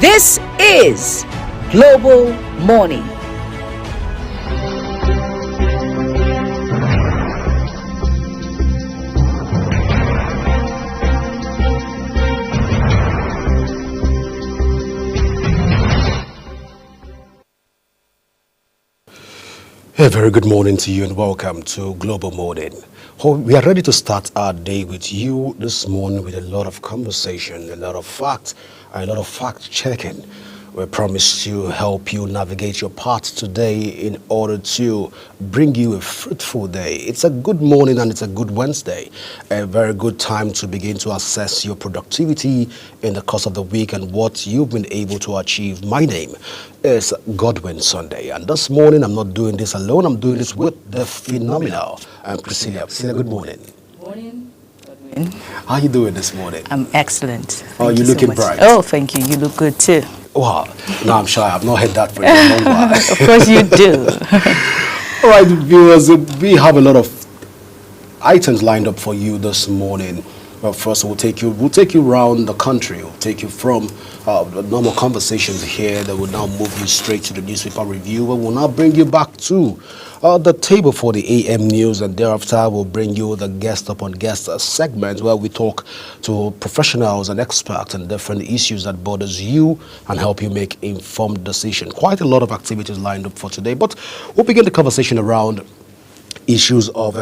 This is Global Morning. A very good morning to you and welcome to Global Morning. We are ready to start our day with you this morning with a lot of conversation, a lot of facts, a lot of fact checking. We promise to help you navigate your path today in order to bring you a fruitful day. It's a good morning and it's a good Wednesday. A very good time to begin to assess your productivity in the course of the week and what you've been able to achieve. My name is Godwin Sunday, and this morning I'm not doing this alone. I'm doing this with the phenomenal Priscilla. Priscilla, good morning. Morning, Godwin. How are you doing this morning? I'm excellent. Thank you so looking much. bright. Oh, thank you. You look good too. Wow. No, I'm sure I've not heard that for a long while. Of course you do. All right, viewers, we have a lot of items lined up for you this morning. Well, first, we'll take you around the country. We'll take you from the normal conversations here that will now move you straight to the newspaper review, and we'll now bring you back to the table for the AM news, and thereafter we'll bring you the guest upon guest segment where we talk to professionals and experts on different issues that bothers you and help you make informed decisions. Quite a lot of activities lined up for today, but we'll begin the conversation around issues of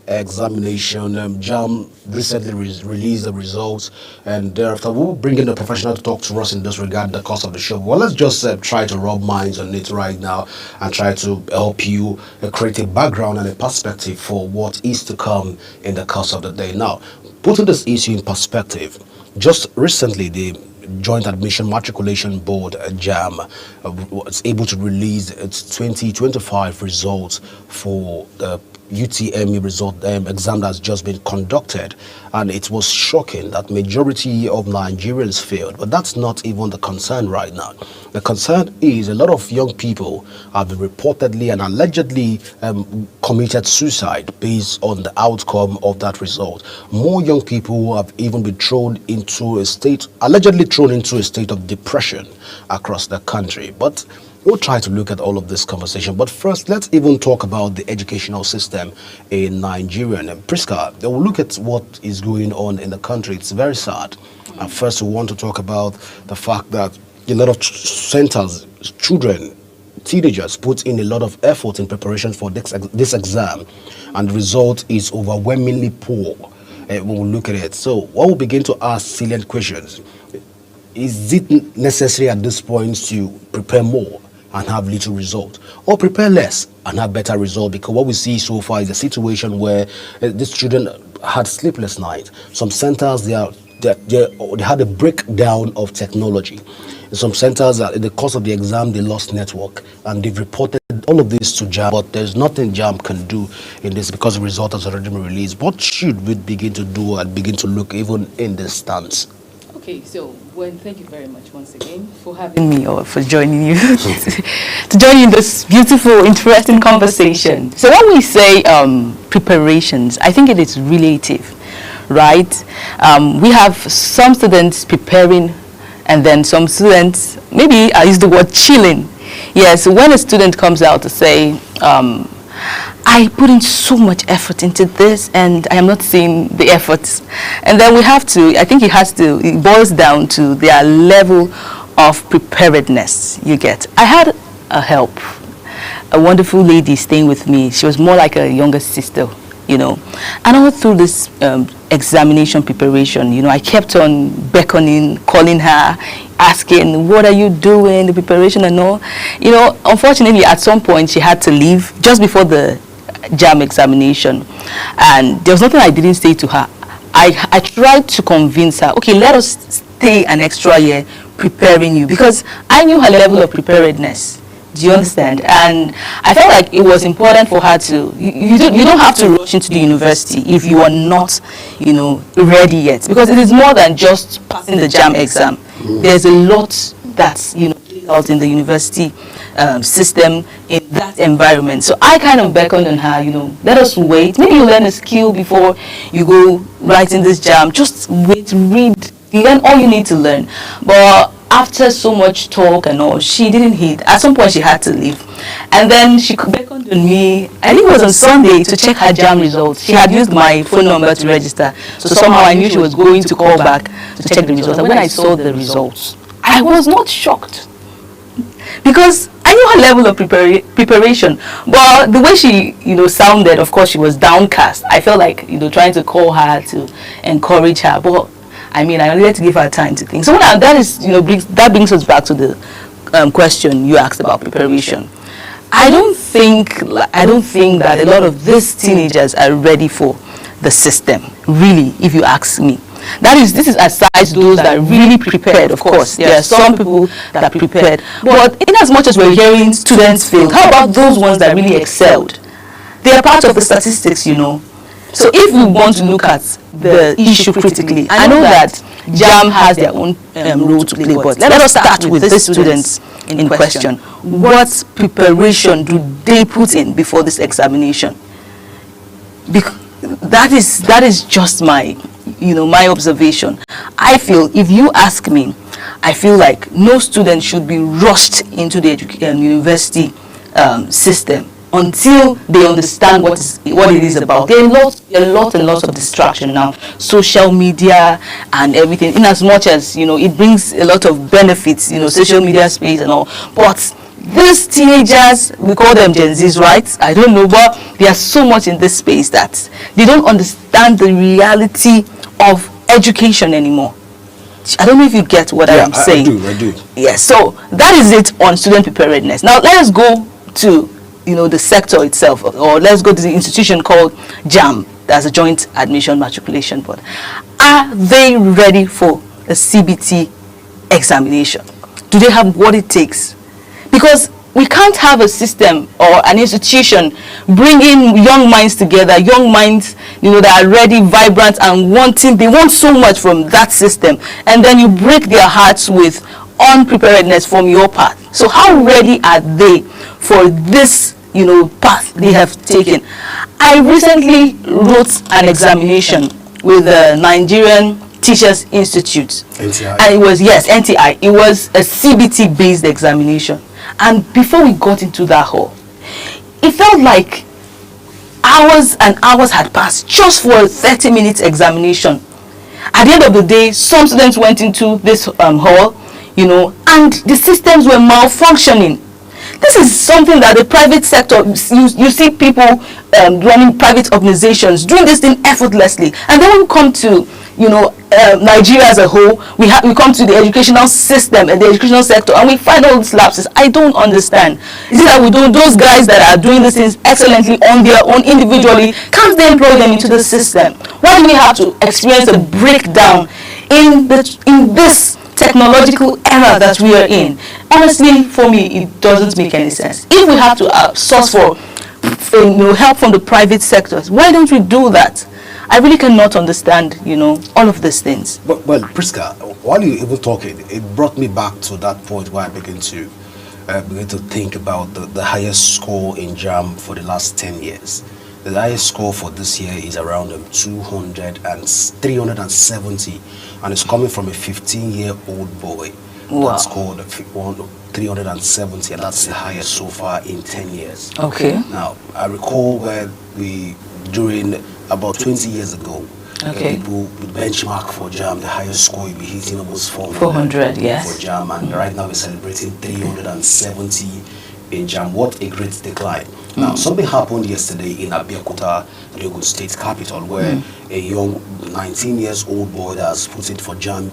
examination. JAM recently released the results, and thereafter we'll bring in a professional to talk to us in this regard, the course of the show. Well, let's just try to rub minds on it right now and try to help you create a background and a perspective for what is to come in the course of the day. Now, putting this issue in perspective, just recently the Joint Admission Matriculation Board, JAM, was able to release its 2025 results for the UTME result exam that has just been conducted, and it was shocking that majority of Nigerians failed. But that's not even the concern right now. The concern is a lot of young people have been reportedly and allegedly committed suicide based on the outcome of that result. More young people have even been allegedly thrown into a state of depression across the country. But we'll try to look at all of this conversation. But first, let's even talk about the educational system in Nigeria. And Priska, we'll look at what is going on in the country. It's very sad. And first, we want to talk about the fact that a lot of centers, children, teenagers put in a lot of effort in preparation for this exam, and the result is overwhelmingly poor when we look at it. So what we'll begin to ask salient questions. Is it necessary at this point to prepare more and have little result, or prepare less and have better result? Because what we see so far is a situation where these children had sleepless nights. Some centers, they had a breakdown of technology. In some centers, in the course of the exam, they lost network, and they've reported all of this to JAM, but there's nothing JAM can do in this because the result has already been released. What should we begin to do and begin to look even in this stance? Okay, so thank you very much once again for having me or for joining you to join in this beautiful, interesting conversation. So when we say preparations, I think it is relative, right? We have some students preparing, and then some students, maybe I use the word chilling. Yes, when a student comes out to say, I put in so much effort into this and I am not seeing the efforts. And then it boils down to their level of preparedness you get. I had a wonderful lady staying with me. She was more like a younger sister, and all through this examination preparation, I kept on beckoning, calling her, asking, what are you doing, the preparation and all. Unfortunately, at some point, she had to leave just before the JAM examination, and there was nothing I didn't say to her. I tried to convince her, okay, let us stay an extra year preparing you, because I knew her level of preparedness. Do you understand? And I felt like it was important for her to, you don't have to rush into the university if you are not, ready yet, because it is more than just passing the JAM exam. There's a lot that's, out in the university system in that environment. So I kind of beckoned on her, let us wait. Maybe you learn a skill before you go writing this JAM. Just wait, read, learn all you need to learn. But after so much talk and all, she didn't hit. At some point, she had to leave. And then she beckoned on me, I think it was on Sunday, to check her JAM results. She had used my phone number to register. So somehow I knew she was going to call back to check the results. And when I saw the results, I was not shocked. Because I knew her level of preparation. But the way she, sounded, of course, she was downcast. I felt like, trying to call her to encourage her. But I needed to give her time to think. So now that is, that brings us back to the question you asked about preparation. I don't think that a lot of these teenagers are ready for the system, really, if you ask me. This is aside those that are really prepared, of course. There are some people that are prepared. But in as much as we're hearing students failed, how about those ones that really excelled? They are part of the statistics, So if we want to look at the issue critically, I know that JAM has their own role to play, but let us start with the students in question. What preparation do they put in before this examination? Because that is just my observation. I feel, if you ask me, I feel like no student should be rushed into the university system until they understand what it is about. There are lots and lots of distraction now, social media and everything. In as much as it brings a lot of benefits, social media space and all, but these teenagers, we call them Gen Zs, right? I don't know, but there's so much in this space that they don't understand the reality of education anymore. I don't know if you get what I'm saying. I do. Yes, so that is it on student preparedness. Now let us go to the sector itself, or let's go to the institution called JAM, that's a Joint Admission Matriculation Board. Are they ready for a CBT examination? Do they have what it takes? Because we can't have a system or an institution bringing young minds together, young minds, that are ready, vibrant, and they want so much from that system, and then you break their hearts with unpreparedness from your part. So how ready are they for this, path they have taken? I recently wrote an examination with the Nigerian Teachers Institute. NTI. And it was, NTI. It was a CBT based examination. And before we got into that hall, it felt like hours and hours had passed just for a 30-minute examination. At the end of the day, some students went into this hall, and the systems were malfunctioning. This is something that the private sector, you see people running private organizations doing this thing effortlessly. And then when we come to Nigeria as a whole, we come to the educational system and the educational sector, and we find all these lapses. I don't understand. Is it that those guys that are doing these things excellently on their own individually, can't they employ them into the system? Why do we have to experience a breakdown in this technological era that we are in? Honestly, for me, it doesn't make any sense. If we have to source for help from the private sectors, why don't we do that? I really cannot understand, all of these things. Well, Priska, while you were even talking, it brought me back to that point where I began to think about the highest score in JAM for the last 10 years. The highest score for this year is around 370, and it's coming from a 15-year-old boy. Wow. That scored 370, and that's the highest so far in 10 years. Okay. Now, I recall where during about 20 years ago, people would benchmark for JAM, the highest score you'll be hitting almost 400 yes. for JAM, and right now we're celebrating 370 in JAM. What a great decline. Now, something happened yesterday in Abeokuta, the Ogun State capital, where a young 19 years old boy that has put it for JAM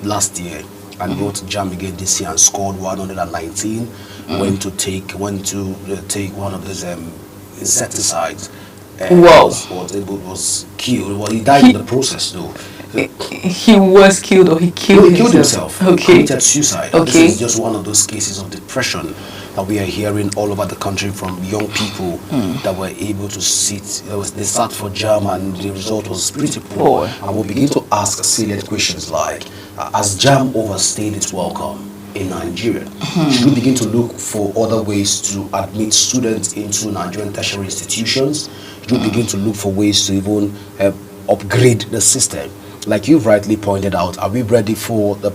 last year and wrote JAM again this year and scored 119, went to take one of those insecticides. Was killed. Well, he died in the process, though. He was killed, or he killed himself. Okay. Committed suicide. Okay. This is just one of those cases of depression that we are hearing all over the country from young people that were able to sit. They sat for JAM and the result was pretty poor. And we'll begin to ask salient questions like, has JAM overstayed its welcome in Nigeria? Should we begin to look for other ways to admit students into Nigerian tertiary institutions? Should we begin to look for ways to even upgrade the system? Like you've rightly pointed out, are we ready for the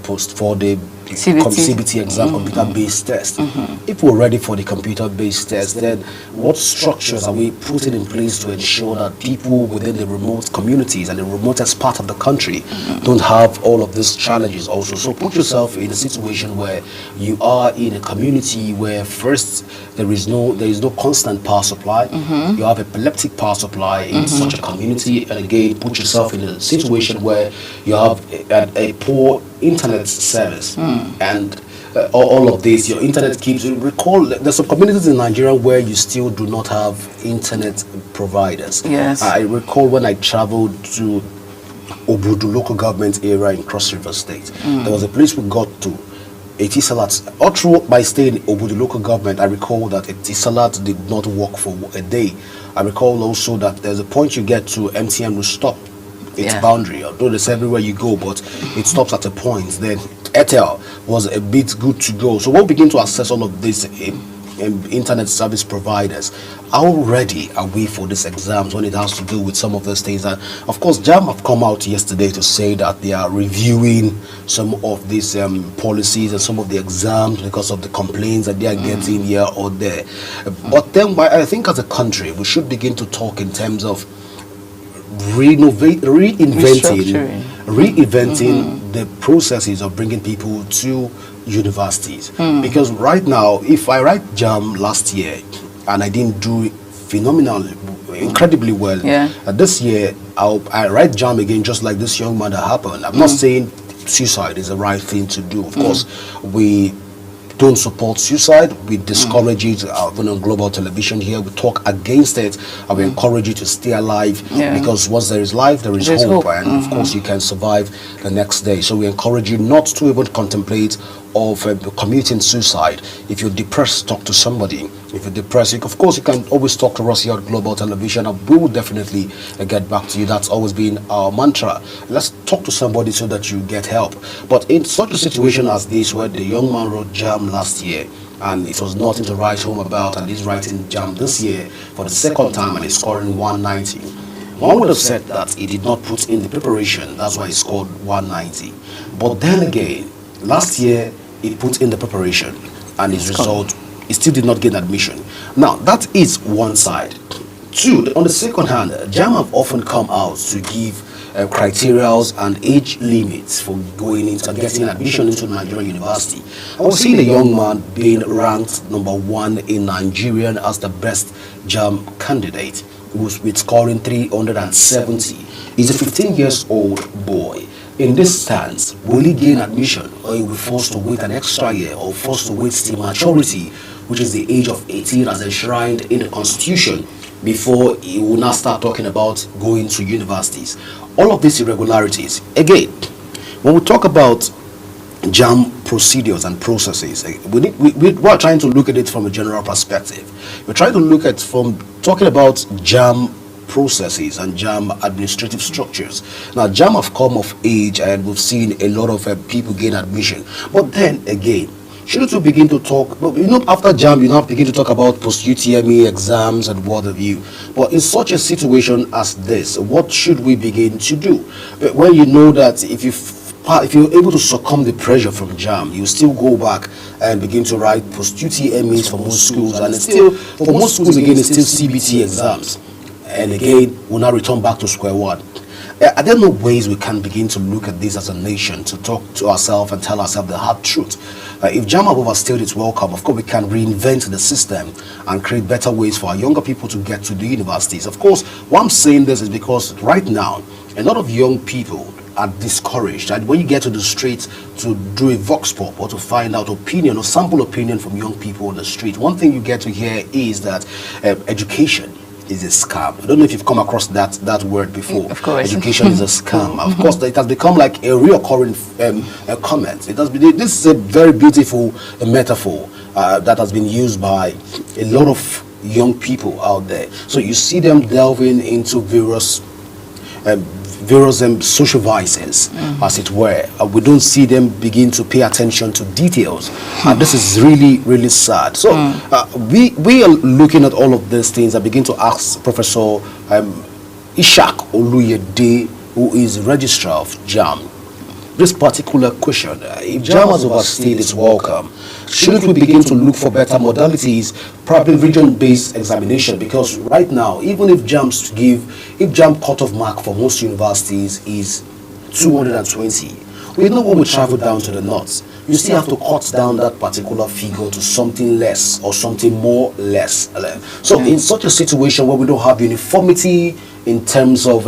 CBT exam, computer-based test. If we're ready for the computer-based test, then what structures are we putting in place to ensure that people within the remote communities and the remotest part of the country don't have all of these challenges also? So put yourself in a situation where you are in a community where first there is no constant power supply. You have epileptic power supply in such a community, and again put yourself in a situation where you have a poor internet service and all of this. Your internet keeps, recall there's some communities in Nigeria where you still do not have internet providers. Yes. I recall when I traveled to Obudu local government area in Cross River State, there was a place we got to. Etisalat, all through my stay in Obudu local government, I recall that Etisalat did not work for a day. I recall also that there's a point you get to, MTN will stop its boundary, although it's everywhere you go, but it stops at a point. Then Airtel was a bit good to go. So we'll begin to assess all of these internet service providers. How ready are we for these exams when it has to do with some of those things? And of course, JAM have come out yesterday to say that they are reviewing some of these policies and some of the exams because of the complaints that they are getting here or there. But then I think as a country, we should begin to talk in terms of reinventing the processes of bringing people to universities. Because right now, if I write JAM last year and I didn't do phenomenally, incredibly well, this year I write JAM again, just like this young man that happened. I'm not saying suicide is the right thing to do. Of course, we don't support suicide. We discourage it even on global television here. We talk against it and we encourage you to stay alive, because once there is life, there is hope. And of course, you can survive the next day. So we encourage you not to even contemplate of committing suicide. If you're depressed, talk to somebody. If you're depressed, of course, you can always talk to us here on global television, and we will definitely get back to you. That's always been our mantra. Let's talk to somebody so that you get help. But in such a situation as this, where the young man wrote JAM last year and it was nothing to write home about, and he's writing JAM this year for the second time and he's scoring 190, one would have said that he did not put in the preparation, that's why he scored 190. But then again, last year he put in the preparation and his result, he still did not get admission. Now that is one side. Two, on the second hand, JAM have often come out to give criterias and age limits for going into and getting admission into Nigerian university. I was seeing a young man being ranked #1 in Nigeria as the best JAM candidate, with scoring 370. He's a 15 years old boy. In this stance, will he gain admission, or he will be forced to wait an extra year, or forced to wait till maturity, which is the age of 18 as enshrined in the Constitution, before he will now start talking about going to universities? All of these irregularities. Again, when we talk about JAM procedures and processes, we are trying to look at it from a general perspective. We're trying to look at from talking about JAM processes and JAM administrative structures. Now, JAM have come of age and we've seen a lot of people gain admission. But then again, shouldn't we begin to talk, after JAM, you now begin to talk about post-UTME exams and what have you. But in such a situation as this, what should we begin to do? When you know that if you're able to succumb the pressure from JAM, you still go back and begin to write post-UTMEs for most schools, and it's still, for most schools again, it's still CBT exams. And again, we'll now return back to square one. Are there no ways we can begin to look at this as a nation, to talk to ourselves and tell ourselves the hard truth? If JAM have overstayed its welcome, of course we can reinvent the system and create better ways for our younger people to get to the universities. Of course, why I'm saying this is because right now, a lot of young people are discouraged. And when you get to the street to do a vox pop or to find out opinion or sample opinion from young people on the street, one thing you get to hear is that education is a scam. I don't know if you've come across that word before. Of course. Education is a scam. Of course, it has become like a reoccurring comment. This is a very beautiful metaphor that has been used by a lot of young people out there. So you see them delving into various social vices, as it were. We don't see them begin to pay attention to details, and this is really, really sad. So we are looking at all of these things. I begin to ask Professor Ishak Oluyede, who is registrar of JAM. this particular question. If JAM has overstayed its welcome, shouldn't we begin to look for better modalities, probably region-based examination? Because right now, even if JAM cutoff mark for most universities is 220, we know when we travel down to the north, you still have to cut down that particular figure to something less or something more less. So in such a situation where we don't have uniformity in terms of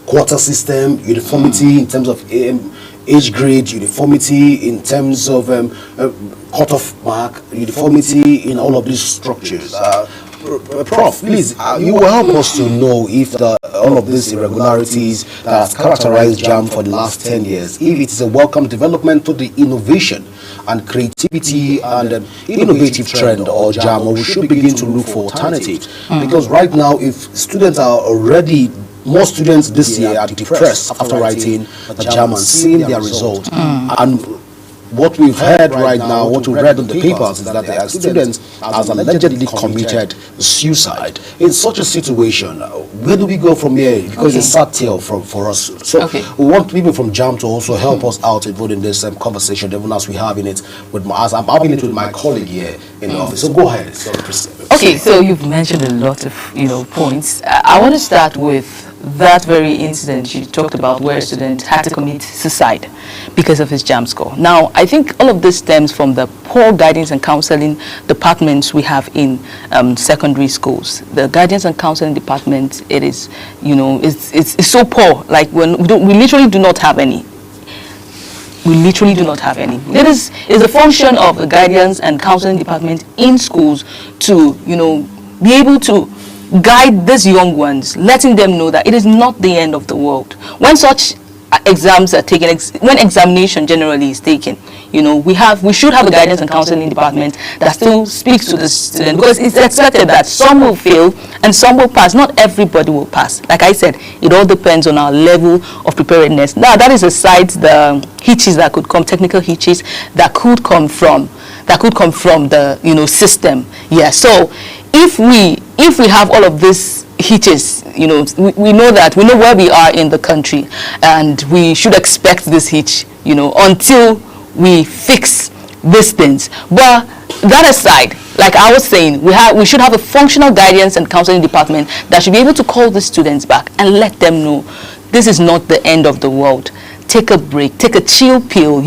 quarter system, uniformity in terms of age grade, uniformity in terms of cutoff mark, uniformity in all of these structures. Prof, please, you will help us to know if all of these irregularities that has characterized JAM for the last 10 years, if it is a welcome development to the innovation and creativity and innovative trend or JAM, or we should begin to look for alternatives. Because right now, if students are already, more students this year are depressed after writing the JAM and seeing their result. And what we've heard right now, what we've read in the papers, is that there are students has allegedly committed suicide. In such a situation, where do we go from here? Because it's a sad tale for us. So we want people from JAM to also help us out in this conversation, even as we're having it with I'm having it with my colleague here in the office. So go ahead. Okay, so you've mentioned a lot of points. I want to start with that very incident you talked about where a student had to commit suicide because of his JAM score. Now, I think all of this stems from the poor guidance and counseling departments we have in secondary schools. The guidance and counseling department, it is, it's so poor. Like when we literally do not have any. We literally do not have any. It is a function of the guidance and counseling department in schools to, be able to guide these young ones, letting them know that it is not the end of the world. When such exams are taken, when examination generally is taken, we should have a guidance and counseling department that still speaks to the student, because it's expected that some will fail and some will pass. Not everybody will pass. Like I said, it all depends on our level of preparedness. Now, that is aside the hitches that could come, technical hitches that could come from the system. Yeah. So if we have all of this hitches, we know where we are in the country, and we should expect this hitch, until we fix these things. But that aside, like I was saying, we should have a functional guidance and counseling department that should be able to call the students back and let them know this is not the end of the world. Take a break, take a chill pill,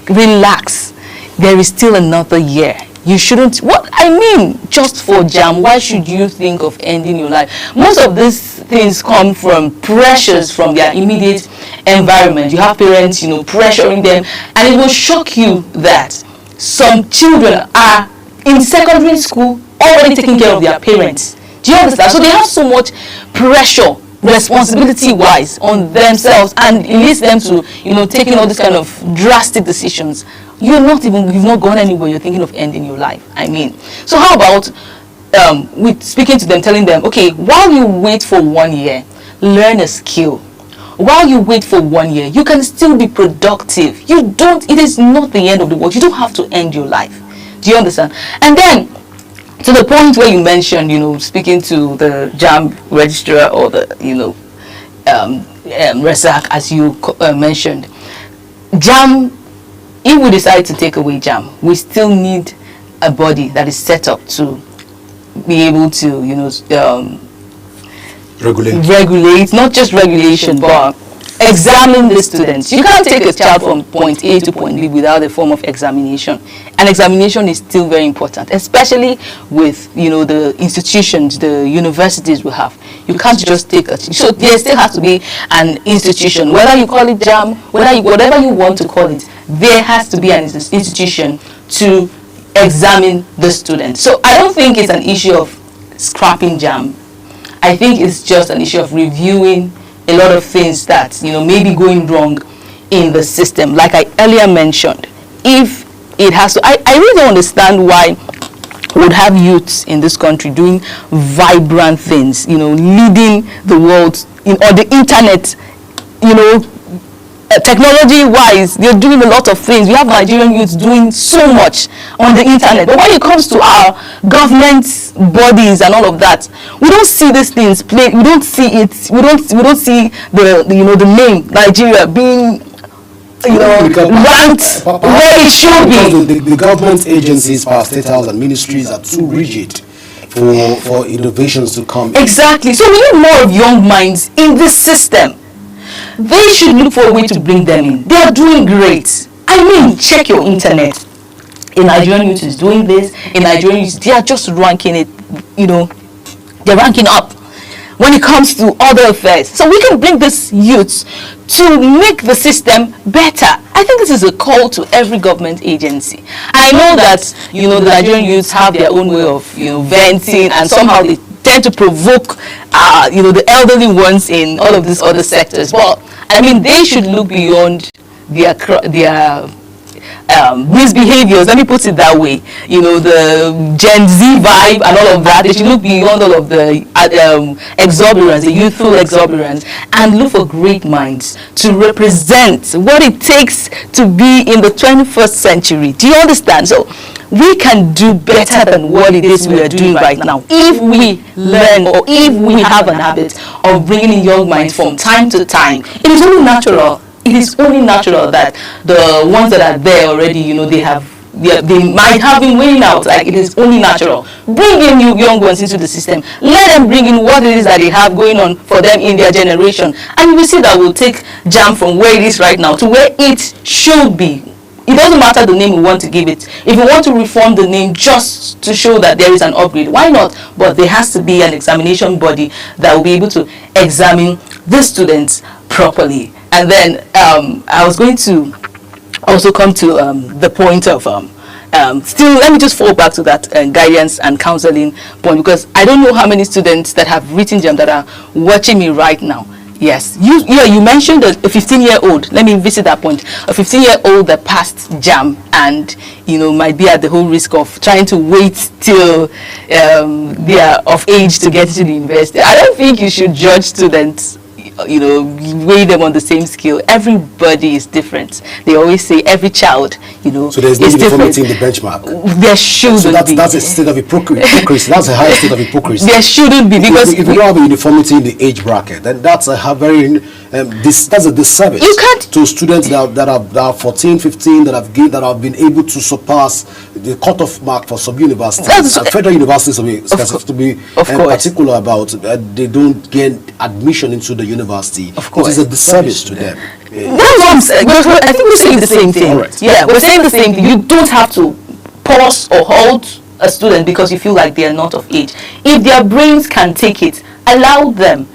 relax. There is still another year. You shouldn't, just for JAM, why should you think of ending your life? Most of these things come from pressures from their immediate environment. You have parents, pressuring them, and it will shock you that some children are in secondary school already taking care of their parents. Do you understand? So they have so much pressure, responsibility-wise, on themselves, and it leads them to, taking all these kind of drastic decisions. You've not gone anywhere. You're thinking of ending your life. So how about with speaking to them, telling them, okay, while you wait for 1 year, learn a skill. While you wait for 1 year, you can still be productive. It is not the end of the world. You don't have to end your life. Do you understand? And then, to the point where you mentioned, speaking to the JAM registrar or the, RESAC, as you mentioned, JAM, if we decide to take away JAM, we still need a body that is set up to be able to, regulate, not just regulation, but examine the students. You can't take a child from point A to point B without a form of examination. And examination is still very important, especially with, the institutions, the universities we have. You can't just take so there still has to be an institution, whether you call it JAM, whatever you want to call it, there has to be an institution to examine the student. So I don't think it's an issue of scrapping JAM. I think it's just an issue of reviewing a lot of things that, may be going wrong in the system. Like I earlier mentioned, if it has to, I really don't understand why we would have youths in this country doing vibrant things, leading the world or the internet, technology-wise, they're doing a lot of things. We have Nigerian youths doing so much on the internet. But when it comes to our government bodies and all of that, we don't see these things played. We don't see it. We don't see the name Nigeria being ranked where it should be. The government agencies, parastatals and ministries are too rigid for innovations to come. Exactly. So we need more of young minds in this system. They should look for a way to bring them in. They are doing great. I mean, check your internet. In Nigerian youth is doing this. In Nigerian youth, they are just ranking it, they're ranking up when it comes to other affairs. So we can bring this youth to make the system better. I think this is a call to every government agency. I know that, the Nigerian youths have their own way of, venting, and somehow they tend to provoke, the elderly ones in all of these other sectors. But, I mean, they should look beyond their misbehaviors, let me put it that way, the Gen Z vibe and all of that. They should look beyond all of the exuberance, the youthful exuberance, and look for great minds to represent what it takes to be in the 21st century. Do you understand? So we can do better than what it is we are doing right now if we learn, or if we have an habit of bringing in young minds from time to time. It is only natural. It is only natural that the ones that are there already, they might have been weighing out. Like, it is only natural. Bring in young ones into the system. Let them bring in what it is that they have going on for them in their generation, and you will see that we'll take JAM from where it is right now to where it should be. It doesn't matter the name we want to give it. If we want to reform the name just to show that there is an upgrade, why not? But there has to be an examination body that will be able to examine the students properly. And then I was going to also come to the point of still, let me just fall back to that guidance and counseling point, because I don't know how many students that have written JAM that are watching me right now. Yes, you mentioned a 15-year-old. Let me visit that point. A 15-year-old that passed JAM and might be at the whole risk of trying to wait till they are of age to get into the university. I don't think you should judge students, weigh them on the same scale. Everybody is different. They always say every child, so there's no uniformity in the benchmark. There shouldn't be. That's a state of hypocrisy. That's a high state of hypocrisy. There shouldn't be, because if you don't have a uniformity in the age bracket, then that's a very that's a disservice to students that are 14, 15 that have been able to surpass the cutoff mark for sub-university. Federal universities to be particular about. They don't get admission into the university. Of course, it is a disservice to them. That's what I'm saying. I think we're saying the same thing. Right. Yeah, we're saying the same thing. You don't have to pause or hold a student because you feel like they are not of age. If their brains can take it, allow them.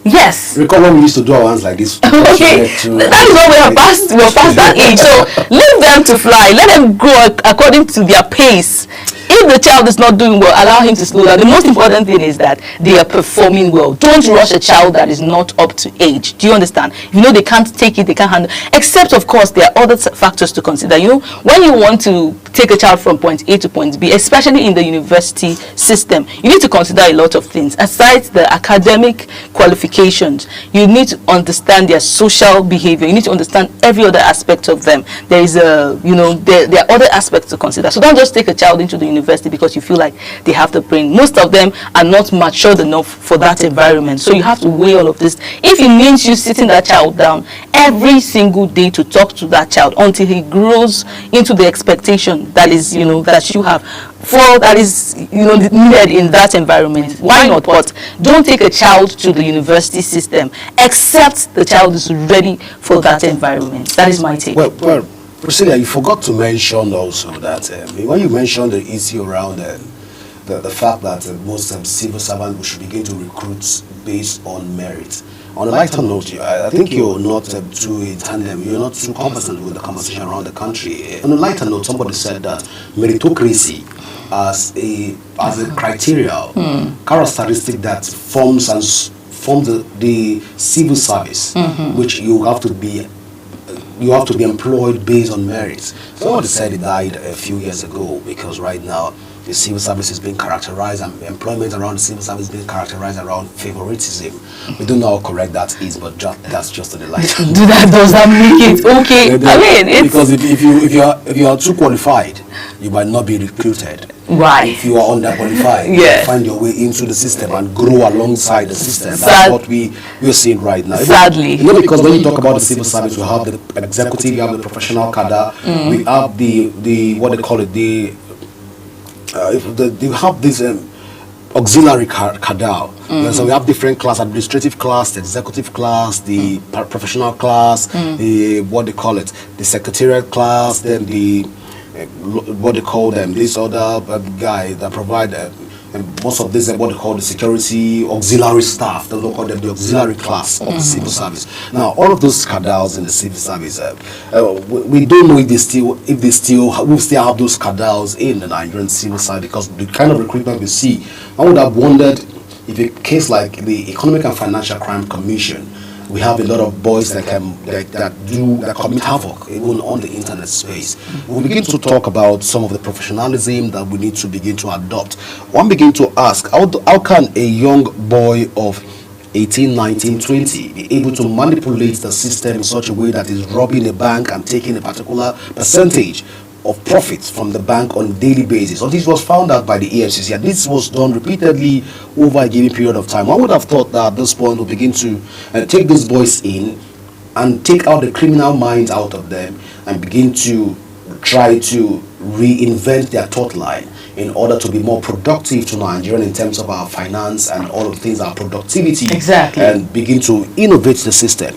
Yes. Recall when we used to do our hands like this. Okay, that is when we're past that age. So leave them to fly. Let them grow according to their pace. If the child is not doing well, allow him to slow down. The most important thing is that they are performing well. Don't rush a child that is not up to age. Do you understand? They can't take it, they can't handle. Except, of course, there are other factors to consider. When you want to take a child from point A to point B, especially in the university system, you need to consider a lot of things. Aside the academic qualifications, you need to understand their social behavior. You need to understand every other aspect of them. There is there are other aspects to consider. So don't just take a child into the university because you feel like they have the brain. Most of them are not matured enough for that environment. So you have to weigh all of this. If it means you sitting that child down every single day to talk to that child until he grows into the expectation that is, that you have for that is, needed in that environment, why not? But don't take a child to the university system except the child is ready for that environment. That is my take. Well, Priscilla, you forgot to mention also that when you mentioned the issue around the fact that most civil servants should begin to recruit based on merit. On a lighter note, I think you're not too in tandem, you're not too conversant with the conversation around the country. On a lighter note, somebody said that meritocracy as a criteria, characteristic that forms the civil service, which you have to be employed based on merit. Somebody said it died a few years ago because right now the civil service is being characterized, and employment around the civil service is being characterized around favoritism. We don't know how correct that is, but that's just a delight. Does that make it okay? I mean, because if you are too qualified, you might not be recruited. Right. If you are underqualified, Yes. find your way into the system and grow alongside the system. Sad- That's what we're seeing right now. Sadly. You know, because when you talk about the civil service, we have the executive, we have the professional cadre, we have the what they call it, they have this auxiliary cadre. So we have different class: administrative class, the executive class, the professional class, the what they call it, the secretariat class, then the what they call them, this other guy that provide most of this what they call the security auxiliary staff. They call them the auxiliary class of the civil service. Now, all of those cadres in the civil service, we don't know if we still have those cadres in the Nigerian civil service, because the kind of recruitment we see. I would have wondered if a case like the Economic and Financial Crime Commission, we have a lot of boys that commit havoc even on the internet space. We begin to talk about some of the professionalism that we need to begin to adopt. One begin to ask, how can a young boy of 18, 19, 20 be able to manipulate the system in such a way that is robbing a bank and taking a particular percentage of profits from the bank on a daily basis? So this was found out by the EFCC, and this was done repeatedly over a given period of time. I would have thought that at this point we'll begin to take these boys in and take out the criminal minds out of them and begin to try to reinvent their thought line in order to be more productive to Nigeria in terms of our finance and all of things, our productivity. Exactly. And begin to innovate the system.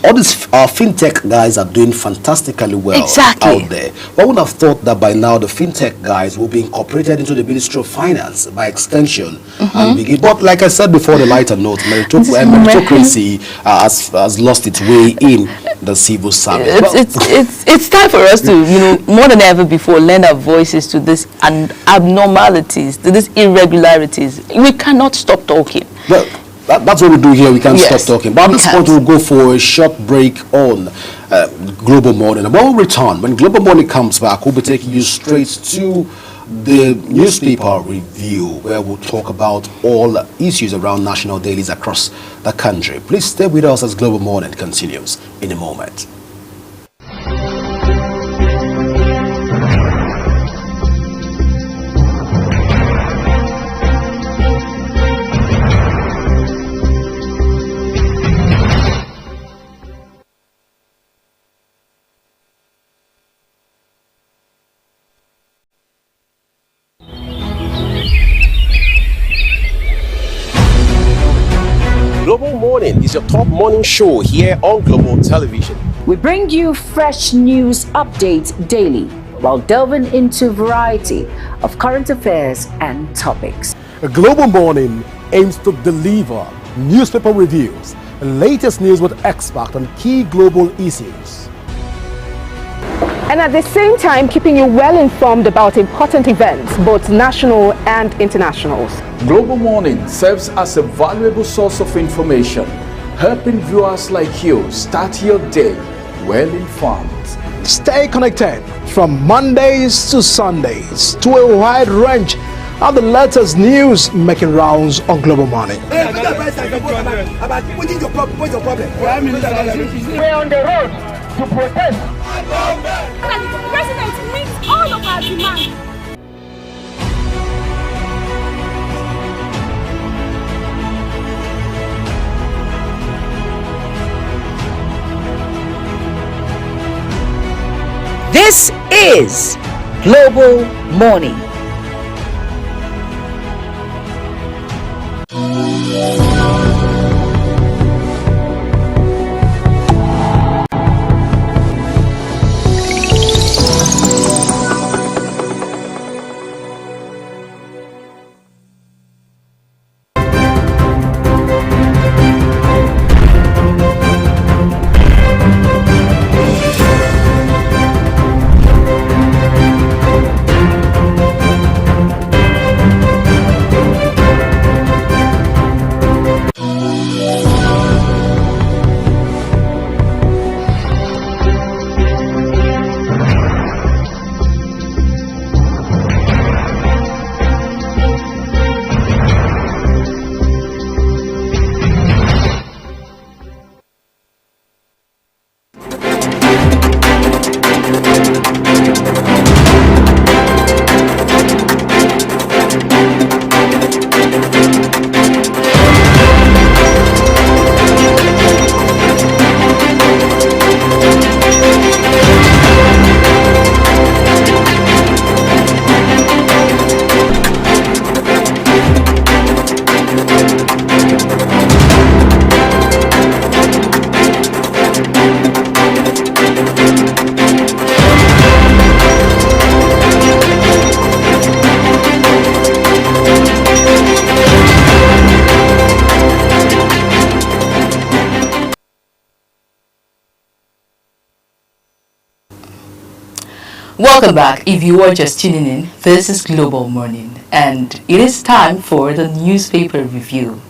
All these our fintech guys are doing fantastically well Exactly. out there. One would have thought that by now the fintech guys will be incorporated into the Ministry of Finance by extension and begin. But like I said before, the lighter note, meritocracy has lost its way in the civil service. It's time for us to, more than ever before, lend our voices to this and abnormalities, to these irregularities. We cannot stop talking. Well, that's what we do here. We can't Yes, stop talking. But at this point, we'll go for a short break on Global Morning. And when we return, when Global Morning comes back, we'll be taking you straight to the newspaper review, where we'll talk about all the issues around national dailies across the country. Please stay with us as Global Morning continues in a moment. Global Morning is your top morning show here on Global Television. We bring you fresh news updates daily while delving into a variety of current affairs and topics. A Global Morning aims to deliver newspaper reviews and latest news with experts on key global issues. And at the same time, keeping you well informed about important events, both national and internationals. Global Morning serves as a valuable source of information, helping viewers like you start your day well informed. Stay connected from Mondays to Sundays to a wide range of the latest news making rounds on Global Morning. We're on the road to protest. And the president meets all of our demands. This is Global Morning. Welcome back. If you are just tuning in, this is Global Morning, and it is time for the newspaper review.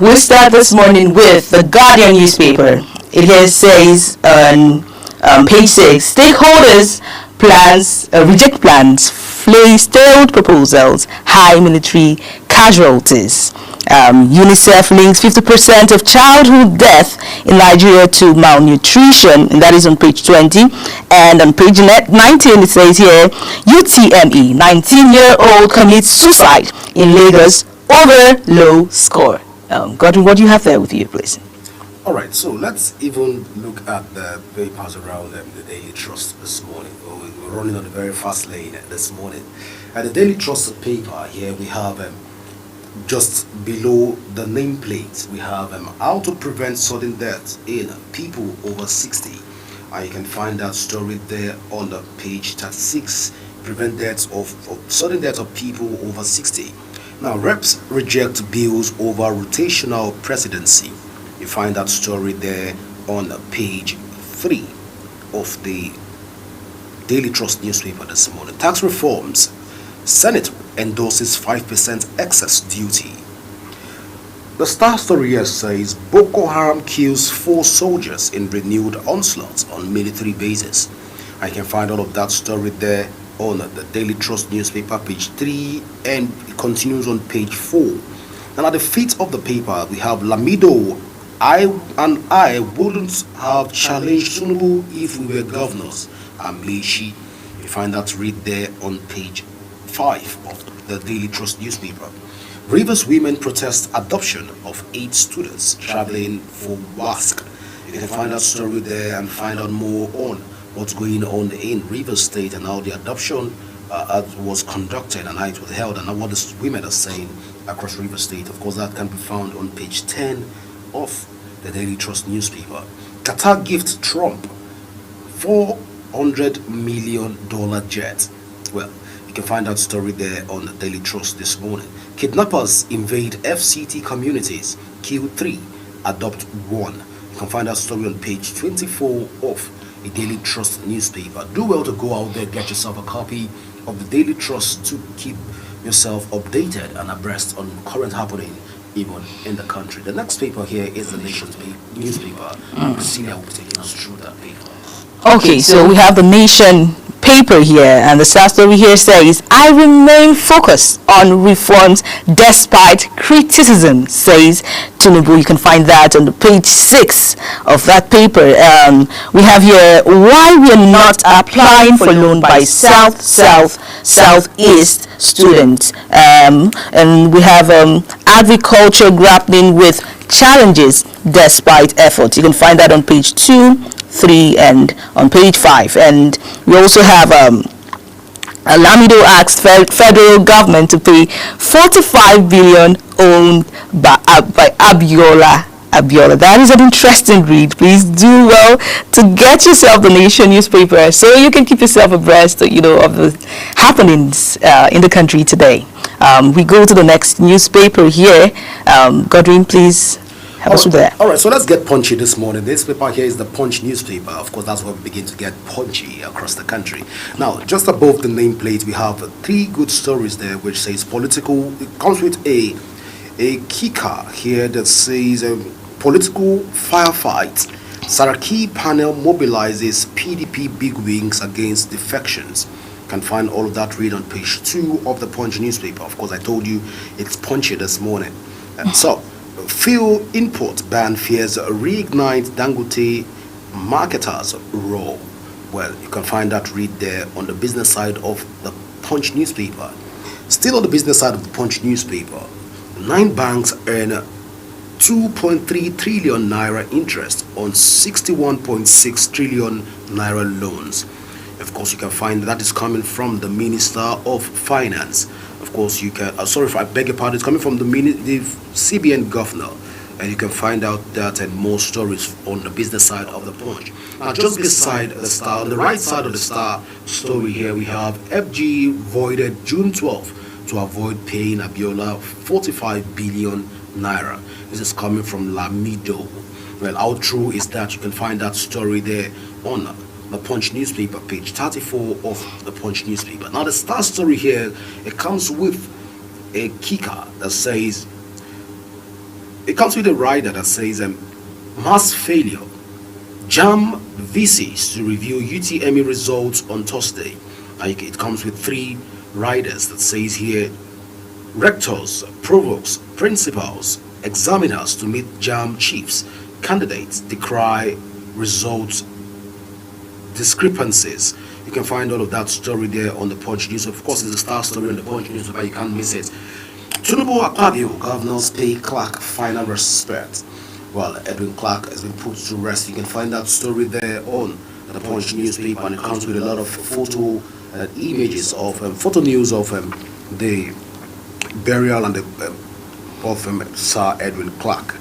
We start this morning with the Guardian newspaper. It here says on page 6, stakeholders reject plans, flays failed proposals, high military casualties. UNICEF links 50% of childhood death in Nigeria to malnutrition, and that is on page 20. And on page 19 it says here, UTME, 19-year-old commits suicide in Lagos over low score. Godwin, what do you have there with you, please? All right, so let's even look at the papers around the Daily Trust this morning. We're running on a very fast lane this morning. At the Daily Trust paper here, we have just below the nameplate, we have how to prevent sudden death in people over 60. You can find that story there on the page 36. Prevent deaths of sudden death of people over 60. Now, reps reject bills over rotational presidency. You find that story there on page 3 of the Daily Trust newspaper this morning. Tax reforms. Senate endorses 5% excess duty. The Star story here says Boko Haram kills 4 soldiers in renewed onslaught on military bases. I can find all of that story there on the Daily Trust newspaper, page 3, and it continues on page 4. And at the feet of the paper, we have Lamido. I wouldn't have challenged Tinubu if we were governors. Amleshi. You find that read there on page 5 of the Daily Trust newspaper. Rivers women protest adoption of 8 students traveling for WASC. You can find that story there and find out more on what's going on in Rivers State and how the adoption was conducted and how it was held and what the women are saying across Rivers State. Of course, that can be found on page 10 of the Daily Trust newspaper. Qatar gifts Trump $400 million jet. Well, you can find that story there on the Daily Trust this morning. Kidnappers invade FCT communities, kill 3, adopt 1. You can find that story on page 24 of the Daily Trust newspaper. Do well to go out there, get yourself a copy of the Daily Trust to keep yourself updated and abreast on current happening even in the country. The next paper here is the Nation's newspaper. Cecilia will be taking us through that paper. Okay, so we have the Nation paper here, and the sad story here says, I remain focused on reforms despite criticism, says Tinubu. You can find that on the page 6 of that paper. We have here, why we are not applying for loan by Southeast students. And we have agriculture grappling with challenges despite effort. You can find that on page 2, 3, and on page 5. And we also have Lamido asks federal government to pay 45 billion owned by Abiola. That is an interesting read. Please do well to get yourself the Nation newspaper so you can keep yourself abreast, of the happenings in the country today. We go to the next newspaper here. Godwin, please help us with that. All right, so let's get punchy this morning. This paper here is the Punch newspaper. Of course, that's where we begin to get punchy across the country. Now, just above the nameplate, we have 3 good stories there, which says political. It comes with a kicker here that says political firefight. Saraki panel mobilizes PDP bigwigs against defections. You can find all of that read on page 2 of the Punch newspaper. Of course, I told you it's punchy this morning. So, fuel import ban fears reignite Dangote marketers roar. Well, you can find that read there on the business side of the Punch newspaper. Still on the business side of the Punch newspaper, 9 banks earn 2.3 trillion naira interest on 61.6 trillion naira loans. Of course, you can find that is coming from the Minister of Finance. Of course, you can, sorry if I beg your pardon, it's coming from the CBN governor. And you can find out that and more stories on the business side of the Punch. Now, just beside the Star, on the right side of the Star story here, we have FG voided June 12th to avoid paying Abiola 45 billion naira. This is coming from Lamido. Well, how true is that? You can find that story there on the Punch newspaper, page 34 of the Punch newspaper. Now, the star story here, it comes with a kicker that says, it comes with a rider that says, mass failure. JAMB VCs to review UTME results on Thursday. It comes with 3 riders that says here, rectors, provosts, principals, examiners to meet JAMB chiefs. Candidates decry results discrepancies. You can find all of that story there on the Punch News. Of course, it's a star story on the Punch News, but you can't miss it. Tinubu Akpabio, governors pay Clark final respect. Well, Edwin Clark has been put to rest. You can find that story there on the Punch newspaper, and it comes with a lot of photo images of photo news of the burial and of Sir Edwin Clark.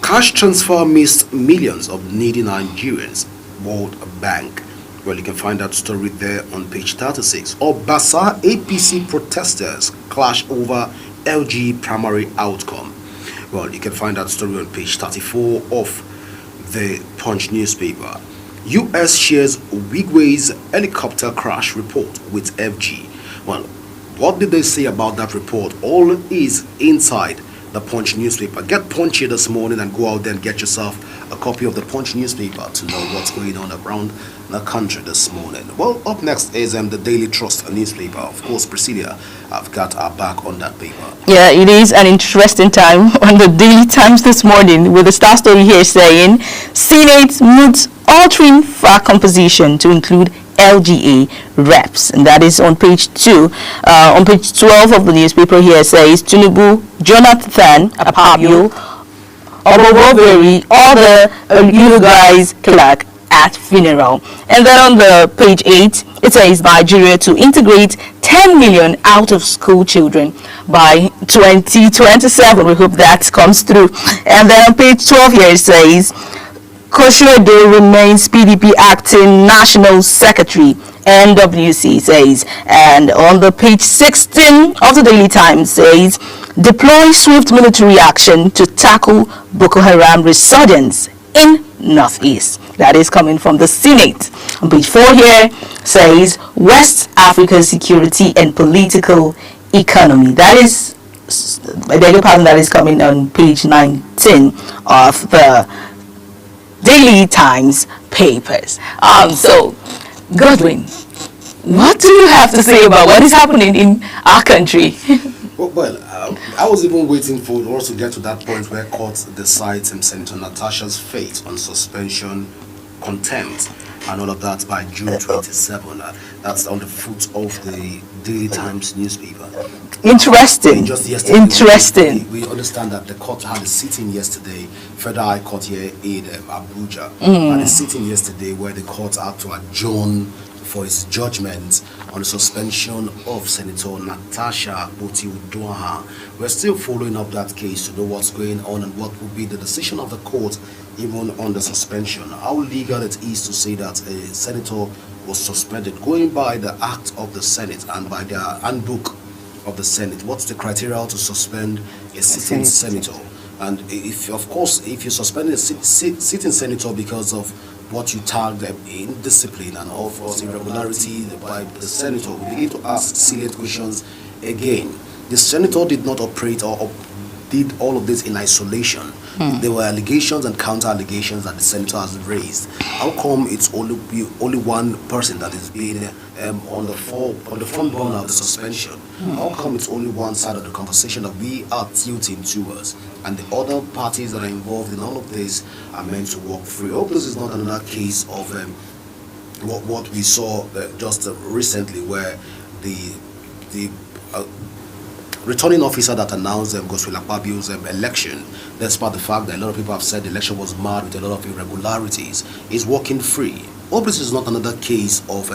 Cash transfer missed millions of needy Nigerians, World Bank. Well, you can find that story there on page 36. Obasa APC protesters clash over LG primary outcome. Well, you can find that story on page 34 of the Punch newspaper. U.S. shares Wigway's helicopter crash report with FG. Well, what did they say about that report? All is inside the Punch newspaper. Get punchy this morning and go out there and get yourself a copy of the Punch newspaper to know what's going on around the country this morning. Well, up next is the Daily Trust newspaper. Of course, Priscilla, I've got our back on that paper. Yeah, it is an interesting time on the Daily Times this morning, with the star story here saying Senate moots altering FAR composition to include LGA reps, and that is on page 2. On page 12 of the newspaper here says Tinubu, Jonathan Akpabio, Obowoberi, all the you guys Clark at funeral. And then on the page 8 it says Nigeria to integrate 10 million out of school children by 2027. We hope that comes through. And then on page 12 here it says Koshuede remains PDP acting national secretary, NWC says. And on the page 16 of the Daily Times says deploy swift military action to tackle Boko Haram resurgence in Northeast. That is coming from the Senate. On page 4 here says West Africa security and political economy. That is, I beg your pardon, that is coming on page 19 of the Daily Times papers. So, Godwin, what do you have to say about what is happening in our country? Well, I was even waiting for us to get to that point where court decides Senator Natasha's fate on suspension, contempt, and all of that by June 27. That's on the foot of the Daily Times newspaper. Interesting. Just yesterday, Interesting. we understand that the court had a sitting yesterday, Federal High Court here in Abuja, had a sitting yesterday where the court had to adjourn for its judgment on the suspension of Senator Natasha Boti-Uduaghan. We're still following up that case to know what's going on and what will be the decision of the court even on the suspension. How legal it is to say that a senator was suspended going by the act of the Senate and by the handbook of the Senate. What's the criteria to suspend a sitting senator? And if, of course, if you suspend a sitting senator because of what you tagged them in discipline and of irregularity by the senator, we begin to ask salient questions again. The senator did not operate or did all of this in isolation. There were allegations and counter allegations that the senator has raised. How come it's only one person that is being on the front burner of the suspension? How come it's only one side of the conversation that we are tilting towards, and the other parties that are involved in all of this are meant to walk free? I hope this is not another case of what we saw just recently, where the returning officer that announced Godswill Akpabio's election, despite the fact that a lot of people have said the election was marred with a lot of irregularities, is walking free. Hope this is not another case of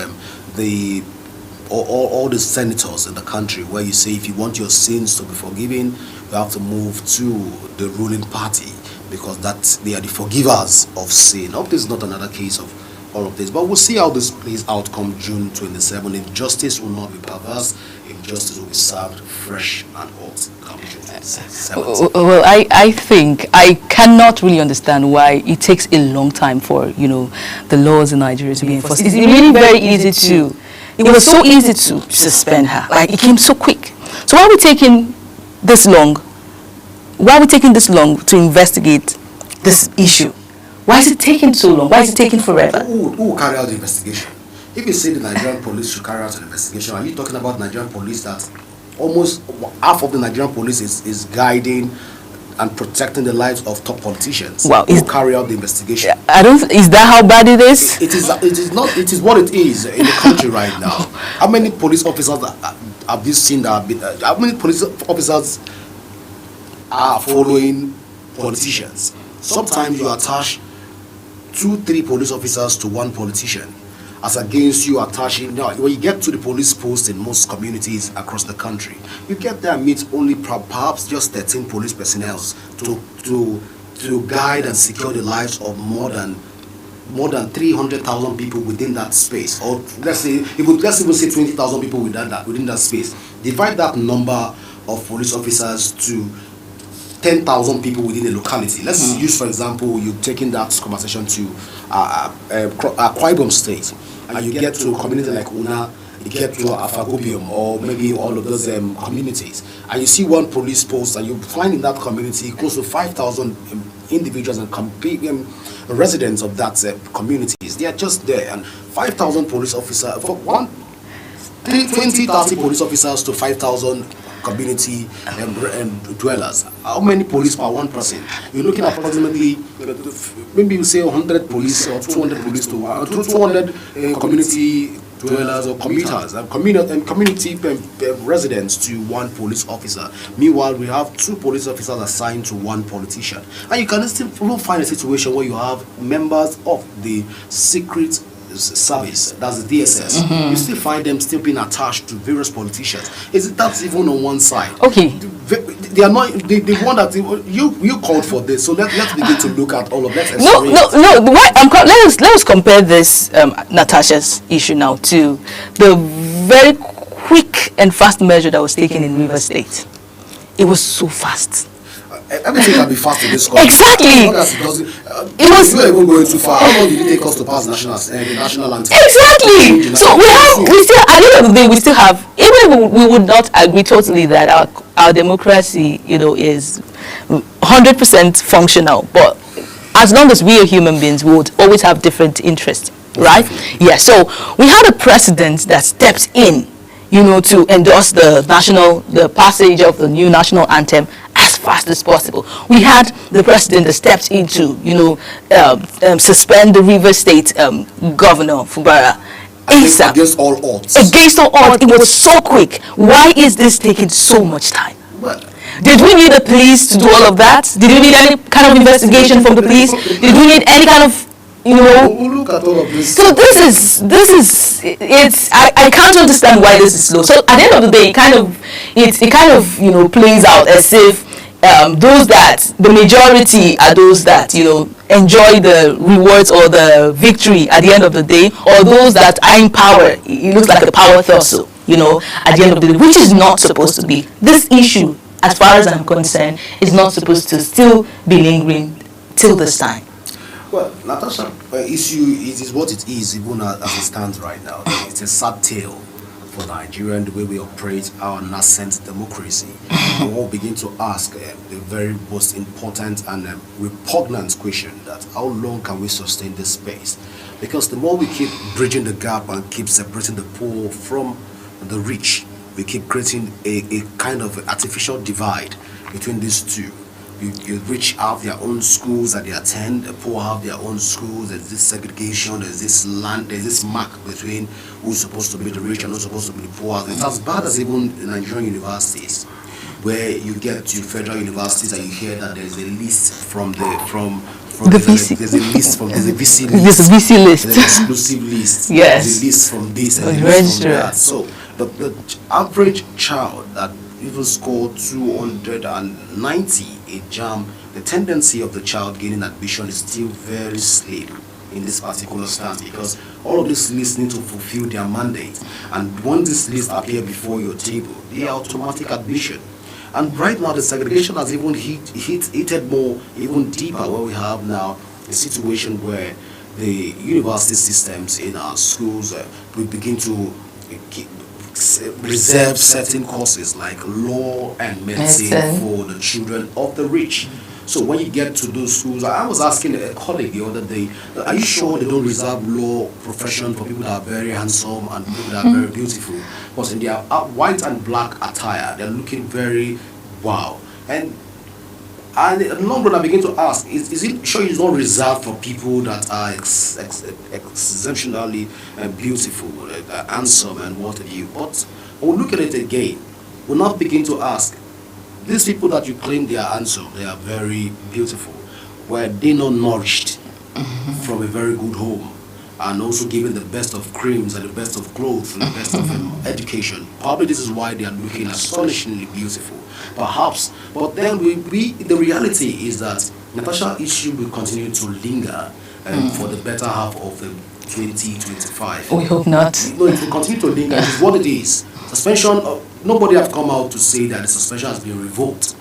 all the senators in the country where you say if you want your sins to be forgiven, you have to move to the ruling party because that they are the forgivers of sin. Hope this is not another case of all of this. But we'll see how this plays out come June 27. If justice will not be perverse, if justice will be served fresh and hot come June 27. Well, I think I cannot really understand why it takes a long time for, you know, the laws in Nigeria to be enforced. It's really very easy to, it was so easy to suspend her. Like, it came so quick. So why are we taking this long? Why are we taking this long to investigate this issue? Why is it taking so long? Why is it taking forever? Who will carry out the investigation? If you say the Nigerian police should carry out an investigation, are you talking about Nigerian police that almost half of the Nigerian police is guiding and protecting the lives of top politicians? Wow, who will carry out the investigation? I don't. Is that how bad it is? It is not. It is what it is in the country right now. How many police officers have you seen that have been? How many police officers are following politicians? Sometimes you attach 2-3 police officers to one politician, as against you attaching. Now, when you get to the police post in most communities across the country, you get there and meet only perhaps just 13 police personnel to guide and secure the lives of more than 300,000 people within that space. Or let's even say 20,000 people within that space. Divide that number of police officers to 10,000 people within a locality. Let's use, for example, you've taken that conversation to Akwa Ibom State, and you get to a community like Una, you get to Afagobium, or maybe all of those communities, and you see one police post, and you find in that community close to 5,000 individuals and residents of that communities. They are just there, and 5,000 police officers for 20-30 police officers to 5,000 community and dwellers. How many police per one person? You're looking at approximately, maybe you say 100 police or 200 police to 200 community dwellers or commuters and community residents to one police officer. Meanwhile, we have 2 police officers assigned to one politician. And you can still find a situation where you have members of the secret service, that's the DSS. You still find them still being attached to various politicians. That's even on one side. Okay. They are not the one that you called for this. So let's begin to look at all of that. No. Let us compare this Natasha's issue now to the very quick and fast measure that was taken in River State. It was so fast. Everything can be fast in this country. Exactly. It was not even going too far. How long did it take us to pass the national anthem? Exactly. So we still, at the end of the day, we still have, even if we would not agree totally that our democracy, you know, is 100% functional, but as long as we are human beings, we would always have different interests, right? Yeah. So we had a president that stepped in, you know, to endorse the passage of the new national anthem as fast as possible. We had the president that stepped in to, you know, suspend the River State governor Fubara ASAP. Against all odds. Against all odds. It was so quick. Why is this taking so much time? Well, did we need the police to do all of that? Did we need any kind of investigation from the police? Did we need any kind of, you know? We'll look at all of this. So I can't understand why this is slow. So at the end of the day, it kind of you know, plays out as if the majority are those that, you know, enjoy the rewards or the victory at the end of the day, or those that are in power. It looks like a power tussle, you know, at the end of the day, which is not supposed to be. This issue, as far as I'm concerned, is not supposed to still be lingering till this time. Well, Natasha, issue is what it is, even as it stands right now. It's a sad tale for Nigeria and the way we operate our nascent democracy. We all begin to ask the very most important and repugnant question, that how long can we sustain this space? Because the more we keep bridging the gap and keep separating the poor from the rich, we keep creating a kind of artificial divide between these two. You rich have their own schools that they attend, the poor have their own schools. There's this segregation, there's this land, there's this mark between who's supposed to be the rich and who's supposed to be the poor. It's as bad as even in Nigerian universities, where you get to federal universities and you hear that there's a list from the VC. There's a list from there's a VC list. There's a VC list. There's an exclusive list. Yes. There's a list from this and a list from that. So the average child that even scored 290 a JAM, the tendency of the child gaining admission is still very slim. in this particular stance, because all of these lists need to fulfill their mandate. And when these lists appear before your table, they are automatic admission. And right now, the segregation has even heated more, even deeper, where we have now a situation where the university systems in our schools will begin to reserve certain courses like law and medicine for the children of the rich. So when you get to those schools, I was asking a colleague the other day, are you sure they don't reserve law profession for people that are very handsome and people that are very beautiful? Because in their white and black attire, they're looking very wow. And in the long run, I begin to ask, is it sure it's not reserved for people that are exceptionally beautiful, handsome and what have you? But when we look at it again, we'll now begin to ask, these people that you claim they are handsome, they are very beautiful, were they not nourished from a very good home and also given the best of creams and the best of clothes and the best of education? Probably this is why they are looking astonishingly beautiful, perhaps. But then the reality is that Natasha issue will continue to linger for the better half of the 2025. We hope not. No, it will continue to linger. It is what it is. Suspension, nobody have come out to say that the suspension has been revoked.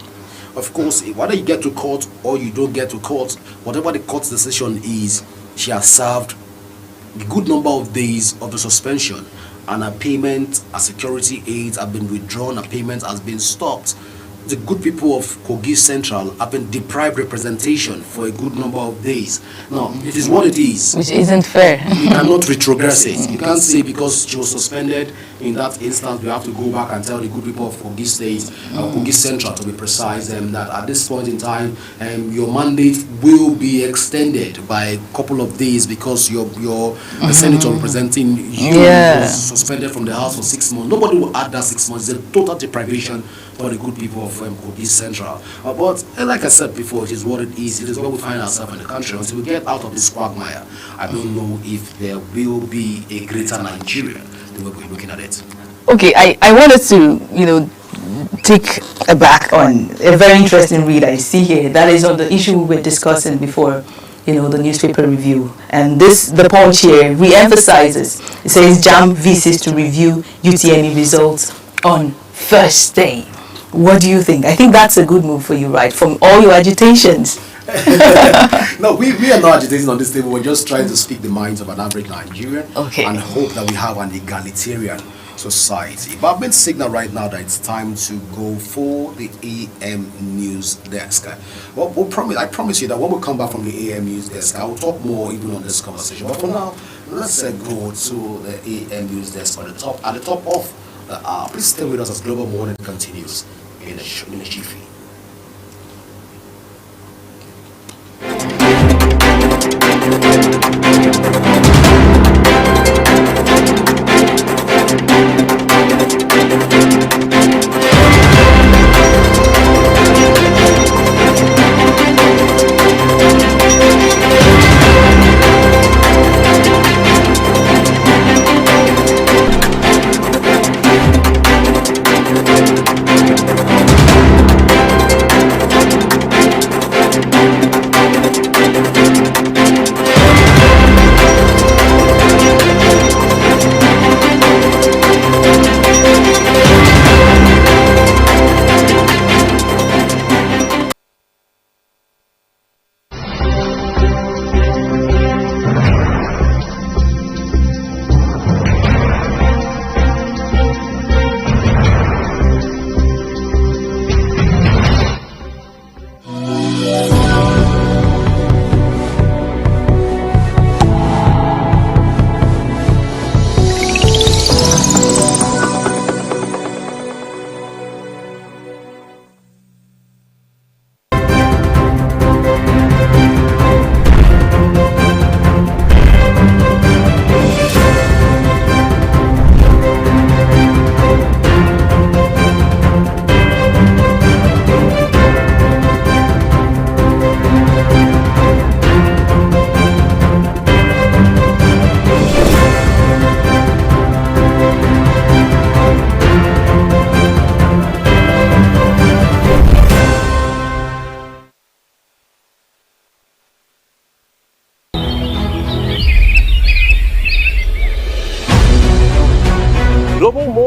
Of course, whether you get to court or you don't get to court, whatever the court's decision is, she has served a good number of days of the suspension, and her payment, her security aids have been withdrawn, her payment has been stopped. The good people of Kogi Central have been deprived representation for a good number of days. Now, it is what it is. Which isn't fair. You cannot retrogress it. You can't say because she was suspended in that instance, we have to go back and tell the good people of Kogi State, Kogi Central to be precise, that at this point in time, your mandate will be extended by a couple of days because your senator representing you was suspended from the House for 6 months. Nobody will add that 6 months. It's a total deprivation for the good people of Kogi Central. But like I said before, it is what it is. It is where we find ourselves in the country. Until we get out of this quagmire, I don't know if there will be a greater Nigeria the way we're looking at it. Okay, I wanted to, take a back on a very interesting read I see here. That is on the issue we were discussing before, the newspaper review. And the Punch here re-emphasizes. It says JAMB visits to review UTME results on Thursday. What do you think? I think that's a good move for you, right? From all your agitations. No, we are not agitating on this table. We're just trying to speak the minds of an average Nigerian and hope that we have an egalitarian society. But I've been signal right now that it's time to go for the AM News Desk. Well, I promise you that when we come back from the AM News Desk, I will talk more even on this conversation. But for now, let's go to the AM News Desk at the top of the hour. Please stay with us as Global Morning continues in a jiffy.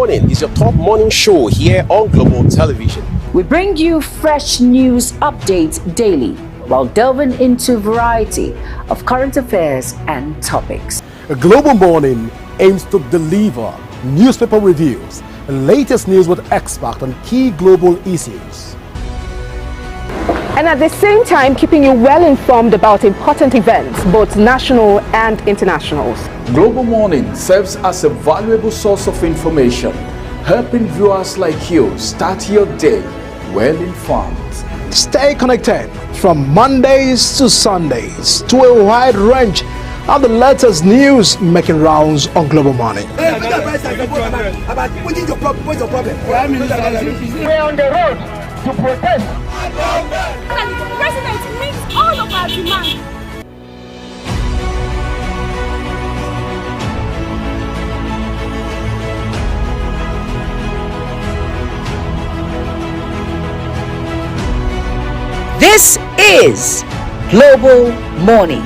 Morning is your top morning show here on Global Television. We bring you fresh news updates daily while delving into a variety of current affairs and topics. A Global Morning aims to deliver newspaper reviews and latest news with experts on key global issues. And at the same time, keeping you well informed about important events, both national and internationals. Global Morning serves as a valuable source of information, helping viewers like you start your day well informed. Stay connected from Mondays to Sundays to a wide range of the latest news making rounds on Global Morning. We're on the road to protest. The president meets all of our demands. This is Global Morning.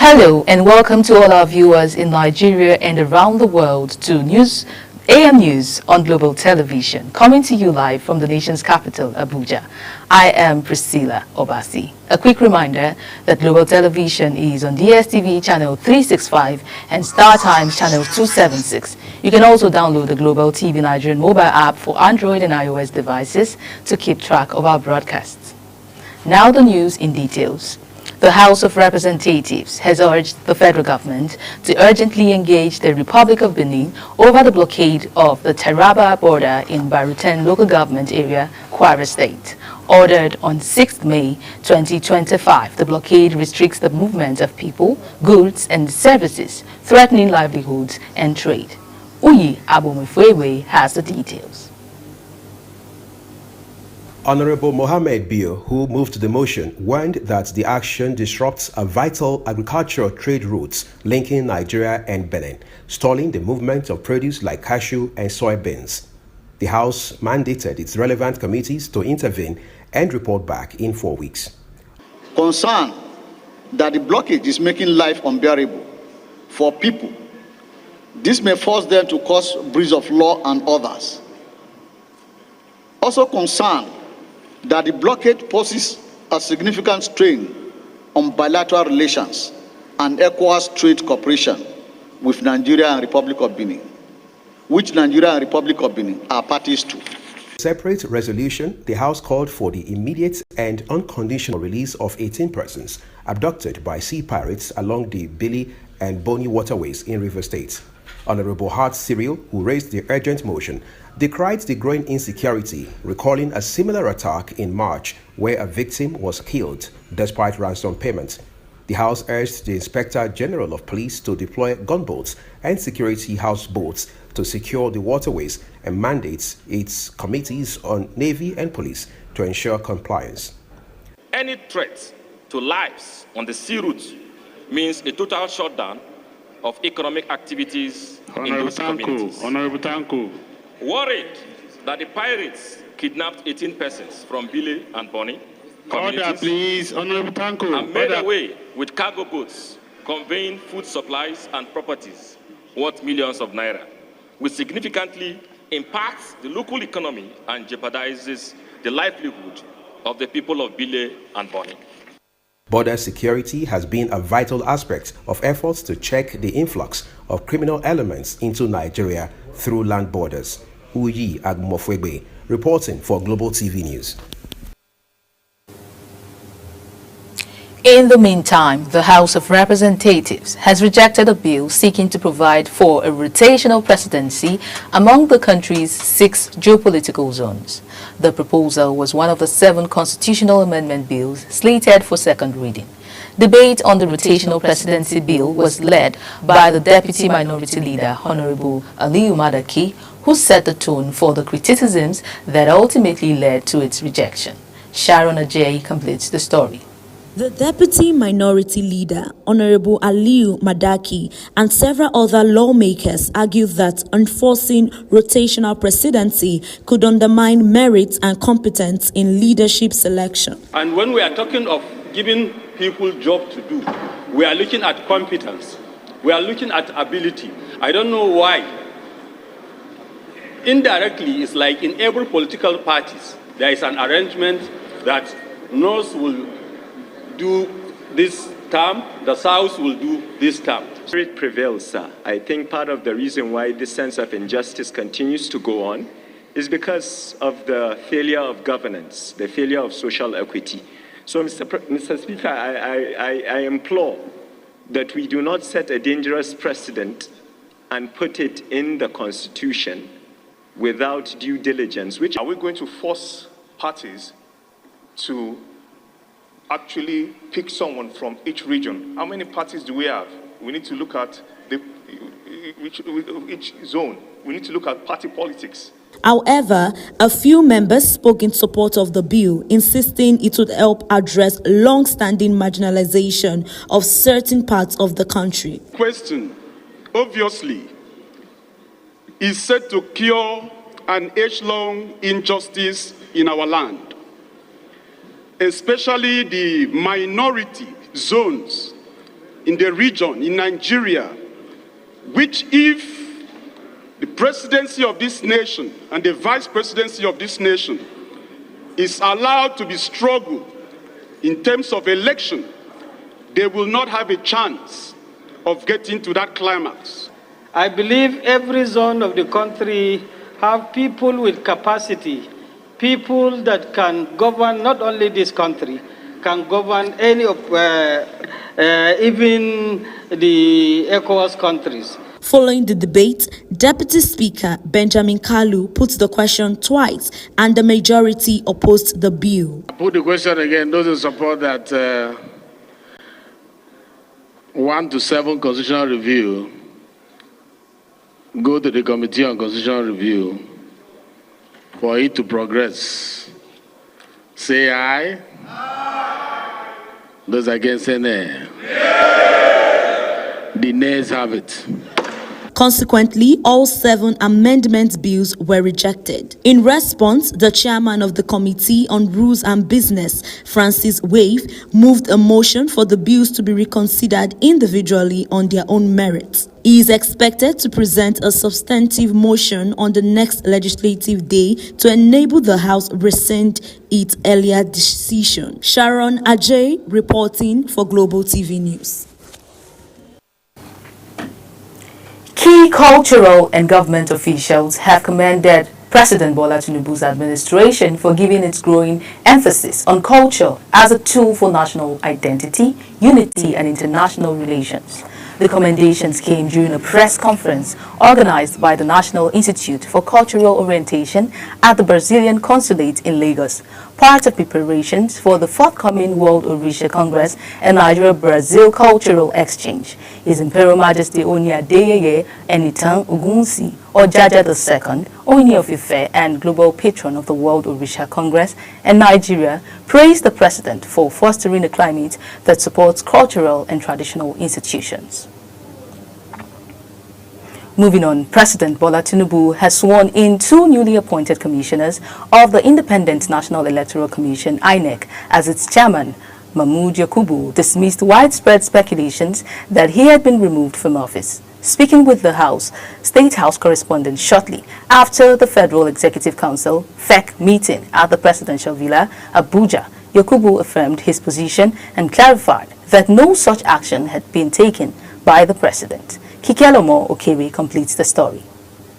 Hello and welcome to all our viewers in Nigeria and around the world to AM News on Global Television, coming to you live from the nation's capital, Abuja. I am Priscilla Obasi. A quick reminder that Global Television is on DSTV channel 365 and Star Times channel 276. You can also download the Global TV Nigerian mobile app for Android and iOS devices to keep track of our broadcasts. Now the news in details. The House of Representatives has urged the federal government to urgently engage the Republic of Benin over the blockade of the Taraba border in Baruten local government area, Kwara State. Ordered on 6th May 2025, the blockade restricts the movement of people, goods and services, threatening livelihoods and trade. Uyi Abomifwewe has the details. Honorable Mohammed Bio, who moved the motion, warned that the action disrupts a vital agricultural trade routes linking Nigeria and Benin, stalling the movement of produce like cashew and soybeans. The House mandated its relevant committees to intervene and report back in 4 weeks. Concern that the blockage is making life unbearable for people. This may force them to cause breach of law and others. Also concerned that the blockade poses a significant strain on bilateral relations and ECOWAS trade cooperation with Nigeria and Republic of Benin, which Nigeria and Republic of Benin are parties to. Separate resolution, the House called for the immediate and unconditional release of 18 persons abducted by sea pirates along the Billy and Boni waterways in River State. Honorable Hart Cyril, who raised the urgent motion, decried the growing insecurity, recalling a similar attack in March where a victim was killed despite ransom payment. The House urged the Inspector General of Police to deploy gunboats and security houseboats to secure the waterways and mandates its committees on Navy and Police to ensure compliance. Any threat to lives on the sea route means a total shutdown of economic activities in those communities. Honorable Tanko. Worried that the pirates kidnapped 18 persons from Billy and Boni communities. Order, please. Honorable Tanko. And made away with cargo boats conveying food supplies and properties worth millions of naira, which significantly impacts the local economy and jeopardizes the livelihood of the people of Billy and Boni. Border security has been a vital aspect of efforts to check the influx of criminal elements into Nigeria through land borders. Uyi Agmofwegbe, reporting for Global TV News. In the meantime, the House of Representatives has rejected a bill seeking to provide for a rotational presidency among the country's 6 geopolitical zones. The proposal was one of the 7 constitutional amendment bills slated for second reading. Debate on the rotational presidency bill was led by the Deputy Minority Leader, Honorable Aliyu Madaki, who set the tone for the criticisms that ultimately led to its rejection. Sharon Ajay completes the story. The Deputy Minority Leader, Honorable Aliyu Madaki, and several other lawmakers argued that enforcing rotational presidency could undermine merit and competence in leadership selection. And when we are talking of giving people job to do, we are looking at competence. We are looking at ability. I don't know why. Indirectly, it's like in every political parties, there is an arrangement that North will do this term, the South will do this term. Spirit prevails, sir. I think part of the reason why this sense of injustice continues to go on is because of the failure of governance, the failure of social equity. So, Mr. Speaker, I implore that we do not set a dangerous precedent and put it in the Constitution without due diligence. Are we going to force parties to actually pick someone from each region? How many parties do we have? We need to look at each zone. We need to look at party politics. However, a few members spoke in support of the bill, insisting it would help address long-standing marginalization of certain parts of the country. Question, obviously, is set to cure an age-long injustice in our land, especially the minority zones in the region, in Nigeria, which if the presidency of this nation and the vice presidency of this nation is allowed to be struggled in terms of election, they will not have a chance of getting to that climax. I believe every zone of the country have people with capacity, people that can govern not only this country, can govern any of, even the ECOWAS countries. Following the debate, Deputy Speaker Benjamin Kalu put the question twice and the majority opposed the bill. I put the question again. Those who support that 1 to 7 constitutional review go to the Committee on Constitutional Review for it to progress. Say aye. Aye. Those against say nay. The nays have it. Consequently, all 7 amendment bills were rejected. In response, the chairman of the Committee on Rules and Business, Francis Wave, moved a motion for the bills to be reconsidered individually on their own merits. He is expected to present a substantive motion on the next legislative day to enable the House rescind its earlier decision. Sharon Ajay reporting for Global TV News. Key cultural and government officials have commended President Bola Tinubu's administration for giving its growing emphasis on culture as a tool for national identity, unity, and international relations. The commendations came during a press conference organized by the National Institute for Cultural Orientation at the Brazilian Consulate in Lagos, part of preparations for the forthcoming World Orisha Congress and Nigeria-Brazil Cultural Exchange. His Imperial Majesty Oni Adeyeye Enitan Ogunsi, or Jaja II, Oni of Ife and global patron of the World Orisha Congress and Nigeria, praised the President for fostering a climate that supports cultural and traditional institutions. Moving on, President Bola Tinubu has sworn in 2 newly appointed commissioners of the Independent National Electoral Commission, INEC, as its chairman. Mahmood Yakubu dismissed widespread speculations that he had been removed from office. Speaking with the State House correspondent shortly after the Federal Executive Council FEC meeting at the Presidential Villa, Abuja, Yakubu affirmed his position and clarified that no such action had been taken by the President. Kikelomo Okere completes the story.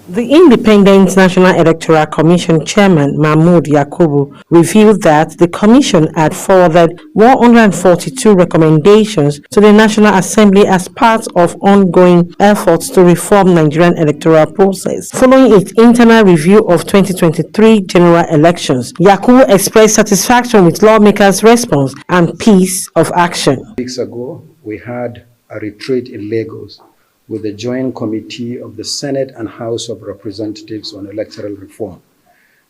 The Independent National Electoral Commission Chairman Mahmood Yakubu revealed that the Commission had forwarded 142 recommendations to the National Assembly as part of ongoing efforts to reform Nigerian electoral process. Following its internal review of 2023 general elections, Yakubu expressed satisfaction with lawmakers' response and piece of action. Weeks ago, we had a retreat in Lagos with the Joint Committee of the Senate and House of Representatives on Electoral Reform.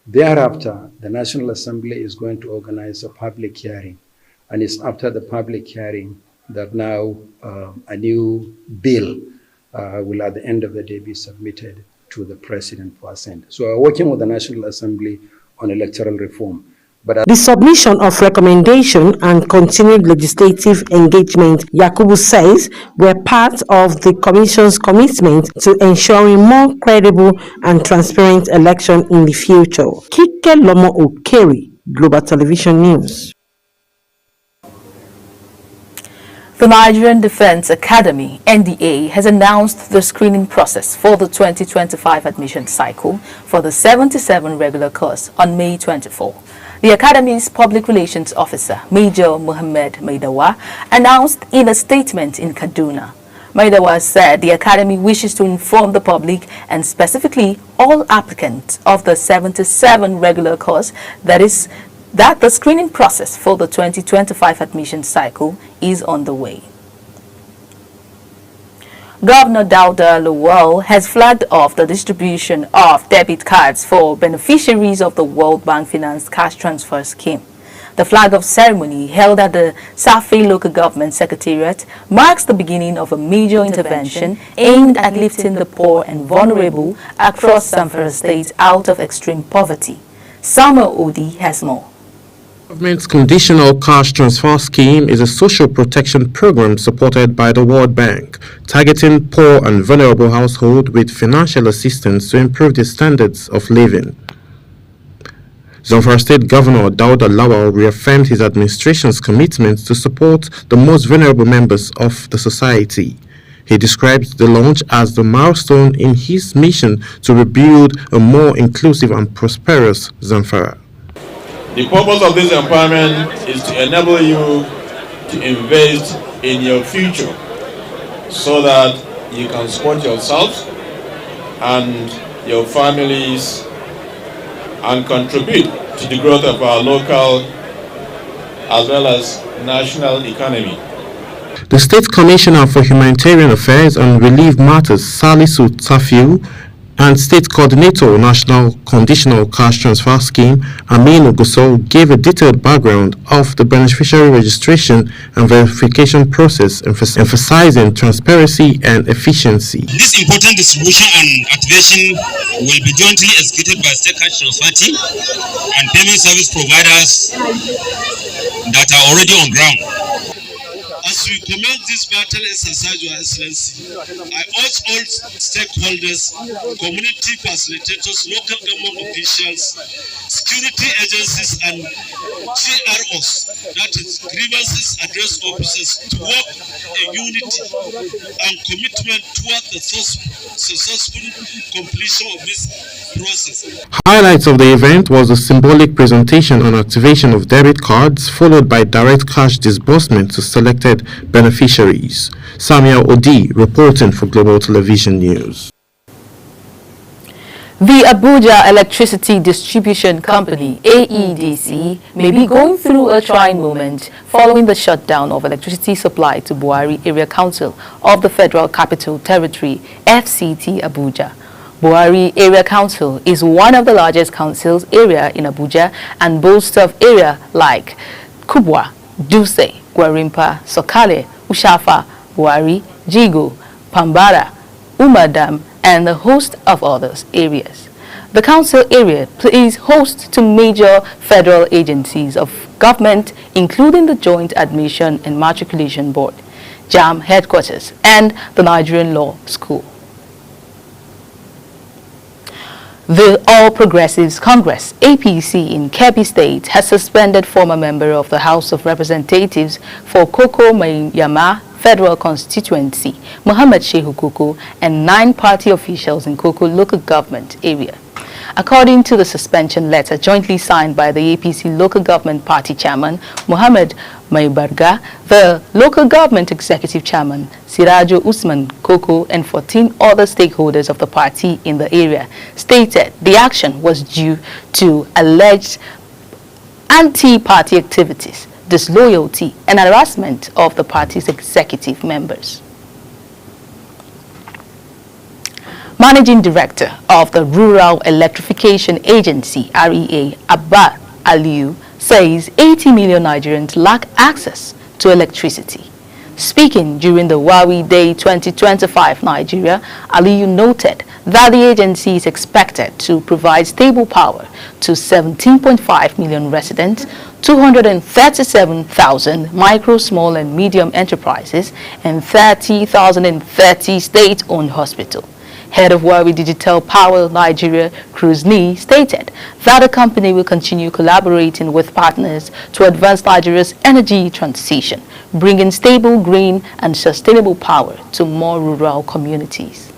Thereafter, the National Assembly is going to organize a public hearing, and it's after the public hearing that now a new bill will at the end of the day be submitted to the President for assent. So we're working with the National Assembly on electoral reform. The submission of recommendation and continued legislative engagement, Yakubu says, were part of the Commission's commitment to ensuring more credible and transparent election in the future. Kikelomo Okere, Global Television News. The Nigerian Defense Academy, NDA, has announced the screening process for the 2025 admission cycle for the 77 regular course on May 24. The Academy's Public Relations Officer, Major Mohammed Maidawa, announced in a statement in Kaduna. Maidawa said the Academy wishes to inform the public and specifically all applicants of the 77 regular course that the screening process for the 2025 admission cycle is underway. Governor Dauda Lawal has flagged off the distribution of debit cards for beneficiaries of the World Bank Finance Cash Transfer Scheme. The flag-off ceremony held at the Safi Local Government Secretariat marks the beginning of a major intervention aimed at lifting the poor and vulnerable across Zamfara State out of extreme poverty. Samuel Odi has more. Government's Conditional Cash Transfer Scheme is a social protection program supported by the World Bank, targeting poor and vulnerable households with financial assistance to improve their standards of living. Zamfara State Governor Dauda Lawal reaffirmed his administration's commitment to support the most vulnerable members of the society. He described the launch as the milestone in his mission to rebuild a more inclusive and prosperous Zamfara. The purpose of this empowerment is to enable you to invest in your future so that you can support yourself and your families and contribute to the growth of our local as well as national economy. The State Commissioner for Humanitarian Affairs and Relief Matters, Salisu Tafiu, and State Coordinator National Conditional Cash Transfer Scheme, Aminu Gusau, gave a detailed background of the beneficiary registration and verification process, emphasizing transparency and efficiency. This important distribution and activation will be jointly executed by State Cash Transfer team and payment service providers that are already on ground. As we commence this battle exercise, Your Excellency, I urge all stakeholders, community facilitators, local government officials, security agencies, and GROs, that is grievances address officers, to work in unity and commitment toward the successful completion of this process. Highlights of the event was a symbolic presentation on activation of debit cards, followed by direct cash disbursement to selected beneficiaries. Samuel Odi reporting for Global Television News. The Abuja Electricity Distribution Company, AEDC, may be going through a trying moment following the shutdown of electricity supply to Buhari Area Council of the Federal Capital Territory, FCT Abuja. Buhari Area Council is one of the largest councils area in Abuja and boasts of area like Kubwa, Duse, Gwarimpa, Sokale, Ushafa, Buhari, Jigo, Pambara, Umadam, and a host of others areas. The council area plays host to major federal agencies of government, including the Joint Admission and Matriculation Board, JAM headquarters, and the Nigerian Law School. The All Progressives Congress, APC, in Kebbi State has suspended former member of the House of Representatives for Koko Mayama Federal Constituency, Muhammad Shehu Koko, and 9 party officials in Koko local government area. According to the suspension letter jointly signed by the APC local government party chairman, Muhammad Maibarga, the local government executive chairman, Sirajo Usman Koko, and 14 other stakeholders of the party in the area, stated the action was due to alleged anti-party activities, disloyalty, and harassment of the party's executive members. Managing Director of the Rural Electrification Agency, REA, Abba Aliyu, says 80 million Nigerians lack access to electricity. Speaking during the Huawei Day 2025 Nigeria, Aliyu noted that the agency is expected to provide stable power to 17.5 million residents, 237,000 micro, small, and medium enterprises, and 30,030 state-owned hospitals. Head of Huawei Digital Power Nigeria, Cruz Ni, stated that the company will continue collaborating with partners to advance Nigeria's energy transition, bringing stable, green, and sustainable power to more rural communities.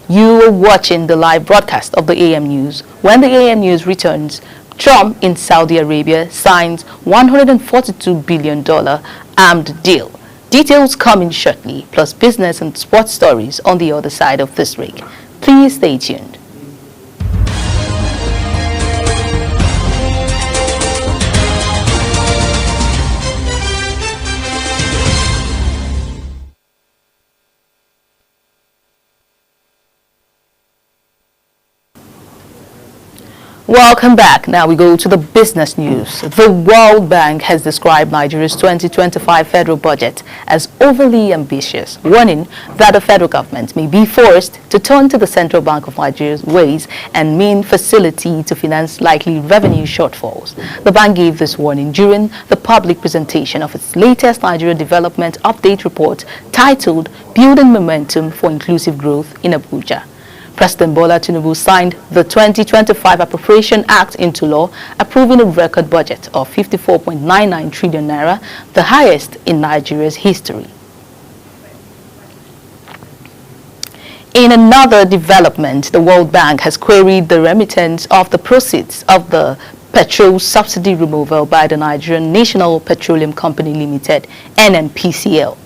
You are watching the live broadcast of the AM News. When the AM News returns, Trump in Saudi Arabia signs $142 billion armed deal. Details coming shortly, plus business and sports stories on the other side of this break. Please stay tuned. Welcome back. Now we go to the business news. The World Bank has described Nigeria's 2025 federal budget as overly ambitious, warning that the federal government may be forced to turn to the Central Bank of Nigeria's ways and mean facility to finance likely revenue shortfalls. The bank gave this warning during the public presentation of its latest Nigeria Development Update report titled Building Momentum for Inclusive Growth in Abuja. President Bola Tinubu signed the 2025 Appropriation Act into law, approving a record budget of 54.99 trillion naira, the highest in Nigeria's history. In another development, the World Bank has queried the remittance of the proceeds of the petrol subsidy removal by the Nigerian National Petroleum Company Limited, NNPCL.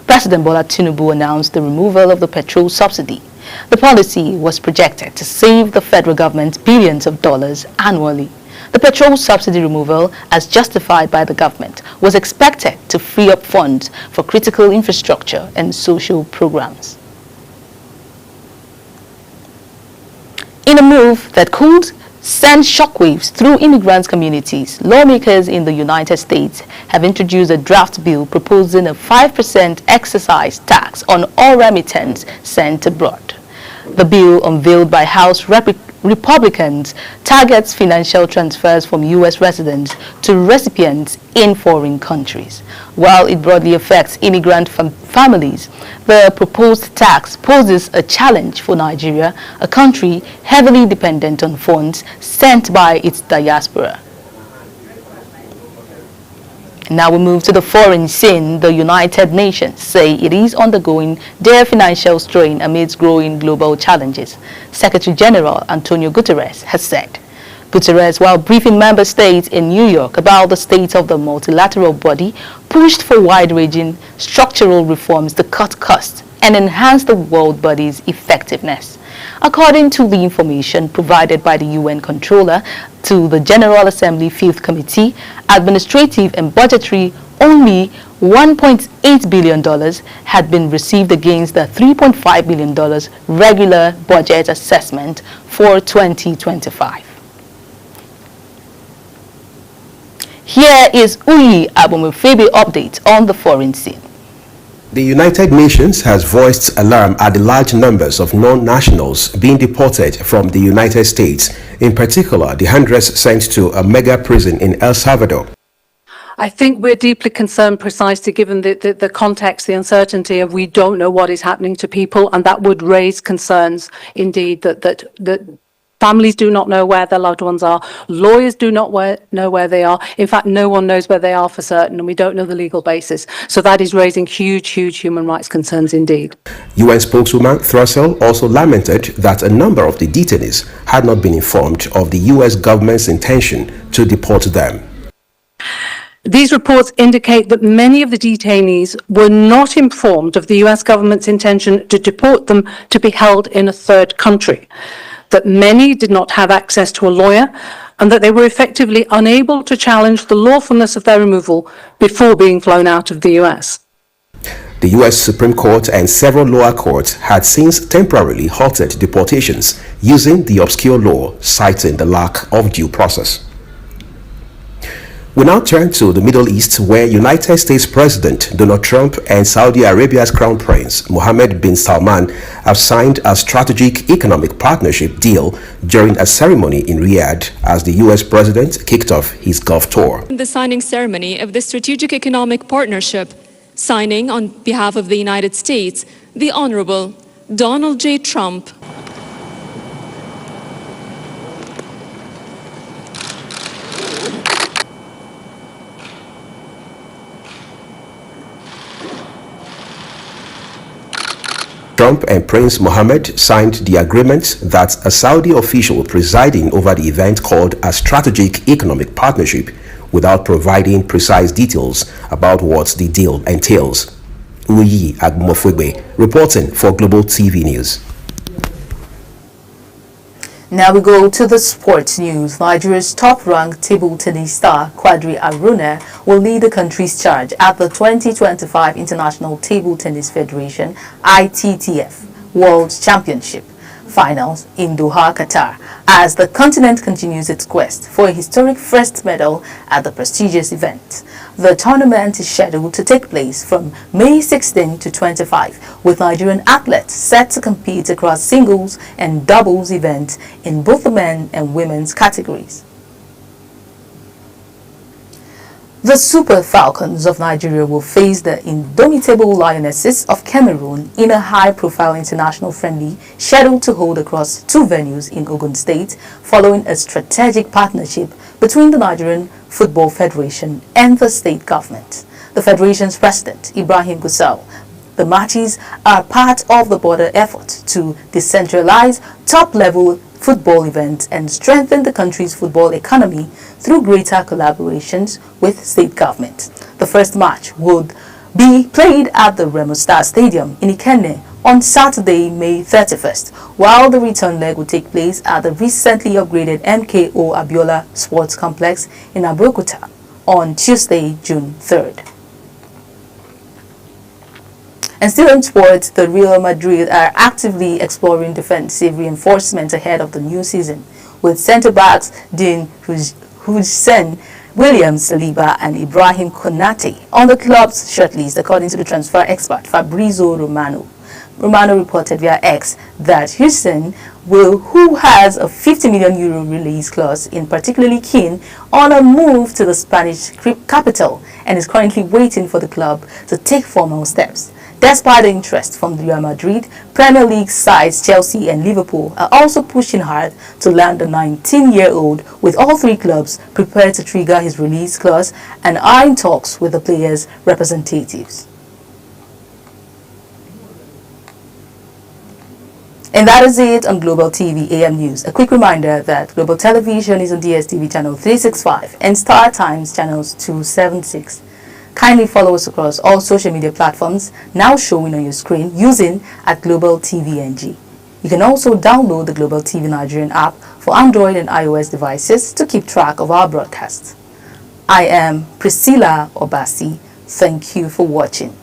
President Bola Tinubu announced the removal of the petrol subsidy. The policy was projected to save the federal government billions of dollars annually. The petrol subsidy removal, as justified by the government, was expected to free up funds for critical infrastructure and social programs. In a move that could send shockwaves through immigrant communities, lawmakers in the United States have introduced a draft bill proposing a 5% excise tax on all remittance sent abroad. The bill, unveiled by House Republicans, targets financial transfers from U.S. residents to recipients in foreign countries. While it broadly affects immigrant families, the proposed tax poses a challenge for Nigeria, a country heavily dependent on funds sent by its diaspora. Now we move to the foreign scene. The United Nations say it is undergoing their financial strain amidst growing global challenges. Secretary General Antonio Guterres has said. Guterres, while briefing member states in New York about the state of the multilateral body, pushed for wide-ranging structural reforms to cut costs and enhance the world body's effectiveness. According to the information provided by the UN Controller to the General Assembly Fifth Committee, administrative and budgetary only $1.8 billion had been received against the $3.5 billion regular budget assessment for 2025. Here is Uyi Abomefebe's update on the foreign scene. The United Nations has voiced alarm at the large numbers of non-nationals being deported from the United States, in particular the hundreds sent to a mega prison in El Salvador. I think we're deeply concerned precisely given the context, the uncertainty of we don't know what is happening to people, and that would raise concerns indeed that families do not know where their loved ones are. Lawyers do not know where they are. In fact, no one knows where they are for certain, and we don't know the legal basis. So that is raising huge human rights concerns indeed. UN spokeswoman Thrussell also lamented that a number of the detainees had not been informed of the US government's intention to deport them. These reports indicate that many of the detainees were not informed of the US government's intention to deport them to be held in a third country, that many did not have access to a lawyer, and that they were effectively unable to challenge the lawfulness of their removal before being flown out of the US. The US Supreme Court and several lower courts had since temporarily halted deportations using the obscure law, citing the lack of due process. We now turn to the Middle East, where United States President Donald Trump and Saudi Arabia's Crown Prince Mohammed bin Salman have signed a strategic economic partnership deal during a ceremony in Riyadh as the US president kicked off his Gulf tour. The signing ceremony of the Strategic Economic Partnership, signing on behalf of the United States, the Honorable Donald J. Trump. Trump and Prince Mohammed signed the agreement that a Saudi official presiding over the event called a strategic economic partnership without providing precise details about what the deal entails. Uyi Agmofwebe reporting for Global TV News. Now we go to the sports news. Nigeria's top-ranked table tennis star Quadri Aruna will lead the country's charge at the 2025 International Table Tennis Federation (ITTF) World Championship. finals in Doha, Qatar, as the continent continues its quest for a historic first medal at the prestigious event. The tournament is scheduled to take place from May 16 to 25, with Nigerian athletes set to compete across singles and doubles events in both the men and women's categories. The Super Falcons of Nigeria will face the indomitable Lionesses of Cameroon in a high-profile international friendly scheduled to hold across two venues in Ogun State following a strategic partnership between the Nigerian Football Federation and the state government. The federation's president, Ibrahim Gusau, the matches are part of the broader effort to decentralize top-level football events and strengthen the country's football economy through greater collaborations with state government. The first match would be played at the Remo Star Stadium in Ikenne on Saturday, May 31st, while the return leg will take place at the recently upgraded MKO Abiola Sports Complex in Abeokuta on Tuesday, June 3rd. And still in sports, the Real Madrid are actively exploring defensive reinforcement ahead of the new season, with centre-backs Dean Hussein, Williams Saliba and Ibrahim Konate on the club's shortlist, according to the transfer expert Fabrizio Romano. Romano reported via X that Hussein, who has a €50 million release clause, is particularly keen on a move to the Spanish capital and is currently waiting for the club to take formal steps. Despite the interest from Real Madrid, Premier League sides Chelsea and Liverpool are also pushing hard to land the 19-year-old, with all three clubs prepared to trigger his release clause and are in talks with the players' representatives. And that is it on Global TV AM News. A quick reminder that Global Television is on DSTV channel 365 and Star Times channels 276. Kindly follow us across all social media platforms now showing on your screen using @Global TVNG. You can also download the Global TV Nigerian app for Android and iOS devices to keep track of our broadcasts. I am Priscilla Obasi. Thank you for watching.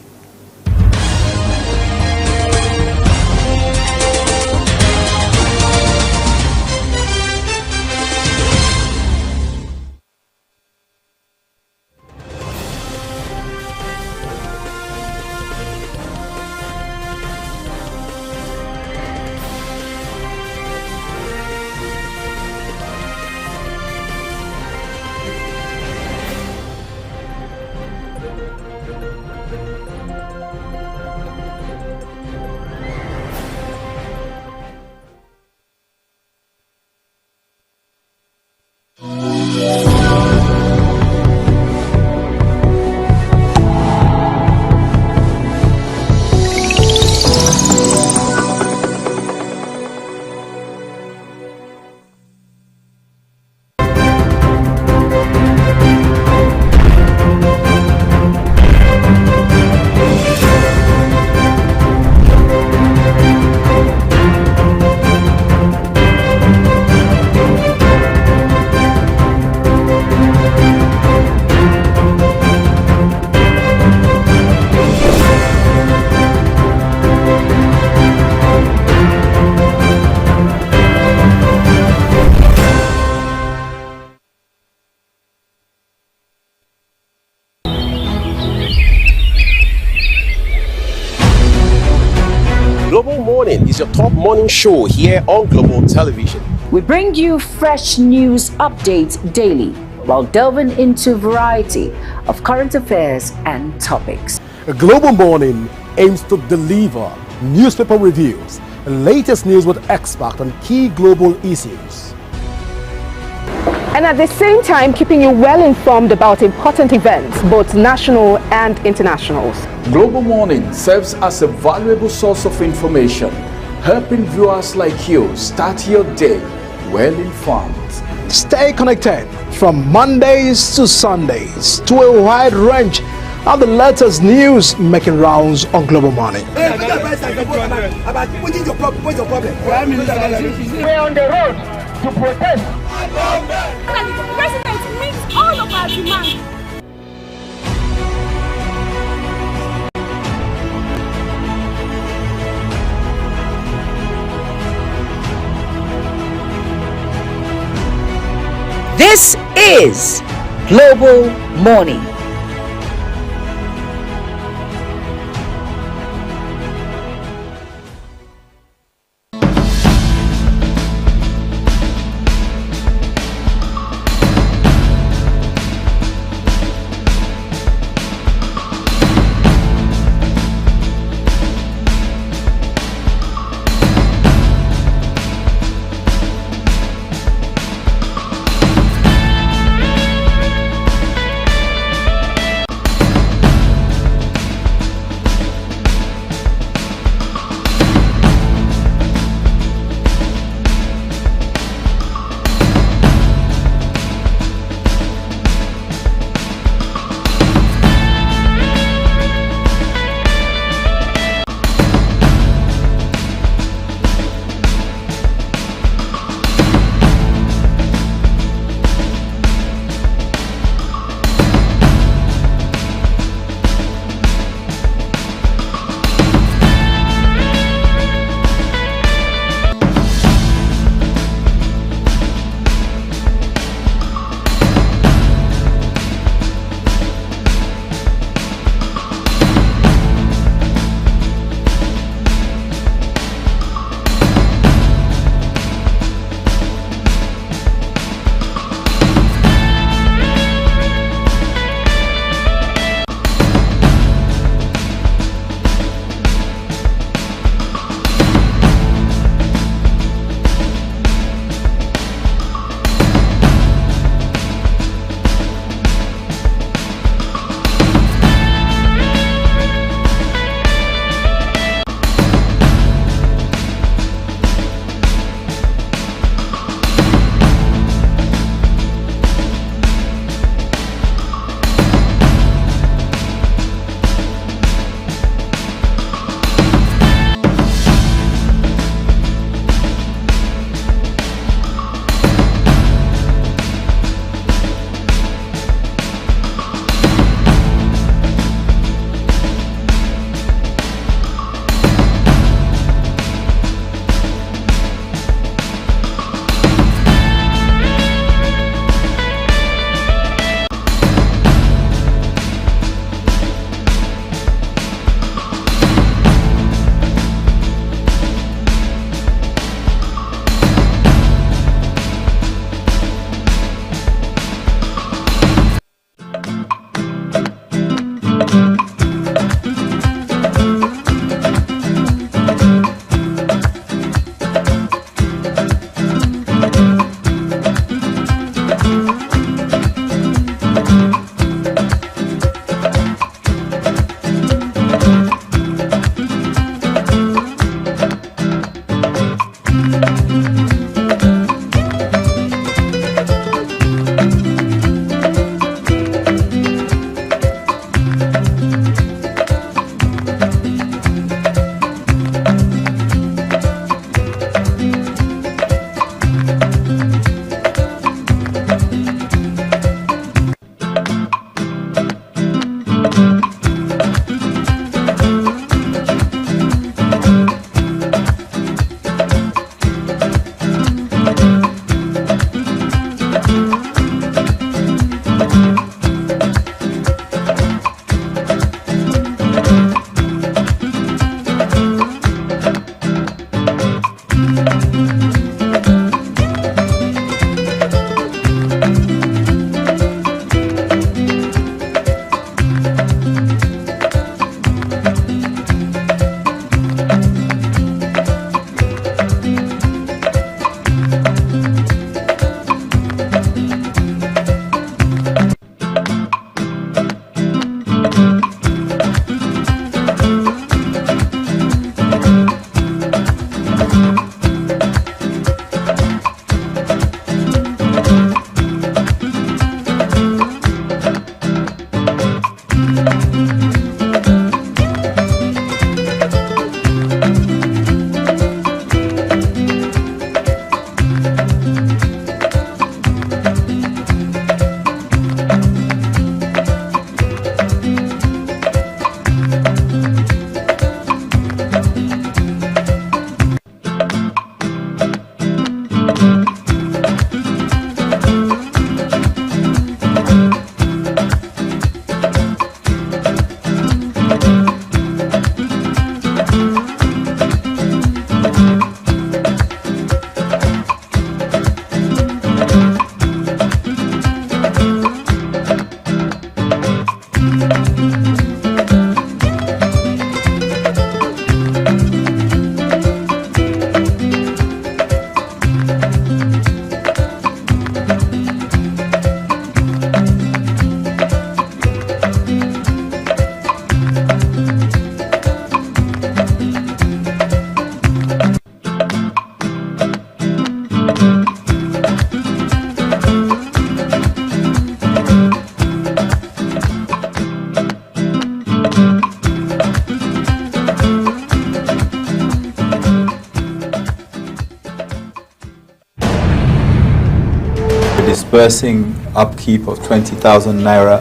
Global Morning is your top morning show here on Global Television. We bring you fresh news updates daily while delving into a variety of current affairs and topics. A Global Morning aims to deliver newspaper reviews, latest news with experts on key global issues, and at the same time keeping you well informed about important events, both national and internationals. Global Morning serves as a valuable source of information, helping viewers like you start your day well informed. Stay connected from Mondays to Sundays to a wide range of the latest news making rounds on Global Morning. We're on the road to protest. The president meets all of our demands. is Global Morning. disbursing upkeep of 20,000 naira.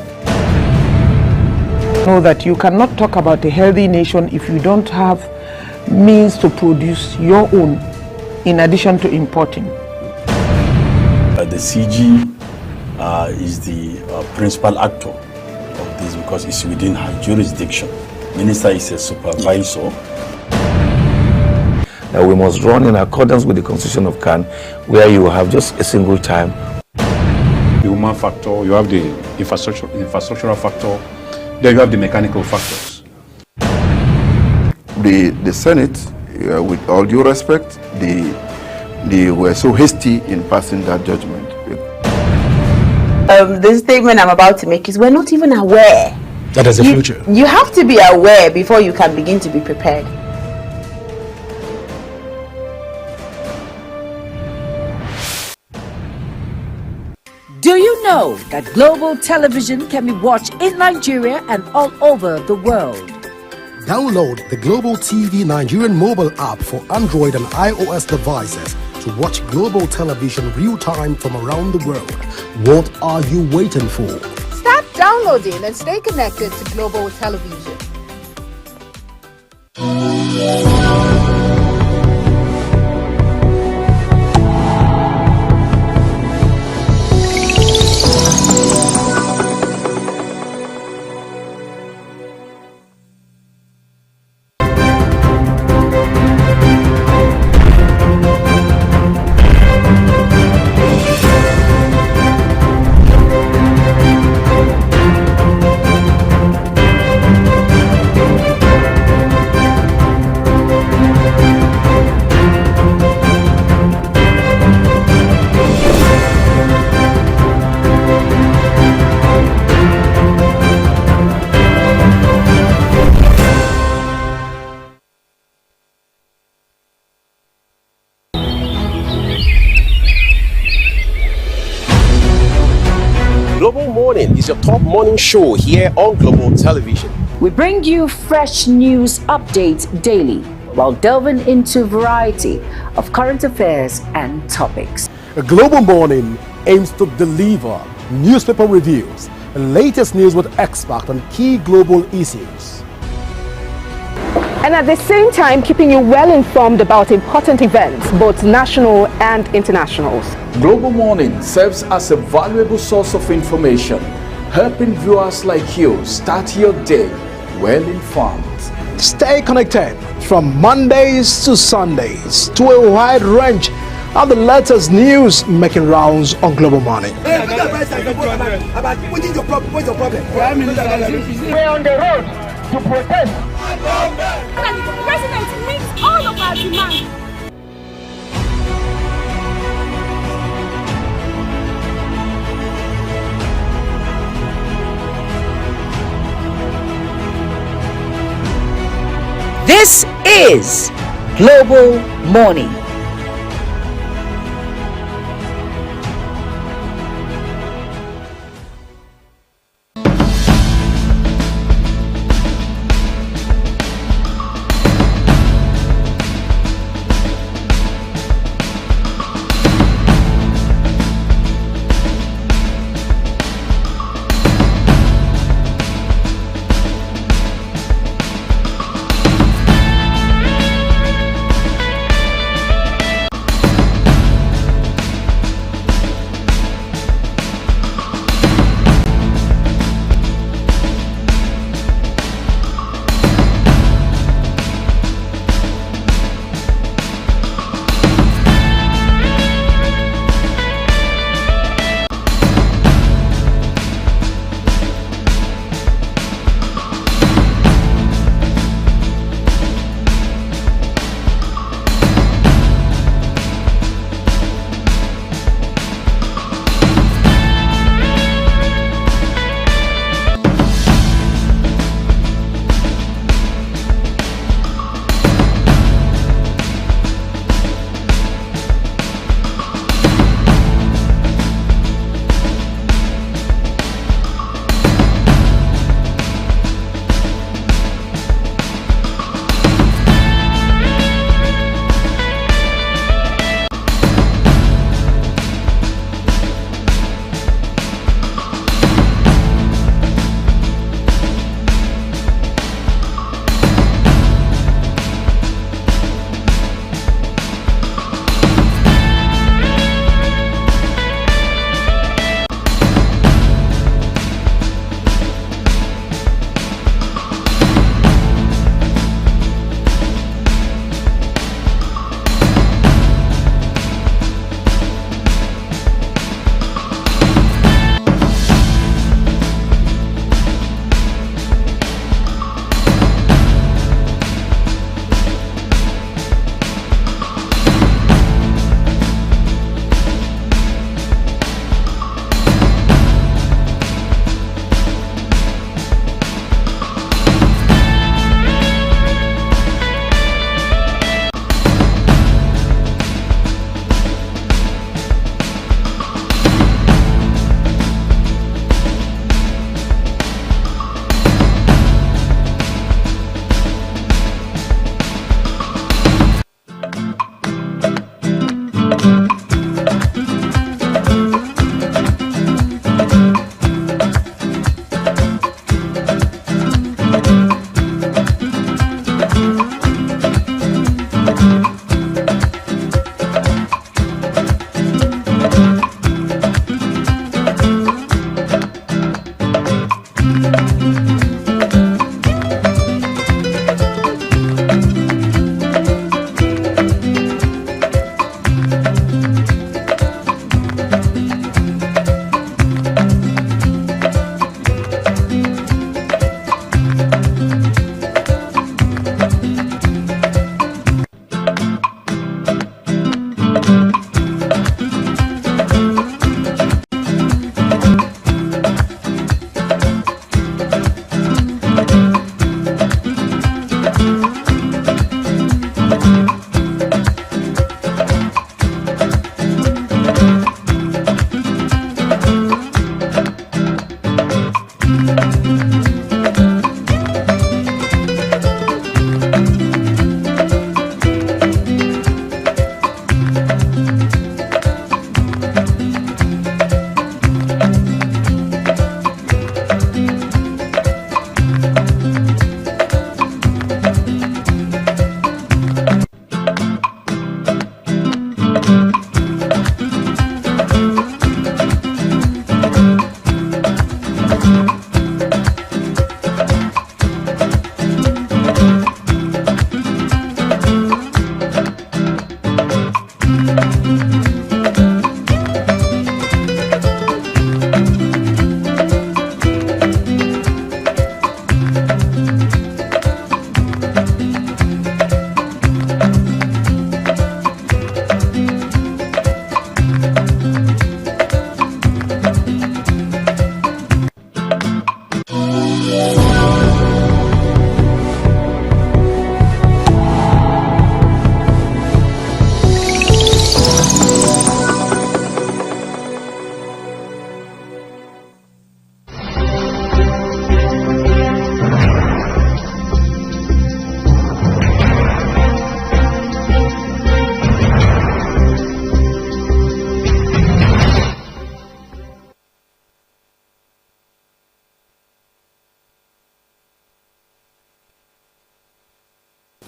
Know that you cannot talk about a healthy nation if you don't have means to produce your own in addition to importing. The CG is the principal actor of this because it's within her jurisdiction. Minister is a supervisor. That we must run in accordance with the Constitution of CAN, where you have just a single time. The human factor, you have the infrastructural factor, then you have the mechanical factors. The Senate, with all due respect, they were so hasty in passing that judgment. The statement I'm about to make is we're not even aware. That is the future. You have to be aware before you can begin to be prepared. Do you know that global television can be watched in Nigeria and all over the world? Download the Global TV Nigerian mobile app for Android and iOS devices to watch global television real-time from around the world. What are you waiting for? Start downloading and stay connected to global television. Global Morning is your top morning show here on Global Television. We bring you fresh news updates daily while delving into a variety of current affairs and topics. A Global Morning aims to deliver newspaper reviews and latest news with experts on key global issues. And at the same time, keeping you well informed about important events, both national and internationals. Global Morning serves as a valuable source of information, helping viewers like you start your day well informed. Stay connected from Mondays to Sundays to a wide range of the latest news making rounds on Global Morning. We're on the road to protest. The president meets all of our demands. This is Global Morning.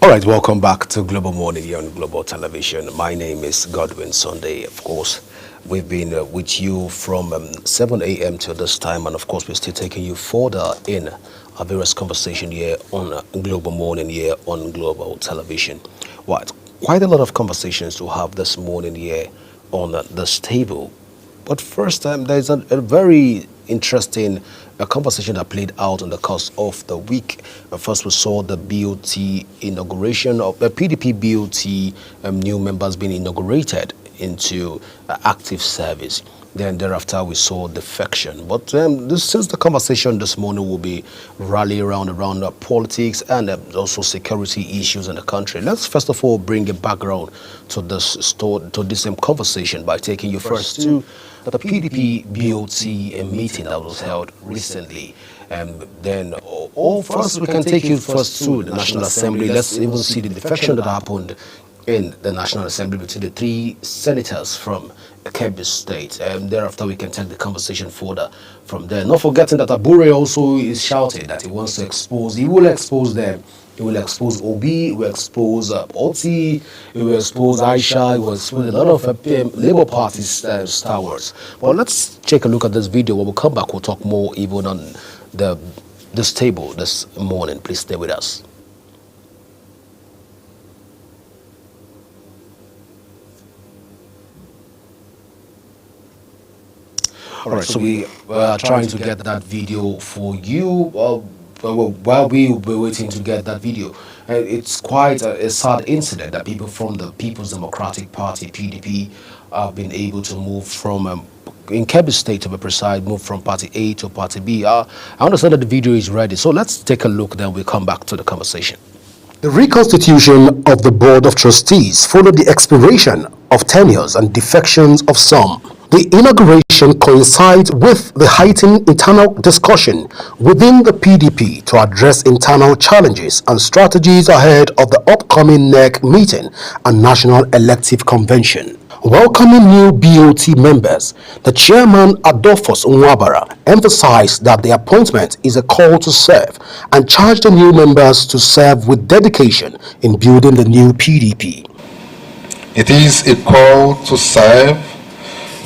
All right, welcome back to Global Morning here on Global Television. My name is Godwin Sunday. Of course, we've been with you from 7 a.m. till this time, and of course, we're still taking you further in our various conversation here on Global Morning here on Global Television. What? Quite a lot of conversations to have this morning here on this table. But first, there's a very interesting conversation that played out in the course of the week. First, we saw the BOT inauguration of the PDP BOT new members being inaugurated into active service. Then thereafter, we saw defection. But since the conversation this morning will be rallying around politics and also security issues in the country. Let's first of all bring a background to this conversation by taking you first to the PDP BOT meeting that was held recently. Then first we can take you first to the National Assembly. Let's even see the defection that happened in the National Assembly between the three senators from Kebbi State. Thereafter, we can take the conversation further from there. Not forgetting that Abure also is shouting that he wants to expose, he will expose them. He will expose Obi, he will expose Oti, he will expose Aisha, he will expose a lot of Labour Party stalwarts. But let's take a look at this video. When we come back, we'll talk more even on this table this morning. Please stay with us. All right, so we are trying to get that video for you. While we will be waiting to get that video, it's quite a sad incident that people from the People's Democratic Party, PDP, have been able to move from, in Kebbi State to be precise, move from Party A to Party B. I understand that the video is ready, so let's take a look, then we'll come back to the conversation. The reconstitution of the Board of Trustees followed the expiration of tenures and defections of some. The inauguration coincides with the heightened internal discussion within the PDP to address internal challenges and strategies ahead of the upcoming NEC meeting and National Elective Convention. Welcoming new BOT members, the chairman Adolphus Nwabara emphasized that the appointment is a call to serve and charged the new members to serve with dedication in building the new PDP. It is a call to serve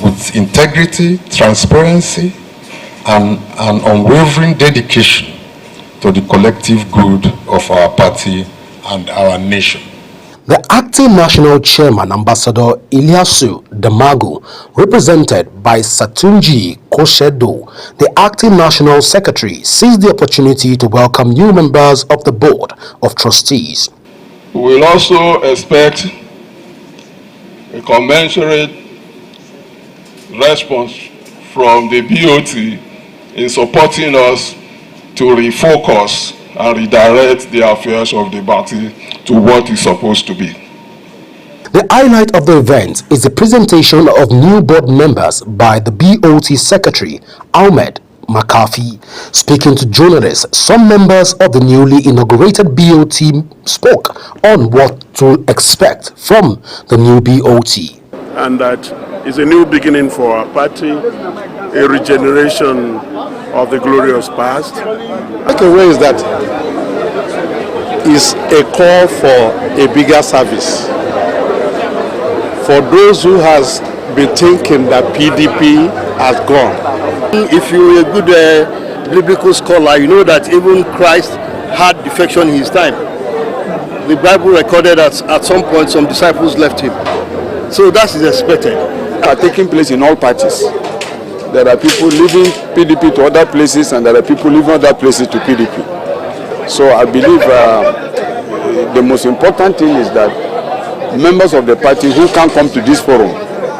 with integrity, transparency, and an unwavering dedication to the collective good of our party and our nation. The acting national chairman, Ambassador Ilyasu Damagu, represented by Satunji Koshedo, the acting national secretary, seized the opportunity to welcome new members of the Board of Trustees. We will also expect a commensurate response from the BOT in supporting us to refocus and redirect the affairs of the party to what it's supposed to be. The highlight of the event is the presentation of new board members by the BOT Secretary, Ahmed McAfee. Speaking to journalists, some members of the newly inaugurated BOT spoke on what to expect from the new BOT. And that is a new beginning for our party, a regeneration of the glorious past. Takeaway is that is a call for a bigger service. For those who has been thinking that PDP has gone. If you're a good biblical scholar, you know that even Christ had defection in his time. The Bible recorded that at some point some disciples left him. So that is expected. Are taking place in all parties. There are people leaving PDP to other places, and there are people leaving other places to PDP. So I believe the most important thing is that members of the party who can't come to this forum,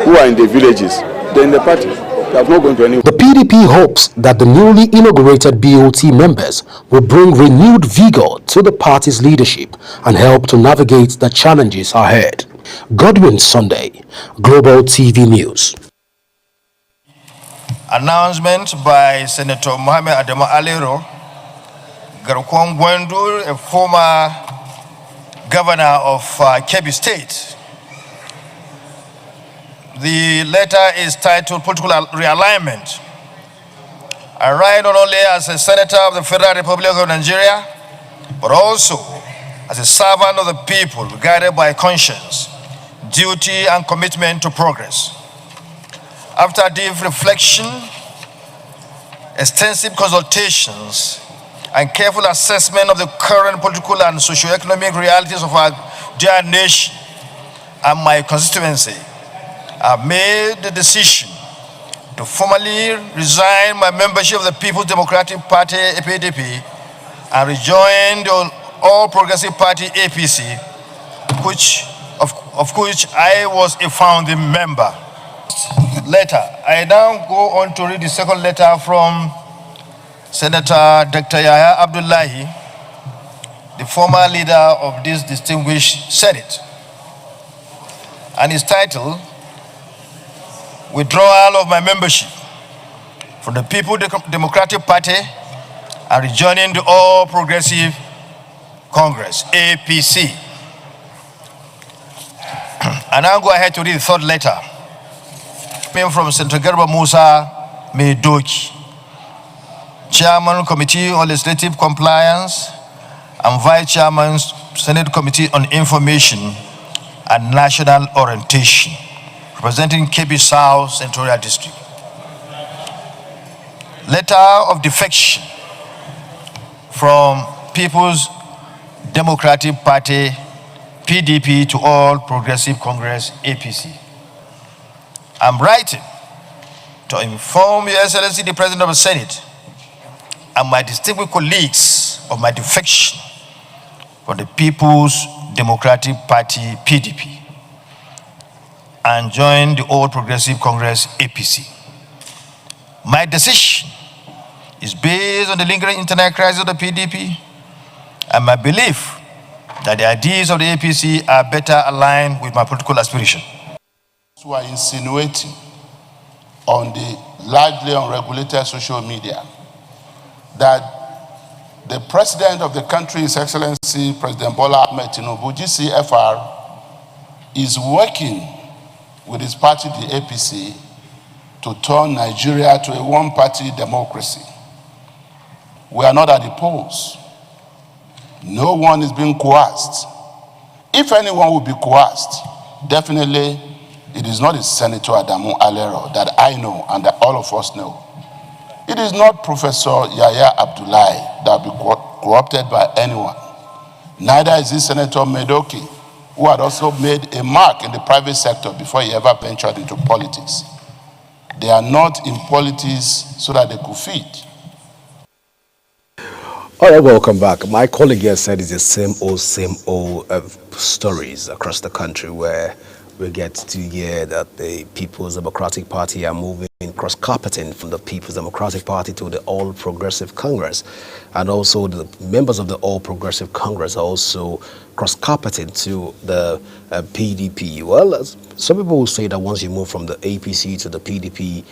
who are in the villages, they're in the party. They have not gone to anywhere. The PDP hopes that the newly inaugurated BOT members will bring renewed vigor to the party's leadership and help to navigate the challenges ahead. Godwin Sunday, Global TV News. Announcement by Senator Mohamed Adama Alero, Garkwang Gwendu, a former governor of Kebbi State. The letter is titled Political Realignment. I write not only as a senator of the Federal Republic of Nigeria, but also as a servant of the people, guided by conscience, duty, and commitment to progress. After deep reflection, extensive consultations, and careful assessment of the current political and socio-economic realities of our dear nation and my constituency, I made the decision to formally resign my membership of the People's Democratic Party, PDP, and rejoin the All Progressive Party, APC, of which I was a founding member. Letter. I now go on to read the second letter from Senator Dr. Yahya Abdullahi, the former leader of this distinguished Senate, and it's titled, Withdrawal of my membership from the People's Democratic Party and rejoining the All Progressive Congress, APC. And I'll go ahead to read the third letter. From Senator Garba Musa Medoki, Chairman Committee on Legislative Compliance and Vice Chairman Senate Committee on Information and National Orientation, representing Kebbi South Senatorial District. Letter of defection from People's Democratic Party, PDP, to All Progressive Congress, APC. I'm writing to inform Your Excellency, the President of the Senate, and my distinguished colleagues of my defection from the People's Democratic Party, PDP, and join the All Progressive Congress, APC. My decision is based on the lingering internal crisis of the PDP and my belief that the ideas of the APC are better aligned with my political aspiration. Who are insinuating on the largely unregulated social media that the president of the country, His Excellency President Bola Ahmed Tinubu, GCFR, is working with his party, the APC, to turn Nigeria to a one-party democracy. We are not at the polls. No one is being coerced. If anyone will be coerced, definitely it is not Senator Adamu Alero that I know and that all of us know. It is not Professor Yahya Abdullahi that will be corrupted by anyone. Neither is it Senator Medoki, who had also made a mark in the private sector before he ever ventured into politics. They are not in politics so that they could feed. All right, welcome back. My colleague here said it's the same old stories across the country where we get to hear that the People's Democratic Party are moving cross-carpeting from the People's Democratic Party to the All Progressive Congress. And also the members of the All Progressive Congress are also cross-carpeting to the PDP. Well, some people will say that once you move from the APC to the PDP,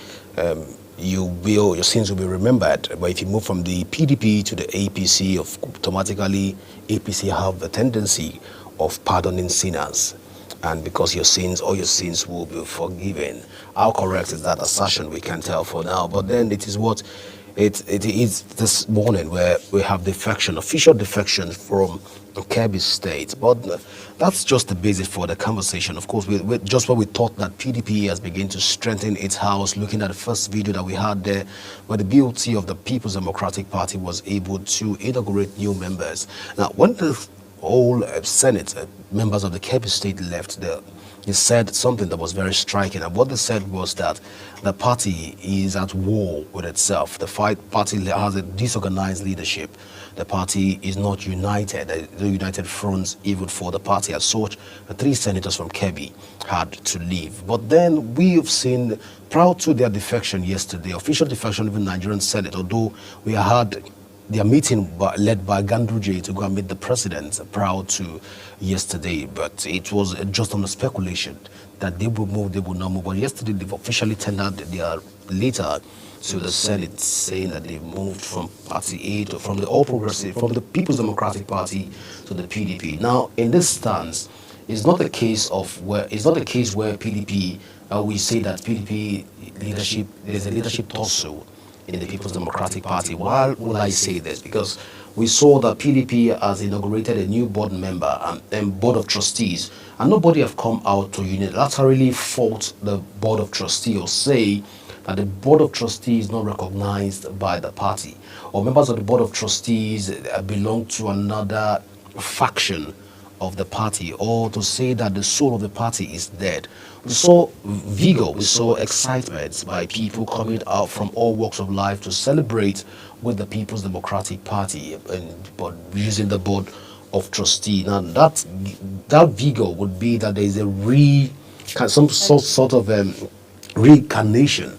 your sins will be remembered. But if you move from the PDP to the APC, automatically APC have a tendency of pardoning sinners. And because all your sins will be forgiven. How correct is that assertion? We can't tell for now. But then it is what it is this morning where we have defection, official defection from Kebbi State. But that's just the basis for the conversation. Of course, just when we thought that PDP has begun to strengthen its house, looking at the first video that we had there, where the BOT of the People's Democratic Party was able to inaugurate new members. Now, when the all Senate members of the Kebbi State left there, he said something that was very striking. And what they said was that the party is at war with itself. The party has a disorganized leadership. The party is not united. The united front, even for the party as such, the 3 senators from Kebbi had to leave. But then we have seen, proud to their defection yesterday, official defection of the Nigerian Senate, although we had their meeting led by Ganduje to go and meet the president prior to yesterday, but it was just on a speculation that they will move, they will not move. But yesterday they've officially tendered their letter to the Senate saying that they moved from Party A to from the All Progressive, from the People's Democratic Party to the PDP. Now, in this stance, it's not a case where PDP we say that PDP leadership, there's a leadership tussle in the People's Democratic Party. Why will I say this? Because we saw that PDP has inaugurated a new board member and board of trustees, and nobody have come out to unilaterally fault the board of trustees or say that the board of trustees is not recognized by the party, or members of the board of trustees belong to another faction of the party, or to say that the soul of the party is dead. We saw vigor, we saw excitement by people coming out from all walks of life to celebrate with the People's Democratic Party, but using the board of trustees. Now that vigor would be that there is some sort of reincarnation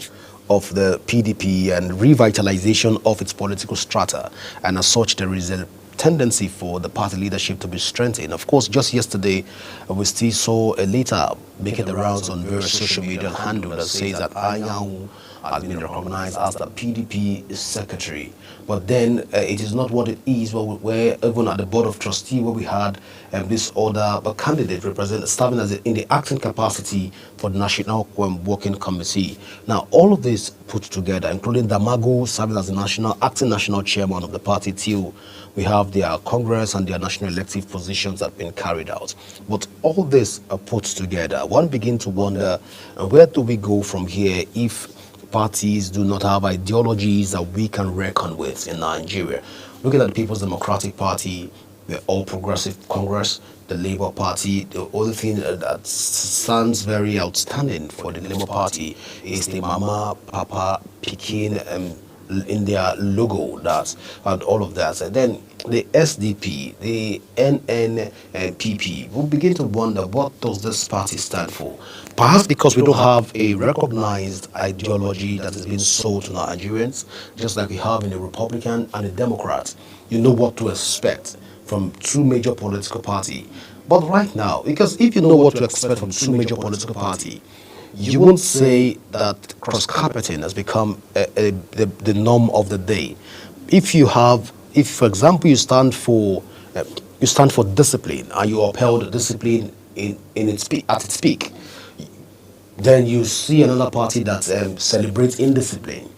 of the PDP and revitalization of its political strata, and as such there is a tendency for the party leadership to be strengthened. Of course, just yesterday we still saw a letter making the rounds on various social media handles that says that Anyanwu has been recognized as the PDP secretary. But then it is not what it is, where even at the board of trustees where we had this other candidate serving as in the acting capacity for the National Working Committee. Now all of this put together, including Damago serving as the acting national chairman of the party till we have their Congress and their national elective positions that have been carried out. But all this are put together, one begins to wonder, where do we go from here if parties do not have ideologies that we can reckon with in Nigeria? Looking at the People's Democratic Party, the All Progressive Congress, the Labour Party, the other thing that stands very outstanding for the Labour Party is the Mama, Papa, Pikin, in their logo, and all of that. And then the SDP, the NNPP, we begin to wonder, what does this party stand for? Perhaps because we don't have a recognized ideology that is being sold to Nigerians, just like we have in the Republican and the Democrats. You know what to expect from two major political parties. But right now, because if you know what to expect from two major political parties, you won't say that cross-carpeting has become the norm of the day. If for example, you stand for discipline and you upheld discipline at its peak, then you see another party that celebrates indiscipline,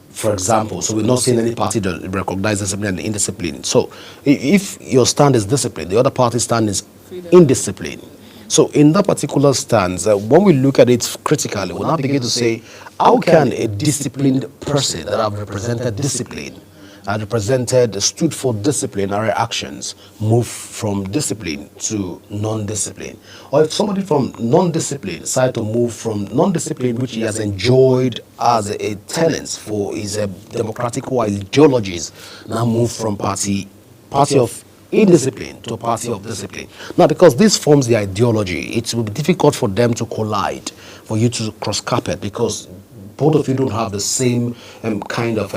for example. So we're not seeing any party that recognizes discipline and indiscipline. So if your stand is discipline, the other party's stand is indiscipline. So in that particular stance, when we look at it critically, we'll now begin to say, how can a disciplined person that have represented discipline and stood for disciplinary actions move from discipline to non-discipline? Or if somebody from non-discipline decided to move from non-discipline, which he has enjoyed as a tenant for his democratic ideologies, now move from party of indiscipline to a party of discipline. Now, because this forms the ideology, it will be difficult for them to collide, for you to cross-carpet, because both of you don't have the same kind of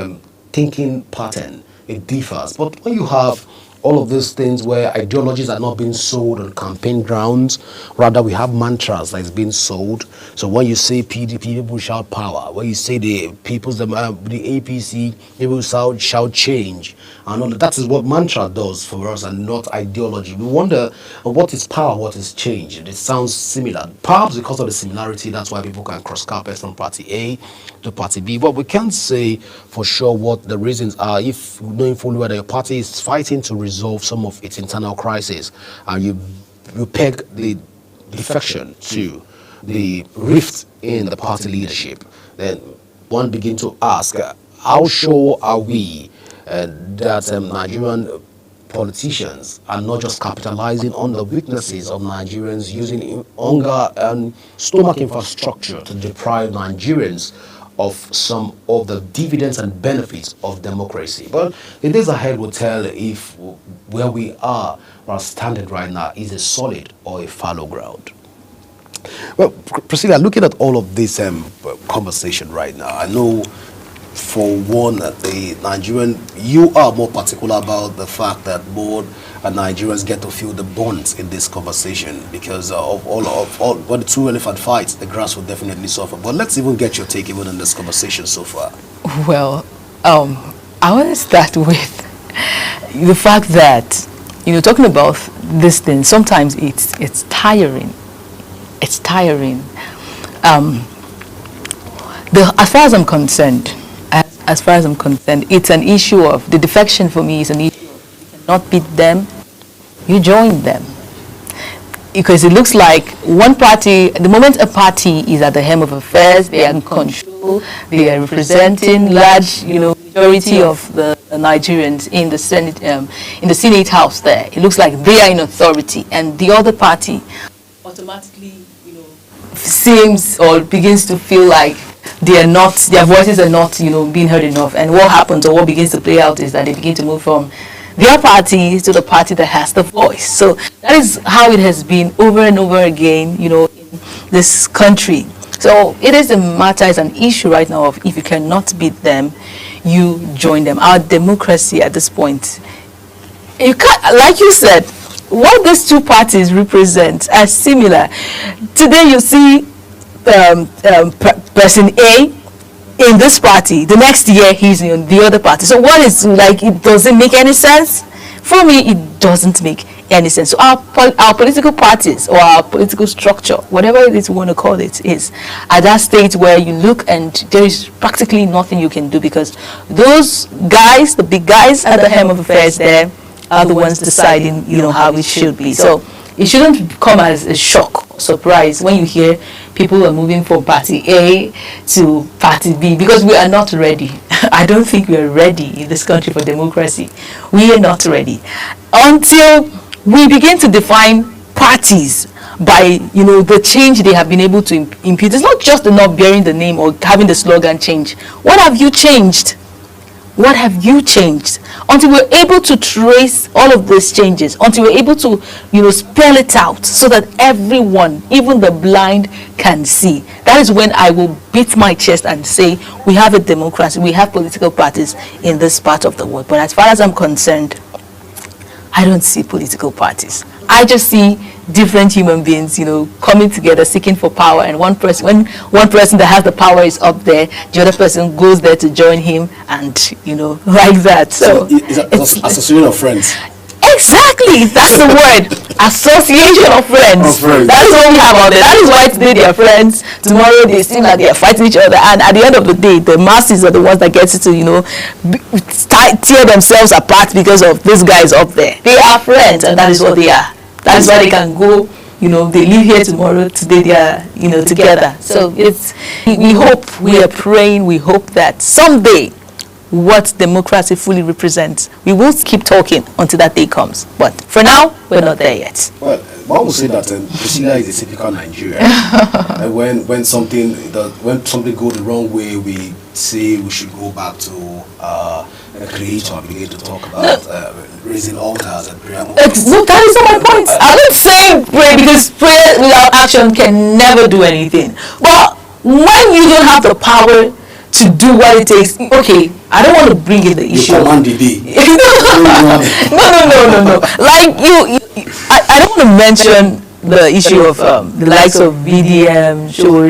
thinking pattern. It differs. But when you have all of these things where ideologies are not being sold on campaign grounds, rather we have mantras that is being sold. So when you say PDP, people shout power. When you say the APC, people shout change. And all that is what mantra does for us, and not ideology. We wonder what is power, what is change. It sounds similar. Perhaps because of the similarity, that's why people can cross carpet from party A to party B. But we can't say for sure what the reasons are, if knowing fully whether your party is fighting to resolve some of its internal crisis, and you peg the defection to the rift in the party leadership, then one begins to ask, how sure are we that Nigerian politicians are not just capitalizing on the weaknesses of Nigerians, using hunger and stomach infrastructure to deprive Nigerians of some of the dividends and benefits of democracy? But the days ahead will tell if where we are standing right now is a solid or a fallow ground. Well, Priscilla, looking at all of this conversation right now, I know for one, the Nigerian, you are more particular about the fact that more Nigerians get to feel the bonds in this conversation, because of all the two elephant fights, the grass will definitely suffer. But let's even get your take even in this conversation so far. Well, I want to start with the fact that, talking about this thing, sometimes it's tiring. It's tiring. As far as I'm concerned, it's an issue of, the defection for me is an issue not beat them, you join them. Because it looks like one party, the moment a party is at the helm of affairs, they are in control, they are representing large, majority of the Nigerians in the Senate House there. It looks like they are in authority, and the other party automatically, seems or begins to feel like their voices are not, being heard enough. And what happens, or what begins to play out, is that they begin to move from their party to the party that has the voice. So that is how it has been over and over again, in this country. So it is a matter, it's an issue right now of if you cannot beat them, you join them. Our democracy at this point, you can't, like you said, what these two parties represent are similar. Today you see person A in this party, the next year he's in the other party. So what is, like, it doesn't make any sense? For me, it doesn't make any sense. So our political parties, or our political structure, whatever it is you want to call it, is at that stage where you look and there is practically nothing you can do, because those guys, the big guys at the helm of affairs there, are the ones deciding, how it should be. So it shouldn't come as a shock or surprise when you hear people are moving from party A to party B, because we are not ready. I don't think we are ready in this country for democracy. We are not ready until we begin to define parties by, the change they have been able to impute. It's not just enough bearing the name or having the slogan change. What have you changed? What have you changed? Until we're able to trace all of these changes, until we're able to, spell it out so that everyone, even the blind, can see. That is when I will beat my chest and say, we have a democracy, we have political parties in this part of the world. But as far as I'm concerned, I don't see political parties. I just see different human beings, coming together, seeking for power. And when one person that has the power is up there, the other person goes there to join him, and like that. So it's association of friends. Exactly, that's the word. Association of friends. That's what we have out there. That is why today they are friends, tomorrow they seem like they are fighting each other, and at the end of the day, the masses are the ones that get to tear themselves apart because of these guys up there. They are friends, and that is what they are. That is why they can go, they live here tomorrow, today they are, together. So we are praying, we hope that someday what democracy fully represents, we will keep talking until that day comes. But for now, we're not there yet. Well, one would say that Priscilla is a typical Nigerian. And when something goes the wrong way, we say we should go back to a creator and begin to talk about raising altars and prayer. That is not my point. I'm not saying pray, because prayer without action can never do anything. But when you don't have the power to do what it takes, okay, I don't want to bring in the issue. You command the day. No. Like I don't want to mention the issue of the likes of BDM, Shore,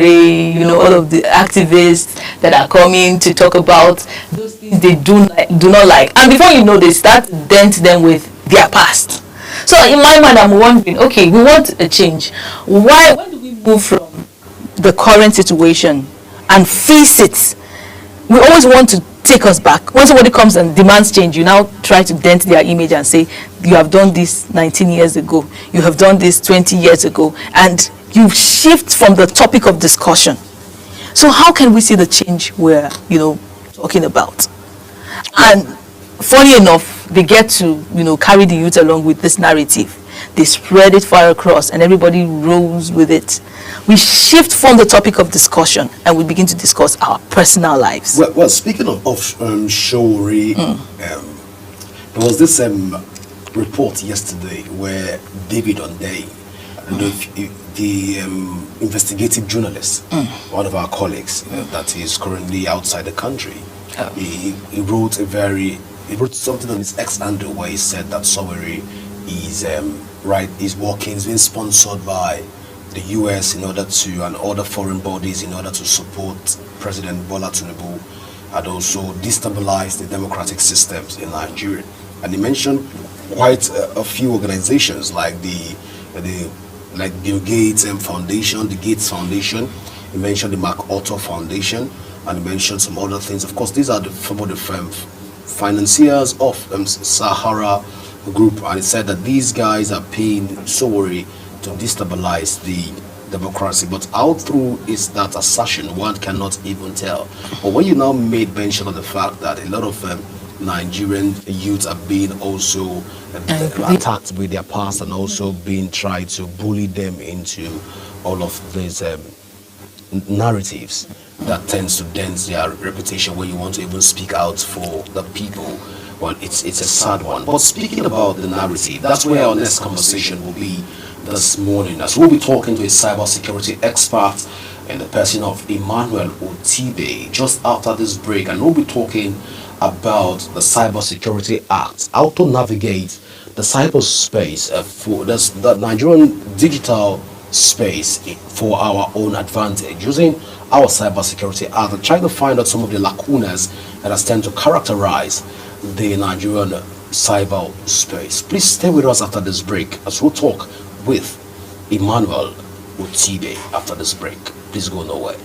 all of the activists that are coming to talk about those things they do not like. And before you know, they start to dent them with their past. So in my mind, I'm wondering, okay, we want a change. When do we move from the current situation and face it? We always want to take us back. When somebody comes and demands change, you now try to dent their image and say, you have done this 19 years ago, you have done this 20 years ago, and you shift from the topic of discussion. So how can we see the change we're, talking about? And funny enough, they get to, carry the youth along with this narrative. They spread it far across, and everybody rolls with it. We shift from the topic of discussion, and we begin to discuss our personal lives. Well, speaking of Showry, there was this report yesterday where David Onday, the investigative journalist, one of our colleagues that is currently outside the country, he wrote something on his X handle where he said that Showry is working, is being sponsored by the US and other foreign bodies in order to support President Bola Tinubu and also destabilize the democratic systems in Nigeria. And he mentioned quite a few organizations like like Bill Gates Foundation, the Gates Foundation. He mentioned the MacArthur Foundation, and he mentioned some other things. Of course, these are some of the financiers of Sahara group, and it said that these guys are paying Sowore to destabilize the democracy. But how true is that assertion? One cannot even tell. But when you now made mention of the fact that a lot of Nigerian youths are being also attacked with their past and also being tried to bully them into all of these narratives that tends to dent their reputation when you want to even speak out for the people. Well, it's a sad one. But speaking about the narrative, that's where our next conversation will be this morning, as we'll be talking to a cybersecurity expert in the person of Emmanuel Otibe just after this break, and we'll be talking about the Cybersecurity Act, how to navigate the cyberspace for the Nigerian digital space for our own advantage using our Cybersecurity Act, and trying to find out some of the lacunas that has tend to characterize the Nigerian cyberspace. Please stay with us after this break as we'll talk with Emmanuel Otibe after this break. Please go nowhere.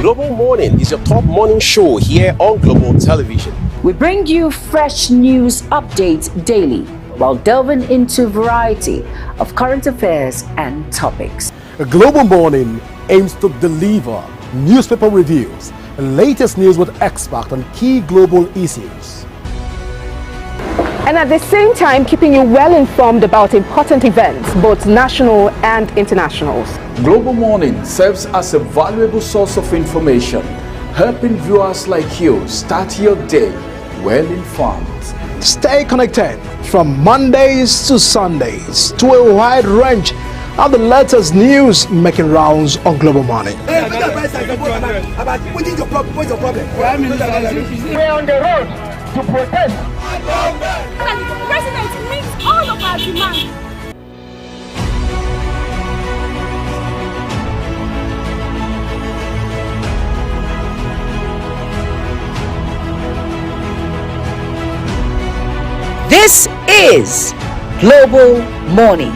Global Morning is your top morning show here on Global Television. We bring you fresh news updates daily while delving into a variety of current affairs and topics. A Global Morning aims to deliver newspaper reviews and latest news with experts on key global issues, And at the same time, keeping you well informed about important events, both national and internationals. Global Morning serves as a valuable source of information, helping viewers like you start your day well informed. Stay connected from Mondays to Sundays to a wide range of the latest news making rounds on Global Morning. We're on the road to protest. The president meets all of our demands. This is Global Morning.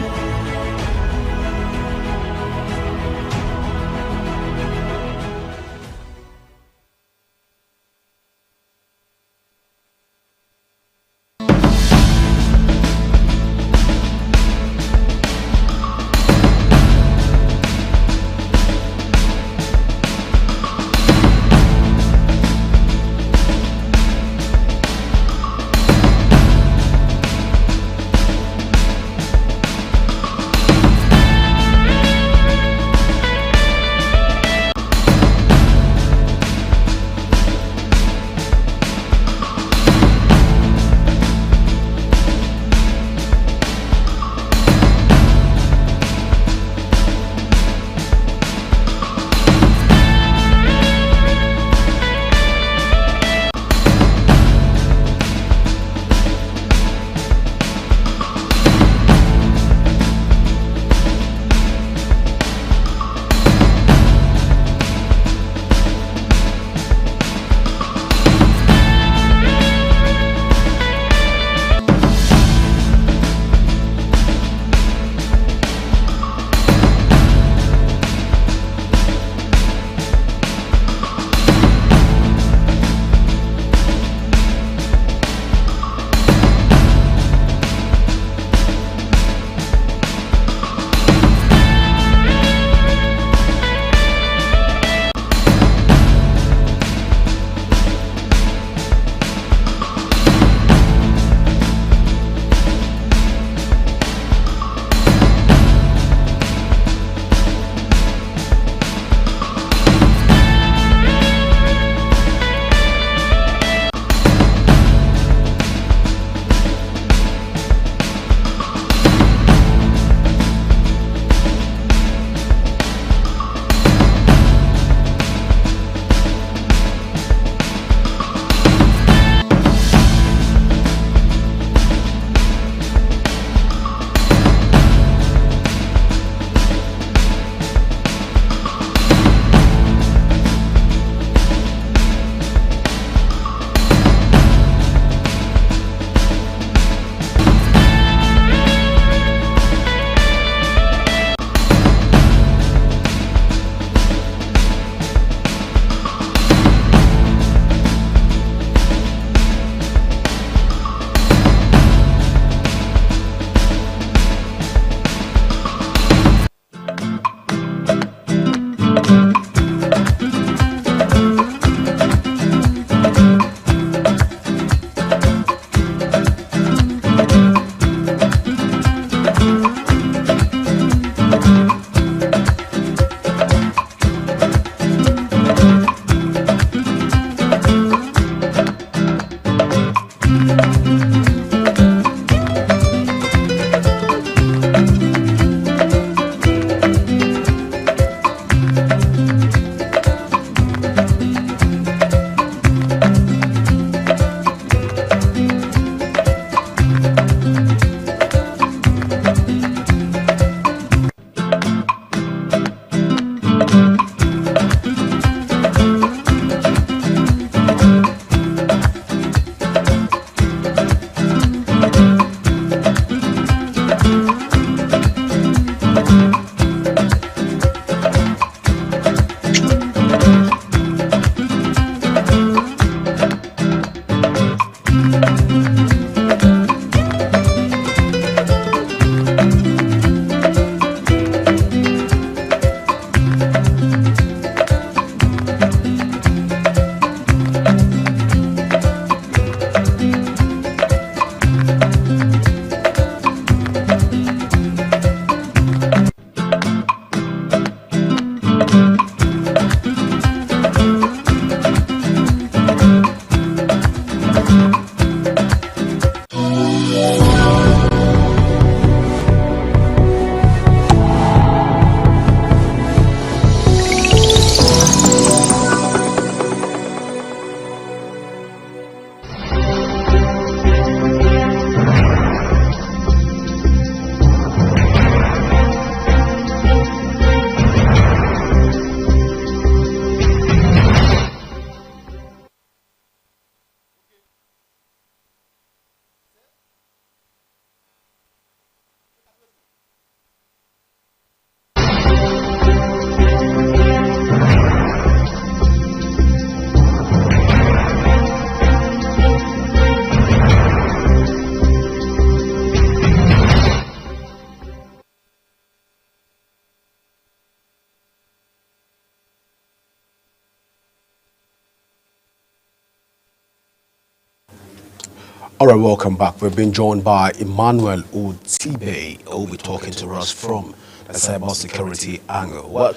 All right, welcome back. We've been joined by Emmanuel Utibe, who will be talking to us from the cybersecurity angle. Well,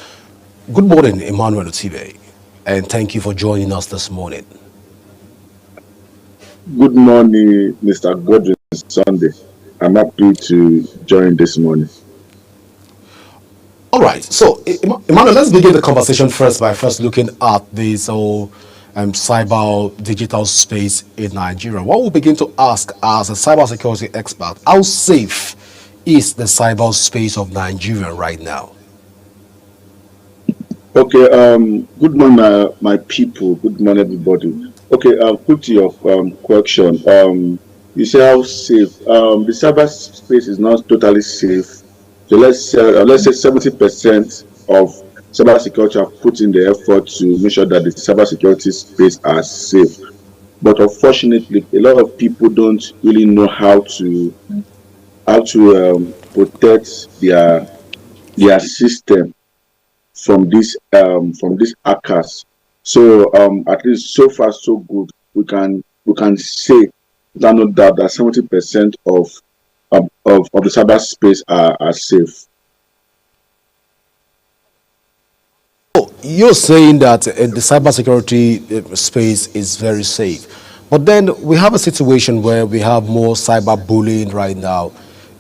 good morning, Emmanuel Utibe, and thank you for joining us this morning. Good morning, Mr. Godwin Sunday. I'm happy to join this morning. All right, so Emmanuel, let's begin the conversation first by first looking at this whole cyber digital space in Nigeria. What we'll begin to ask as a cybersecurity expert, how safe is the cyber space of Nigeria right now? Okay, good morning, my people. Good morning, everybody. Okay, quick to your question. You say how safe? The cyber space is not totally safe. So let's say 70% of cybersecurity have put in the effort to make sure that the cybersecurity space are safe. But unfortunately, a lot of people don't really know how to protect their system from these hackers. So at least so far so good. We can say without no doubt that 70% of the cyberspace are safe. You're saying that the cybersecurity space is very safe, but then we have a situation where we have more cyberbullying right now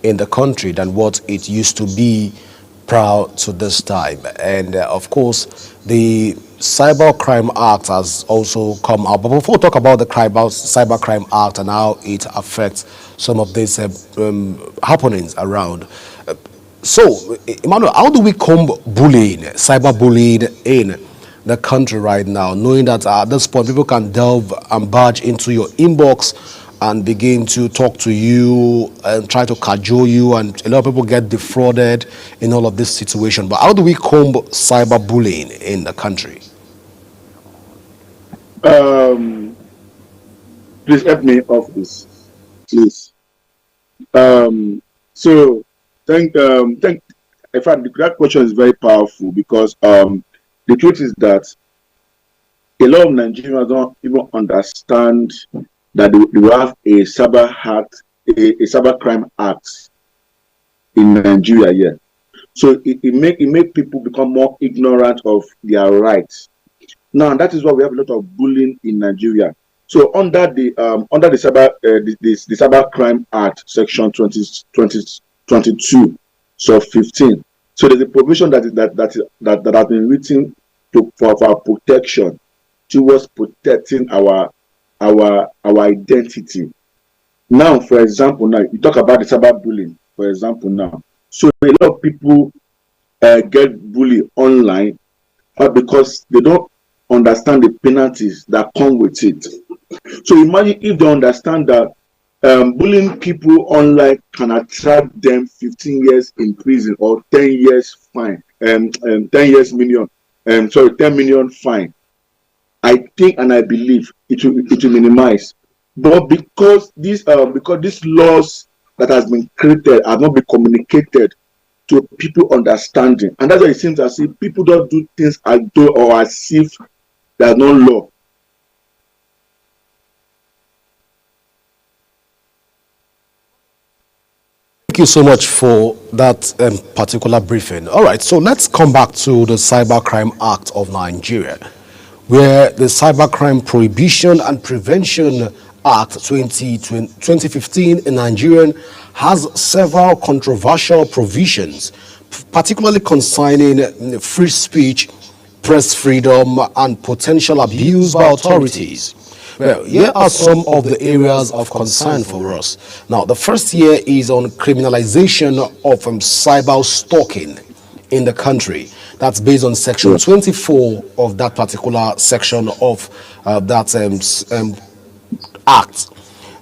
in the country than what it used to be prior to this time. And of course, the Cybercrime Act has also come out. But before we talk about the Cybercrime Act and how it affects some of these happenings around, so, Emmanuel, how do we combat bullying, cyberbullying in the country right now, knowing that at this point people can delve and barge into your inbox and begin to talk to you and try to cajole you, and a lot of people get defrauded in all of this situation. But how do we combat cyberbullying in the country? Please help me off this, please. So thank. In fact, that question is very powerful because the truth is that a lot of Nigerians don't even understand that they will have a cyber crime act in Nigeria. Yeah, so it make people become more ignorant of their rights. Now that is why we have a lot of bullying in Nigeria. So under the Cyber Crime Act, Section 2022, so 15. So there's a provision that has been written for our protection towards protecting our identity. Now, for example, now you talk about the cyberbullying. For example, now, so a lot of people get bullied online because they don't understand the penalties that come with it. So imagine if they understand that bullying people online can attract them 15 years in prison or 10 years fine, 10 years million, 10 million fine. I think and I believe it will minimize. But because these laws that has been created have not been communicated to people understanding, and that's why it seems as if people don't do things as though or as if there's no law. Thank you so much for that particular briefing. All right, so let's come back to the Cybercrime Act of Nigeria, where the Cybercrime Prohibition and Prevention Act 2015 in Nigeria has several controversial provisions, particularly concerning free speech, press freedom, and potential abuse by authorities. Well, here are some of the areas of concern for us. Now, the first here is on criminalization of cyber stalking in the country. That's based on Section 24 of that particular section of that act.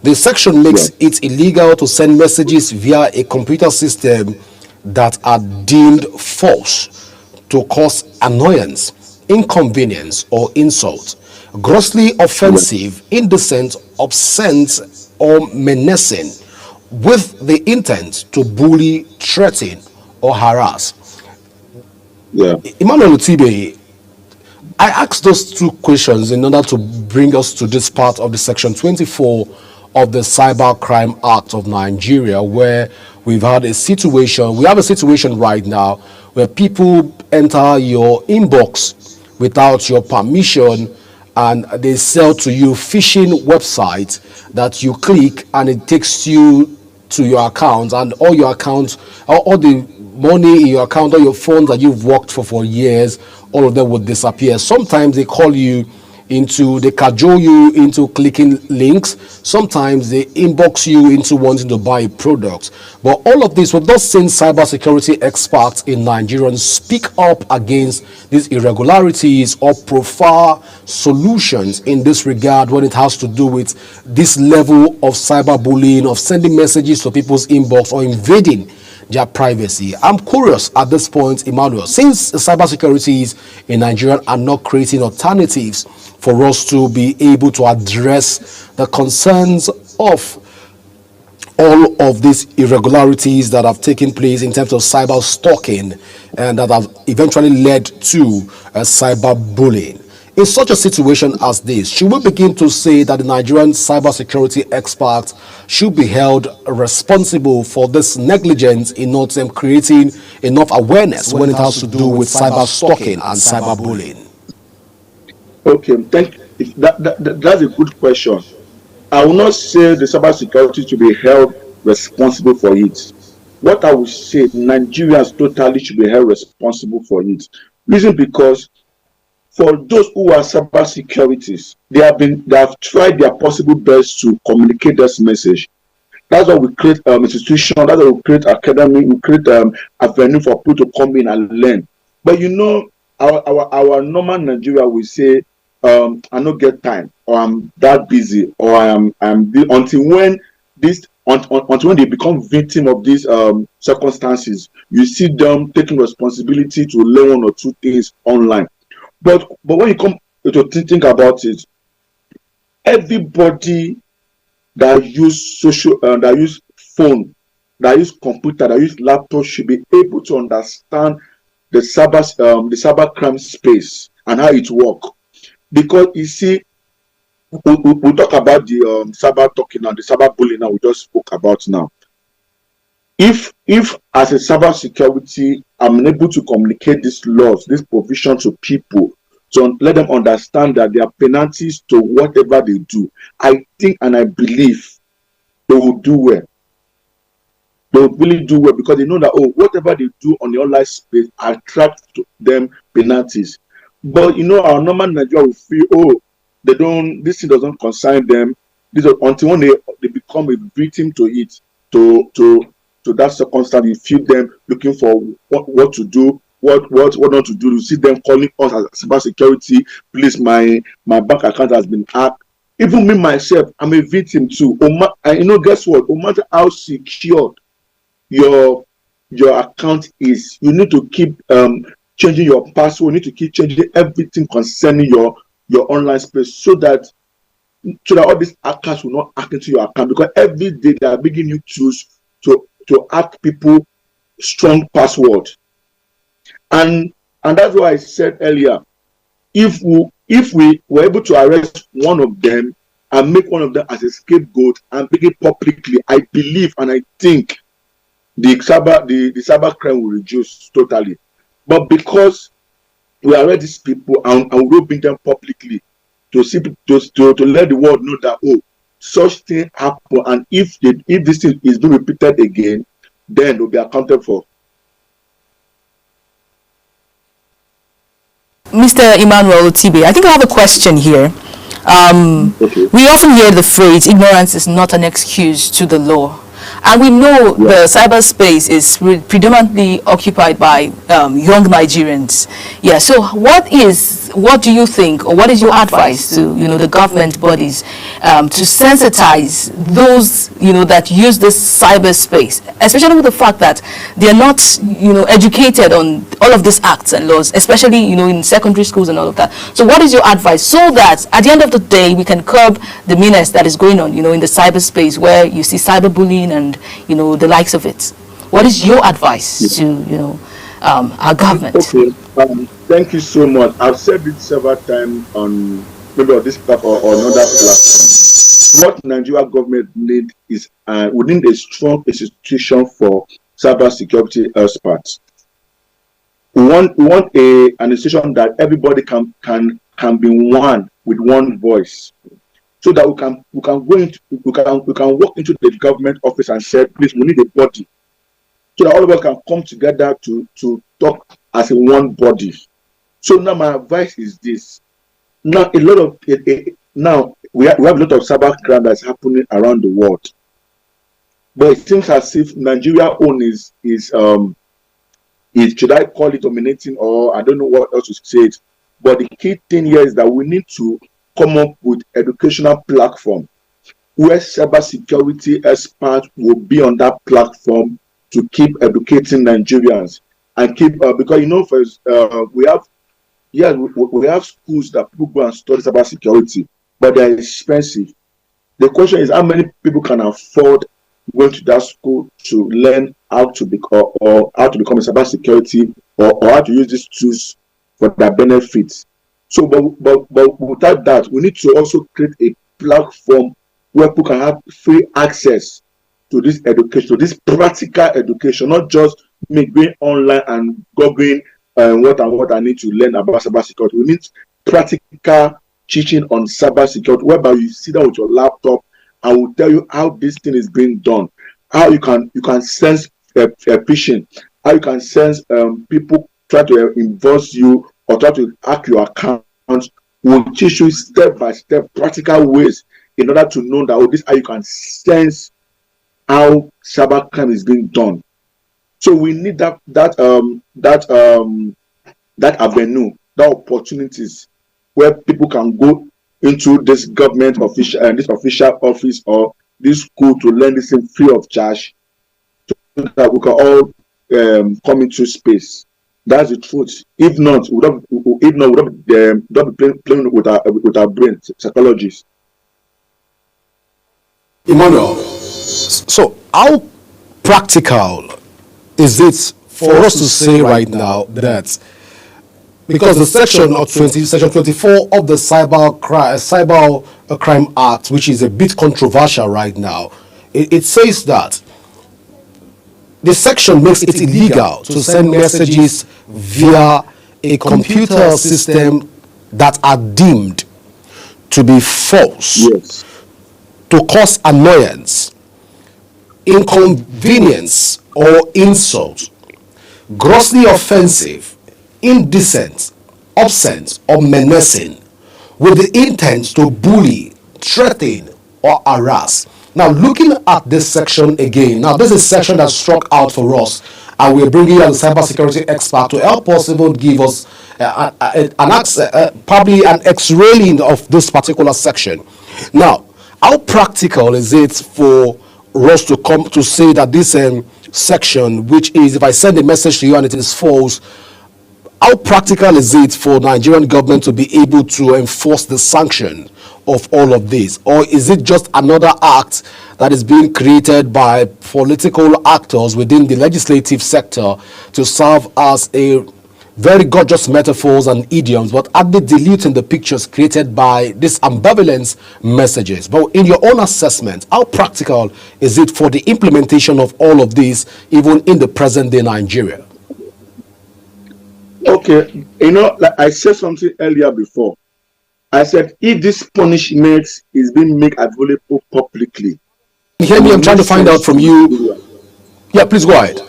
The section makes it illegal to send messages via a computer system that are deemed false, to cause annoyance, inconvenience, or insult, grossly offensive, indecent, obscene, or menacing, with the intent to bully, threaten, or harass. Emmanuel Utibe, I asked those two questions in order to bring us to this part of the Section 24 of the Cybercrime Act of Nigeria, where we have a situation right now where people enter your inbox without your permission, and they sell to you phishing websites that you click, and it takes you to your account, and all your accounts, all the money in your account, all your funds that you've worked for years, all of them would disappear. Sometimes they they cajole you into clicking links. Sometimes they inbox you into wanting to buy a product. But all of this, we've not seen cybersecurity experts in Nigeria speak up against these irregularities or profile solutions in this regard when it has to do with this level of cyberbullying, of sending messages to people's inbox or invading their privacy. I'm curious at this point, Emmanuel, since cybersecurities in Nigeria are not creating alternatives for us to be able to address the concerns of all of these irregularities that have taken place in terms of cyber stalking and that have eventually led to cyberbullying. In such a situation as this, should we begin to say that the Nigerian cybersecurity experts should be held responsible for this negligence in not creating enough awareness when it has to do with cyber stalking and cyberbullying? Okay, that's a good question. I will not say the cybersecurity should be held responsible for it. What I would say, Nigerians totally should be held responsible for it. Reason because for those who are cyber securities, they have tried their possible best to communicate this message. That's why we create institution. That's why we create academy. We create avenue for people to come in and learn. But you know, our normal Nigeria will say, I don't get time, or I'm that busy, or until when they become victim of these circumstances, you see them taking responsibility to learn one or two things online. But when you come to think about it, everybody that use that use phone, that use computer, that use laptop should be able to understand the cyber crime space and how it works. Because you see, we talk about the cyber talking and the cyber bullying now we just spoke about now. If as a cyber security, I'm unable to communicate these laws, this provision to people, to let them understand that there are penalties to whatever they do, I think and I believe they will do well. They will really do well because they know that whatever they do on the online space attract to them penalties. But you know, our normal Nigeria will feel, this thing doesn't concern them. Until when they become a victim to it, to that circumstance, you feel them looking for what to do, what not to do. You see them calling us as cyber security, please, my bank account has been hacked. Even me myself, I'm a victim too. And you know, guess what? No matter how secured your account is, you need to keep changing your password. You need to keep changing everything concerning your online space so that all these hackers will not hack into your account, because every day they are making you choose to hack people strong password. And that's why I said earlier, if we were able to arrest one of them and make one of them as a scapegoat and make it publicly, I believe and I think the cyber crime will reduce totally. But because we arrest these people and we will bring them publicly to let the world know that such thing happen, and if this thing is being repeated again, then they'll be accounted for. Mr. Emmanuel Otibe, I think I have a question here. Okay. We often hear the phrase, ignorance is not an excuse to the law. And we know the cyberspace is predominantly occupied by young Nigerians. Yeah. So what do you think, or what is your advice to the government bodies to sensitize those that use this cyberspace, especially with the fact that they are not educated on all of these acts and laws, especially in secondary schools and all of that. So what is your advice so that at the end of the day we can curb the menace that is going on in the cyberspace, where you see cyberbullying and the likes of it? What is your advice to our government? Okay, thank you so much. I've said it several times on maybe on this platform or another platform. what Nigeria government need is we need a strong institution for cyber security experts. We want an institution that everybody can be one with one voice, so that we can walk into the government office and say, please, we need a body, so that all of us can come together to talk as a one body. So now my advice is this: now now we have a lot of cyber crime that's happening around the world, but it seems as if Nigeria own is should I call it dominating, or I don't know what else to say it. But the key thing here is that we need to come up with educational platform where cybersecurity experts will be on that platform to keep educating Nigerians and keep because we have schools that people go and study cybersecurity, but they're expensive. The question is, how many people can afford going to that school to learn how to become a cybersecurity or how to use these tools for their benefits? So, but without that, we need to also create a platform where people can have free access to this education, to this practical education, not just me going online and googling what I need to learn about cybersecurity. We need practical teaching on cybersecurity, whereby you sit down with your laptop and will tell you how this thing is being done, how you can sense phishing, how you can sense people try to invoice you or try to hack your account. We'll teach you step by step practical ways in order to know that this how you can sense how cybercrime is being done. So we need that avenue, that opportunities where people can go into this government official and this official office or this school to learn this thing free of charge, so that we can all come into space. That's the truth. If not, we don't be playing with our brain, psychologists. Emmanuel, so how practical is it for us to say right now that, because the section 24 of the Cyber Crime Act, which is a bit controversial right now, it says that the section makes it illegal to send messages via a computer system that are deemed to be false, yes, to cause annoyance, inconvenience, or insult, grossly offensive, indecent, obscene, or menacing, with the intent to bully, threaten, or harass. Now, looking at this section again, now this is a section that struck out for us, and we're bringing in a cybersecurity expert to help us even give us probably an X-raying of this particular section. Now, how practical is it for us to come to say that this section, which is if I send a message to you and it is false, how practical is it for Nigerian government to be able to enforce the sanction of all of this? Or is it just another act that is being created by political actors within the legislative sector to serve as a very gorgeous metaphors and idioms, but added diluting the pictures created by these ambivalent messages? But in your own assessment, how practical is it for the implementation of all of this, even in the present day Nigeria? Okay, like I said something earlier before. I said if this punishment is being made available publicly. Hear me, I'm trying to find out from you. Yeah, please go ahead.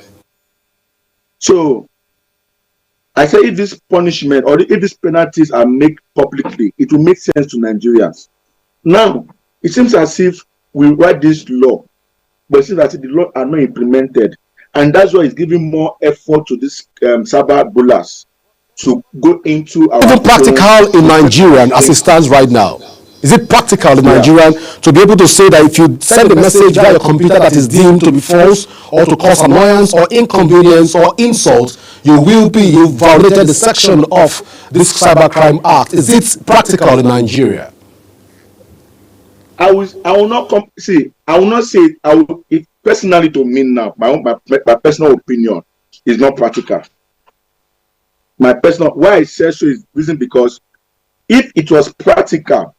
So I said if this punishment or if these penalties are made publicly, it will make sense to Nigerians. Now, it seems as if we write this law, but it seems as if the law are not implemented. And that's why it's giving more effort to these cyber bullies to go into our... Even practical in Nigeria as it stands right now. Is it practical in Nigeria to be able to say that if you send a message via your computer that is deemed to be false or to cause annoyance or inconvenience or insult, you violated the section of this Cybercrime Act? Is it practical in Nigeria? I will not say it personally to me now. My personal opinion is not practical. Why I say so is reason because if it was practical,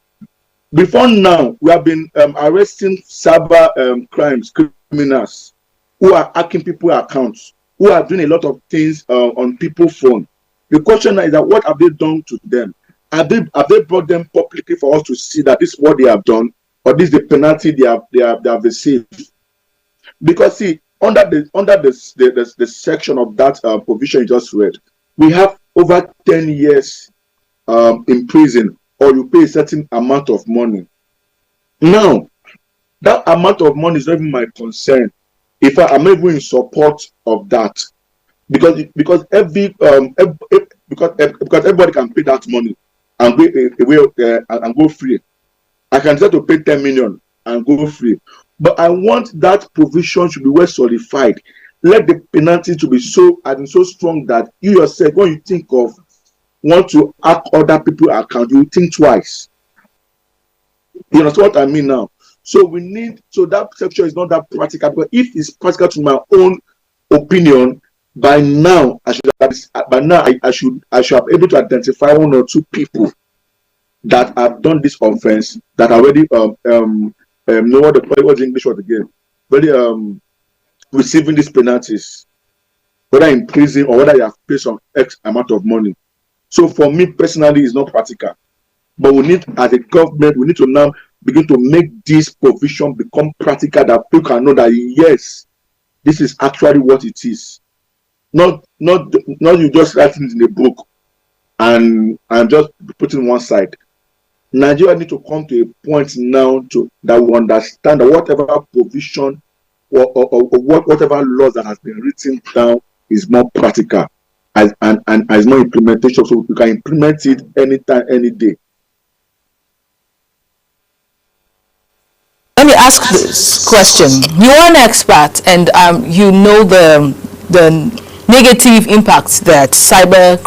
Before now, we have been arresting cyber criminals who are hacking people's accounts, who are doing a lot of things on people's phone. The question now is that what have they done to them? Have they brought them publicly for us to see that this is what they have done, or this is the penalty they have received? Because see, under the section of that provision you just read, we have over 10 years in prison, or you pay a certain amount of money. Now, that amount of money is not even my concern. If I'm even in support of that, because everybody can pay that money and go free. I can decide to pay 10 million and go free, but I want that provision to be well solidified. Let the penalty to be so strong that you yourself, when you think of want to hack other people's account, you think twice. You know what I mean now? So that section is not that practical, but if it's practical to my own opinion, by now I should have been able to identify one or two people that have done this offense, that already know what the English word again, really receiving these penalties, whether in prison or whether you have paid some X amount of money. So for me personally, it's not practical. But we need, as a government, we need to now begin to make this provision become practical, that people can know that yes, this is actually what it is. Not you just writing it in a book and just put it on one side. Nigeria need to come to a point now that we understand that whatever provision or whatever laws that has been written down is more practical and as more implementation, so we can implement it anytime, any day. Let me ask this question. You are an expert, and you know the negative impacts that cyber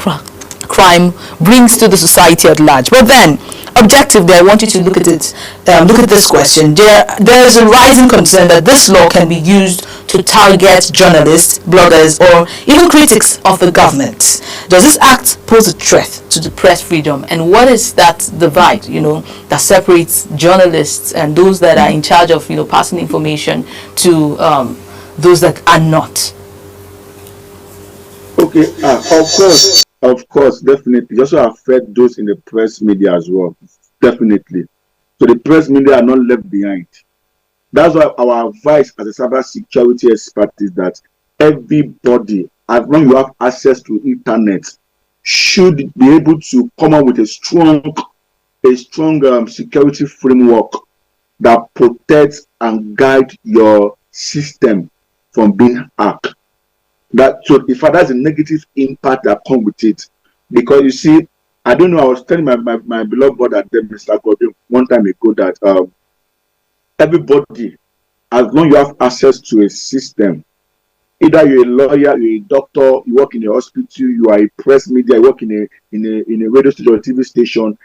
crime brings to the society at large. But then, objectively, I want you to look at it. Look at this question. There is a rising concern that this law can be used to target journalists, bloggers, or even critics of the government. Does this act pose a threat to the press freedom? And what is that divide, that separates journalists and those that are in charge of, passing information to those that are not? Okay, of course, definitely. It also affect those in the press media as well, definitely. So the press media are not left behind. That's why our advice as a cyber security expert is that everybody, as long as you have access to internet, should be able to come up with a strong security framework that protects and guides your system from being hacked. So if that's a negative impact that comes with it, because you see, I don't know, I was telling my beloved brother, Mr. Godwin, one time ago that everybody, as long as you have access to a system, either you're a lawyer, you're a doctor, you work in a hospital, you are a press media, you work in a radio station or TV station,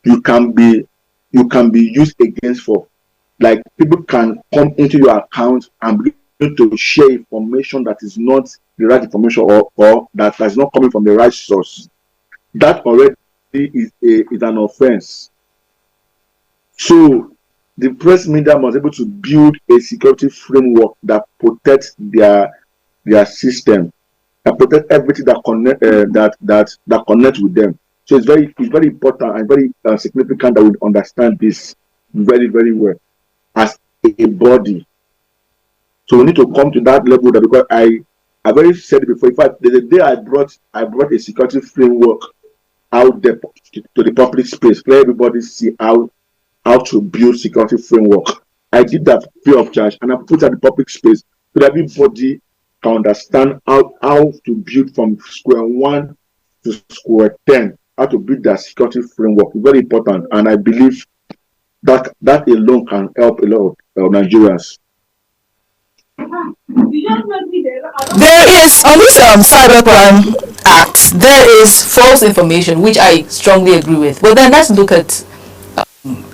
you can be used against for. Like, people can come into your account and begin to share information that is not the right information or that is not coming from the right source. That already is an offense. So the press media must be able to build a security framework that protects their system, that protects everything that connect with them. So it's very important and very significant that we understand this very, very well as a body. So we need to come to that level, that because I've already said it before. In fact, there's a day I brought a security framework out there to the public space, let everybody see how to build security framework. I did that free of charge, and I put it at the public space so that everybody can understand how to build from square one to square 10, how to build that security framework. It's very important, and I believe that alone can help a lot of Nigerians. There is, on this Cybercrime Act, there is false information, which I strongly agree with. But then let's look at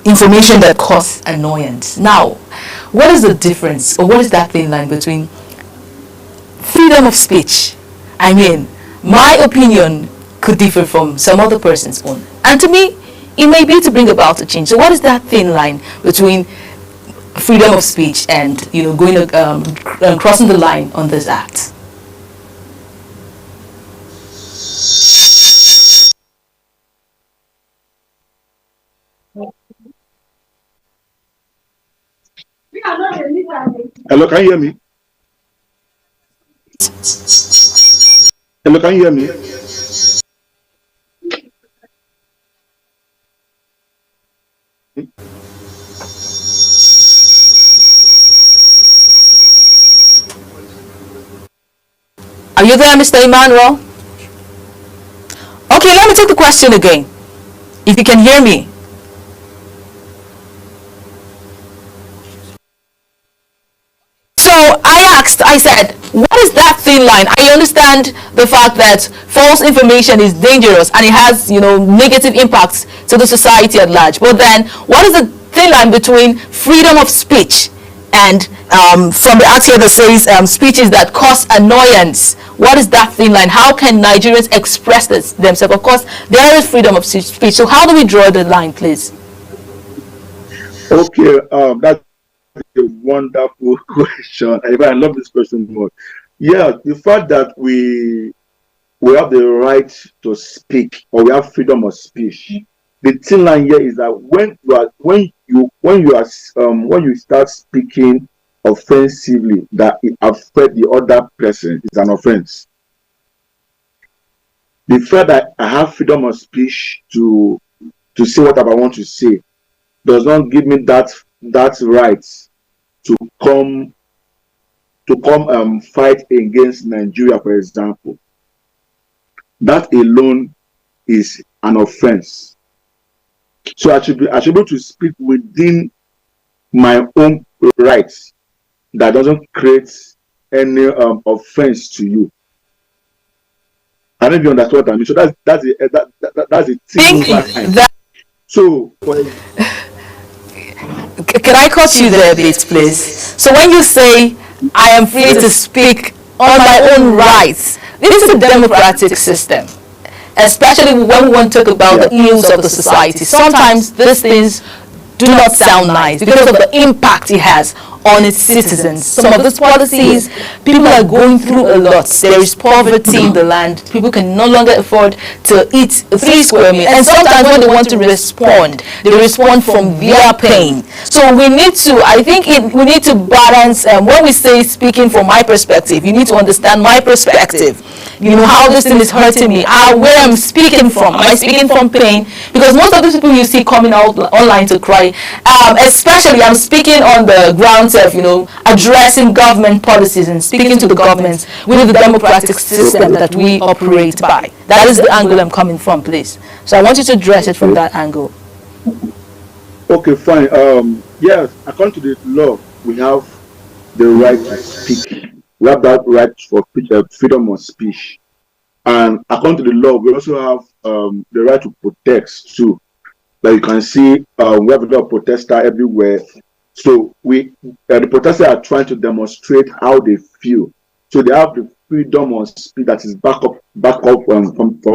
information that causes annoyance. Now, what is the difference, or what is that thin line between freedom of speech? I mean, my opinion could differ from some other person's own. And to me, it may be to bring about a change. So what is that thin line between freedom of speech and going crossing the line on this act? Hello, can you hear me? Hello, can you hear me? Are you there, Mr. Emmanuel? Okay, let me take the question again. If you can hear me. So I said, what is that thin line? I understand the fact that false information is dangerous and it has, negative impacts to the society at large. But then, what is the thin line between freedom of speech and from the act here that says speeches that cause annoyance? What is that thin line? How can Nigerians express themselves? Of course, there is freedom of speech. So how do we draw the line, please? Okay, that's a wonderful question. I love this question more. Yeah, the fact that we have the right to speak, or we have freedom of speech. The thin line here is that when you start speaking offensively that it affects the other person, is an offense. The fact that I have freedom of speech to say whatever I want to say does not give me that right to come fight against Nigeria, for example. That alone is an offense. So I should be able to speak within my own rights that doesn't create any offense to you. I don't know if you understand what I mean. So that's a thin line. So can I cut you there a bit, please? So when you say I am free to speak on my own rights, this is a democratic system, especially when we want to talk about the ills of the society. Sometimes these things do not sound nice because of the impact it has on its citizens. Some of these policies, people are going through a lot. There is poverty in the land. People can no longer afford to eat 3 square meals. And sometimes when they want to respond, they respond from their pain. So we need to, we need to balance, when we say speaking from my perspective, you need to understand my perspective. How this thing is hurting me, where I'm speaking from. Am I speaking from pain? Because most of the people you see coming out online to cry, especially I'm speaking on the grounds of, addressing government policies and speaking to the governments with the democratic system that we operate by. That is the angle I'm coming from, please. So I want you to address it from that angle. Okay, fine. Yes, according to the law, we have the right to speak. We have that right for freedom of speech. And according to the law, we also have the right to protest too. Like you can see, we have a lot of protesters everywhere. So the protesters are trying to demonstrate how they feel. So they have the freedom of speech that is back up from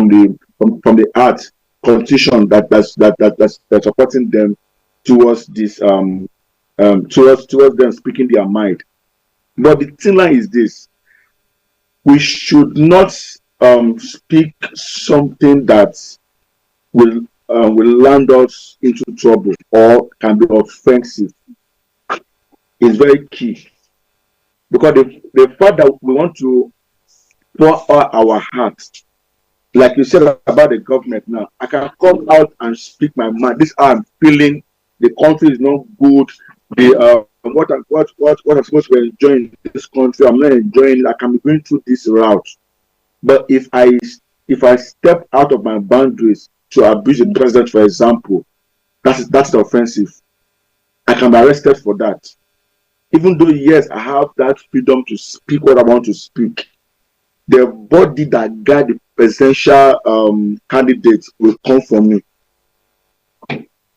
the art constitution that's supporting them towards this towards them speaking their mind. But the thin line is this: we should not speak something that will land us into trouble or can be offensive. Is very key, because the fact that we want to pour out our hearts, like you said about the government now, I can come out and speak my mind. This is how I'm feeling. The country is not good. What I'm supposed to enjoy in this country, I'm not enjoying it. I can be going through this route. But if I step out of my boundaries to abuse the president, for example, that's offensive. I can be arrested for that. Even though, yes, I have that freedom to speak what I want to speak, the body that guide the presidential candidate will come from me.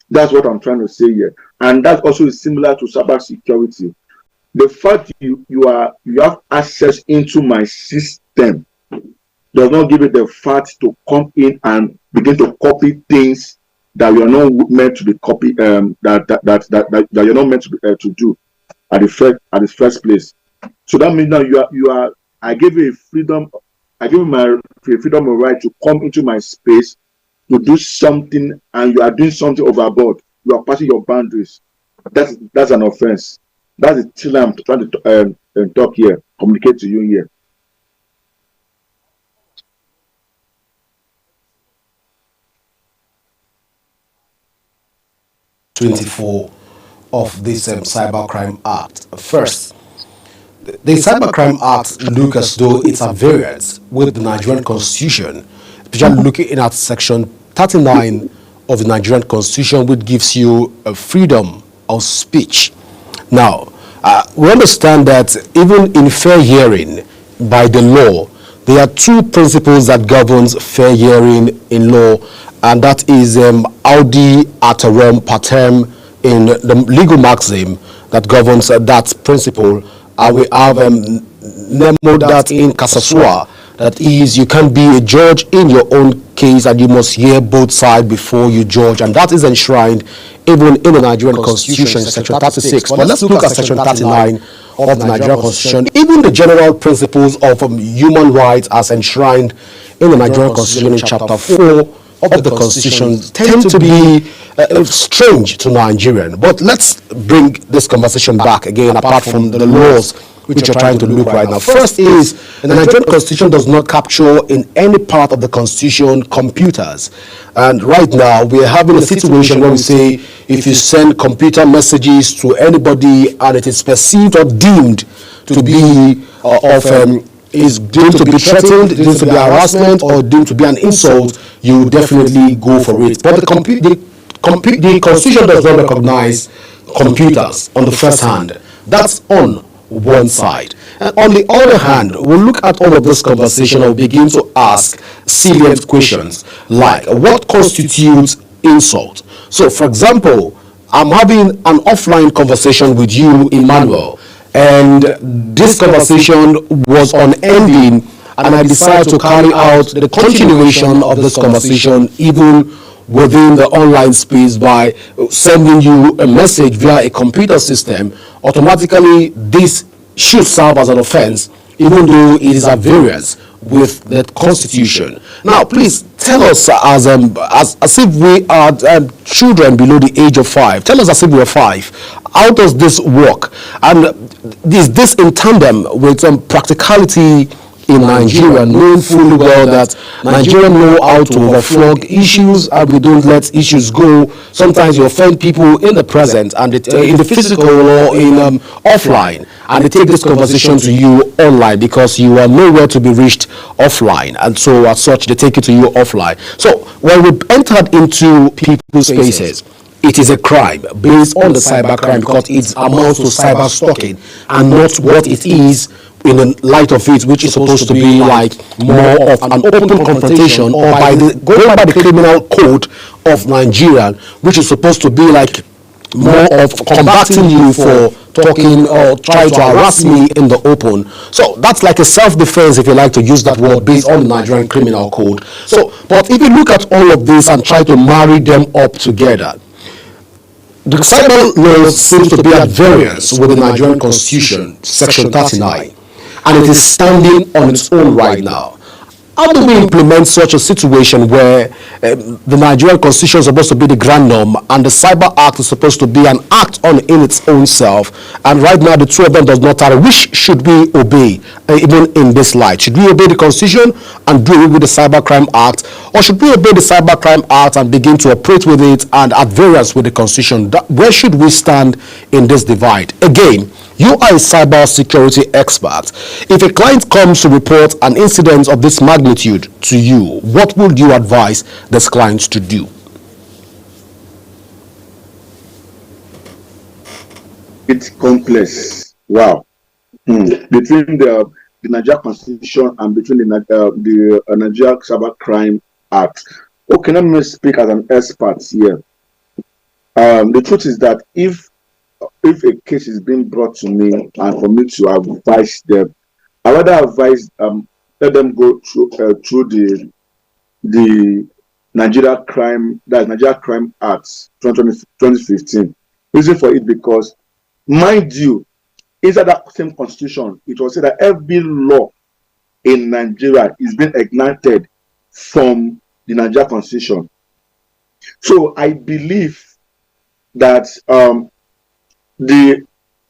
That's what I'm trying to say here. And that also is similar to cyber security. The fact you have access into my system does not give it the fact to come in and begin to copy things that you're not meant to be copy that you're not meant to do at the first place. So that means now you are I gave you a freedom, I give you my freedom of right to come into my space to do something, and you are doing something overboard. You are passing your boundaries. That's an offense. That's the thing I'm trying to talk here, communicate to you here. Of this Cybercrime Act. First, the Cybercrime Act look as though it's a variance with the Nigerian Constitution, especially looking at Section 39 of the Nigerian Constitution, which gives you a freedom of speech. Now, we understand that even in fair hearing by the law, there are two principles that governs fair hearing in law, and that is audi alteram partem in the legal maxim that governs that principle. We have nemo dat in casa sua, that is, you can't be a judge in your own case and you must hear both sides before you judge, and that is enshrined even in the Nigerian Constitution, Section 36. But let's look at Section 39 of the Nigerian Constitution. Even the general principles of human rights as enshrined in the Nigerian Constitution in Chapter 4 of the Constitution tend to be strange to Nigerian. But let's bring this conversation back again, apart from the laws which you're trying to look right now. First is, the Nigerian Constitution does not capture in any part of the Constitution computers. And right now, we're having a situation where we say, if you send computer messages to anybody and it is perceived or deemed to be is deemed to be threatened, deemed to be harassment, or deemed to be an insult, you definitely go for it. But the Constitution does not recognize computers on the first hand. That's on one side. And on the other hand, we'll look at all of this conversation and begin to ask salient questions like, what constitutes insult? So, for example, I'm having an offline conversation with you, Emmanuel, and this conversation was unending, and I decided to carry out the continuation of this conversation even within the online space by sending you a message via a computer system. Automatically, this should serve as an offense, even though it is a variance with the Constitution. Now, please tell us as if we are children below the age of 5. Tell us as if we are 5. How does this work? And is this in tandem with practicality in Nigeria, knowing fully well that Nigerians know how to overflog issues and we don't let issues go? Sometimes you offend people in the present and in the physical or in offline, and they take this conversation to you online because you are nowhere to be reached offline, and so as such they take it to you offline. So when we entered into people's spaces, it is a crime based on the cybercrime because it amounts to cyber stalking and not what it is in the light of it, which is supposed to be like more of an open confrontation, or going by the criminal code of Nigeria, which is supposed to be like more of combating you for talking or trying to harass me in the open. So that's like a self-defense, if you like to use that word, based on the Nigerian criminal code. So, but if you look at all of this and try to marry them up together, the cyber law seems to be at variance with the Nigerian Constitution, Section 39, and it is standing on its own right now. How do we implement such a situation where the Nigerian Constitution is supposed to be the grand norm and the Cyber Act is supposed to be an act on in its own self, and right now the two of them does not tally? Which should we obey, even in this light? Should we obey the Constitution and do it with the Cybercrime Act, or should we obey the Cybercrime Act and begin to operate with it and at variance with the Constitution? Where should we stand in this divide? Again, you are a cyber security expert. If a client comes to report an incident of this magnitude to you, what would you advise this client to do? It's complex. Wow. Between the Nigerian Constitution and between the Nigerian Cybercrime Act. Okay, let me speak as an expert here. The truth is that if a case is being brought to me and for me to advise them, I rather advise let them go through the Nigeria Crime Act 2015. Reason for it because, mind you, inside that same constitution, it was said that every law in Nigeria is being enacted from the Nigeria constitution. So I believe that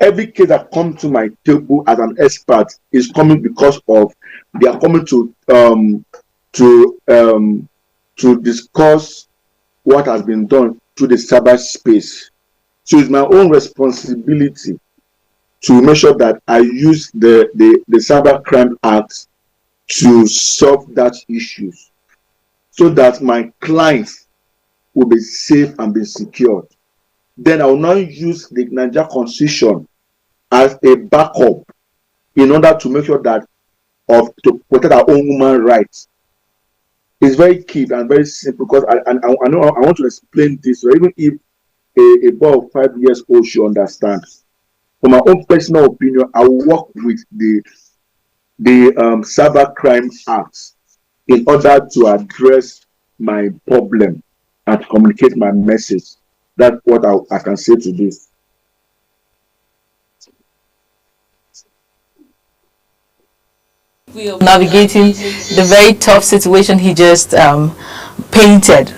every case that comes to my table as an expert is coming because of they are coming to discuss what has been done to the cyberspace. So it's my own responsibility to make sure that I use the Cyber Crime Act to solve that issues, so that my clients will be safe and be secured. Then I will now use the Nigeria Constitution as a backup in order to make sure that to protect our own human rights. It's very key and very simple because I know I want to explain this, so even if a boy of 5 years old should understand. From my own personal opinion, I will work with the Cyber Crime Act in order to address my problem and to communicate my message. That's what I can say to this. Navigating the very tough situation he just painted.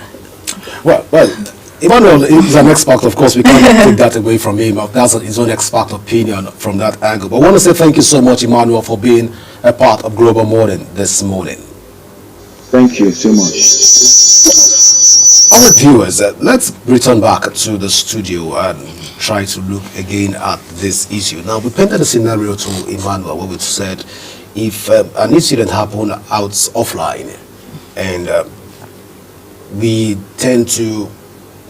Well, Emmanuel is an expert, of course. We can't take that away from him. That's his own expert opinion from that angle. But I want to say thank you so much, Emmanuel, for being a part of Global Morning this morning. Thank you so much. Our viewers, let's return back to the studio and try to look again at this issue. Now, we painted a scenario to Emmanuel where we said if an incident happened offline and we tend to,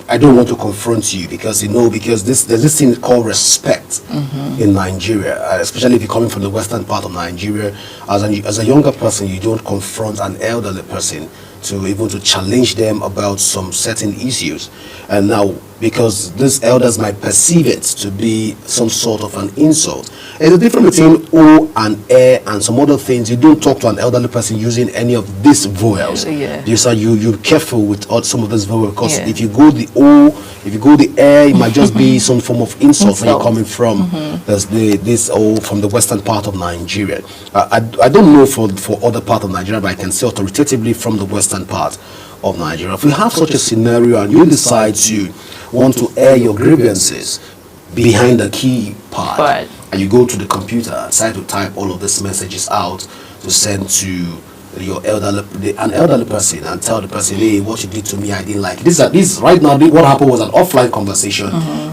I don't want to confront you because there's this thing called respect in Nigeria, especially if you're coming from the western part of Nigeria. As a younger person, you don't confront an elderly person to challenge them about some certain issues. And now, because these elders might perceive it to be some sort of an insult. There's a difference between O and E and some other things. You don't talk to an elderly person using any of these vowels. You're careful with some of these vowels because if you go the O, if you go the E, it might just be some form of insult when you're coming from this O from the western part of Nigeria. I don't know for other part of Nigeria, but I can say authoritatively from the western part of Nigeria. If we have such a scenario and you decide to want to air your grievances behind the keypad, and you go to the computer and decide to type all of these messages out to send to an elderly person and tell the person, hey, what you did to me, I didn't like it. This right now, what happened was an offline conversation.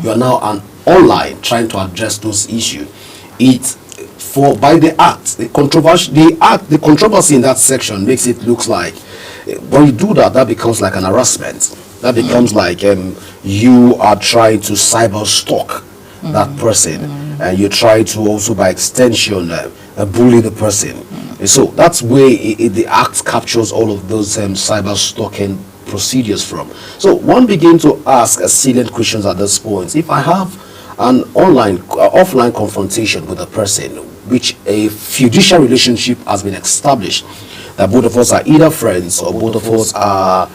You are now online trying to address those issues. By the act, the controversy in that section makes it look like when you do that becomes like an harassment. That becomes like you are trying to cyber stalk that person, and you try to also by extension bully the person. And so that's where the act captures all of those cyber stalking procedures from. So one begins to ask salient questions at this point. If I have an offline confrontation with a person, which a fiduciary relationship has been established, that both of us are either friends or both of us are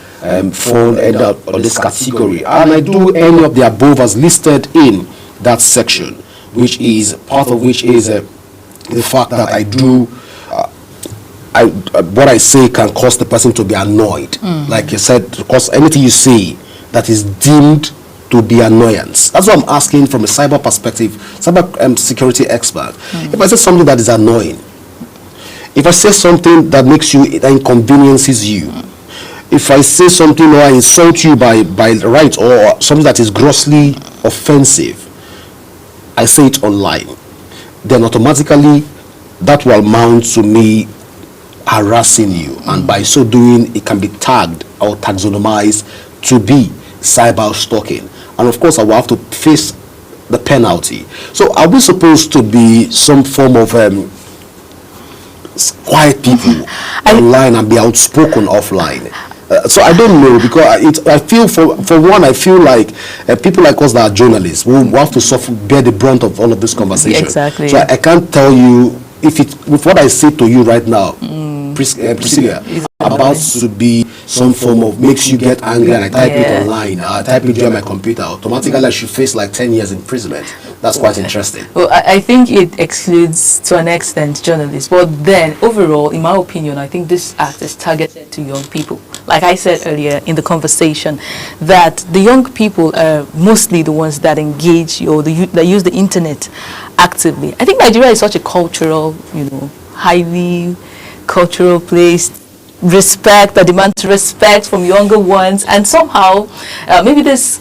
fall under this category, and I do any of the above as listed in that section, which is part of which is the fact that I do what I say can cause the person to be annoyed. Like you said, because anything you say that is deemed to be annoyance. That's what I'm asking from a cyber perspective, cyber security expert. If I say something that is annoying, if I say something that makes you, that inconveniences you, if I say something or I insult you by right, or something that is grossly offensive, I say it online, then automatically that will amount to me harassing you, and by so doing it can be tagged or taxonomized to be cyber stalking, and of course I will have to face the penalty. So are we supposed to be some form of quiet people online and be outspoken offline? So I don't know, because I feel for one, I feel like people like us that are journalists will have to bear the brunt of all of this conversation. Exactly. So I can't tell you if what I say to you right now, Priscilla, about to be some form of makes you get angry and I type it online, I type it via my computer, automatically I should face like 10 years imprisonment. That's quite interesting. Well, I think it excludes to an extent journalists, but then overall, in my opinion, I think this act is targeted to young people. Like I said earlier in the conversation, that the young people are mostly the ones that engage or that use the internet actively. I think Nigeria is such a cultural, highly cultural place. Respect, the demand to respect from younger ones, and somehow maybe this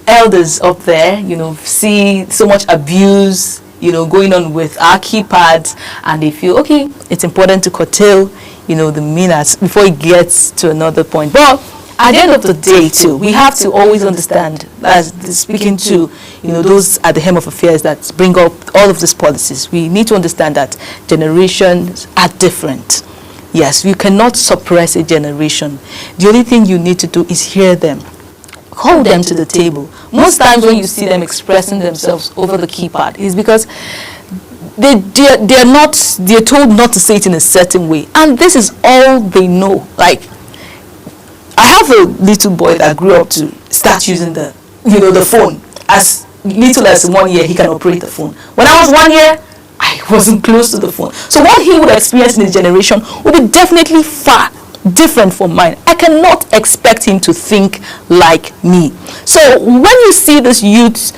elders up there, see so much abuse, going on with our keypads, and they feel, okay, it's important to curtail, the minutes before it gets to another point. But at the end of the day, too, we have to always understand, as speaking to, those at the helm of affairs that bring up all of these policies, we need to understand that generations are different. Yes, you cannot suppress a generation. The only thing you need to do is hear them. Call them to the table. Most times when you see them expressing themselves over the keypad is because they're told not to say it in a certain way. And this is all they know. Like, I have a little boy that grew up to start using the phone. As little as 1 year, he can operate the phone. When I was 1 year, I wasn't close to the phone. So what he would experience in his generation would be definitely far different from mine. I cannot expect him to think like me. So when you see this youth,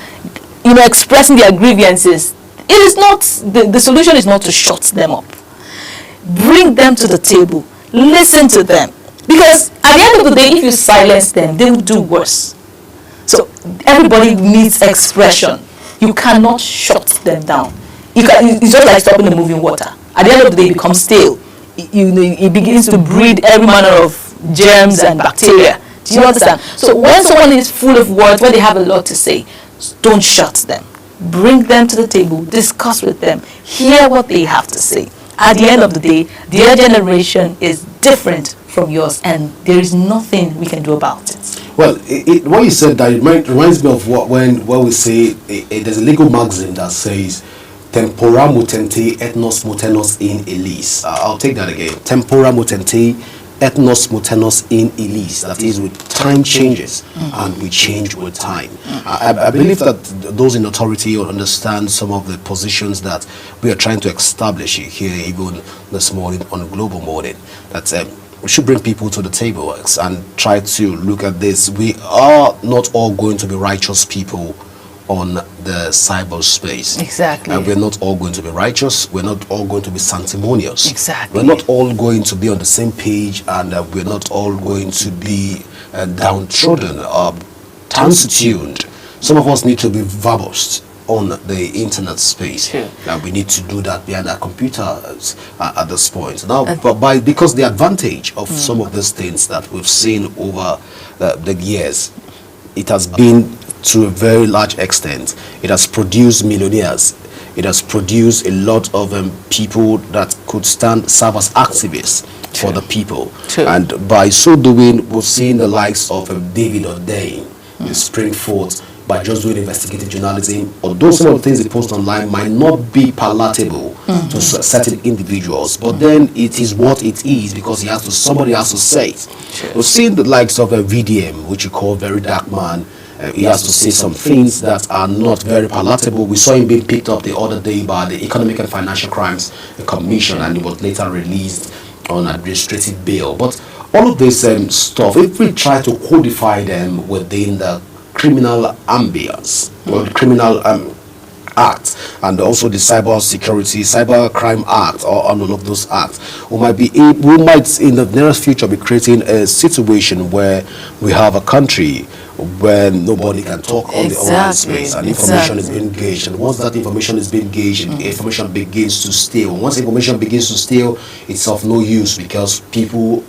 expressing their grievances, it is not, the solution is not to shut them up. Bring them to the table. Listen to them. Because at the end of the day, if you silence them, they will do worse. So everybody needs expression. You cannot shut them down. It's just like stopping the moving water. At the end of the day, it becomes stale. It begins to breed every manner of germs and bacteria. Do you understand? So when someone is full of words, when they have a lot to say, don't shut them. Bring them to the table, discuss with them, hear what they have to say. At the end of the day, their generation is different from yours, and there is nothing we can do about it. Well, what you said that it reminds me of when we say there's a legal maxim that says tempora mutante ethnos mutenos in illis. I'll take that again. Tempora mutante ethnos mutenos in illis. That is, with time changes, and we change with time. I believe that those in authority will understand some of the positions that we are trying to establish here, even this morning on Global Morning. That we should bring people to the table and try to look at this. We are not all going to be righteous people on the cyberspace. Exactly. And we're not all going to be righteous. We're not all going to be sanctimonious. Exactly. We're not all going to be on the same page, and we're not all going to be downtrodden or tuned. Some of us need to be verbose on the internet space. Sure. And we need to do that behind our computers at this point. Now, because the advantage of some of these things that we've seen over the years, it has been to a very large extent. It has produced millionaires. It has produced a lot of people that could serve as activists for the people. And by so doing, we've seen the likes of David O'Day spring forth by just doing investigative journalism. Although some of the things they post online might not be palatable to certain individuals, but then it is what it is, because somebody has to say it. We've seen the likes of a VDM, which you call very dark man. He has to say some things that are not very palatable. We saw him being picked up the other day by the Economic and Financial Crimes Commission, and he was later released on administrative bail. But all of this stuff, if we try to codify them within the criminal ambience, or the criminal act, and also the cyber crime act, or all of those acts, we might in the nearest future be creating a situation where we have a country where nobody can talk on the online space, and information is being gauged. And once that information is being gauged, information begins to steal. Once information begins to steal, it's of no use, because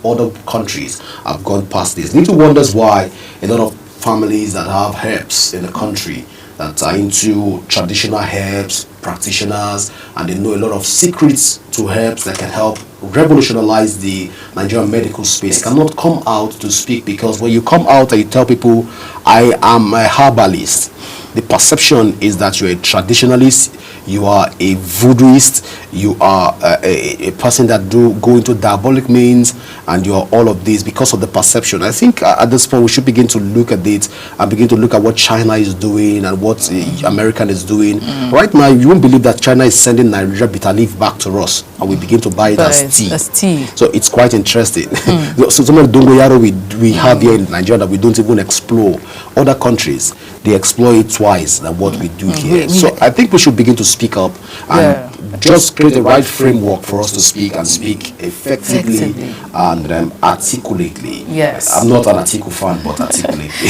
other countries have gone past this. Little wonders why a lot of families that have herbs in the country that are into traditional herbs, practitioners, and they know a lot of secrets to herbs that can help revolutionize the Nigerian medical space, cannot come out to speak, because when you come out and you tell people, I am a herbalist, the perception is that you're a traditionalist, you are a voodooist, you are a person that do go into diabolic means, and you are all of these because of the perception. I think at this point we should begin to look at it and begin to look at what China is doing and what American is doing. Right now, you won't believe that China is sending Nigeria bitter leaf back to us, and we begin to buy it as tea. So it's quite interesting. So some of the dongoyaro we have here in Nigeria that we don't even explore. Other countries, they explore it twice than what we do here. So I think we should begin to speak up and just create the right framework for us to speak and speak effectively and articulately. Yes. I'm not an article fan, but articulately.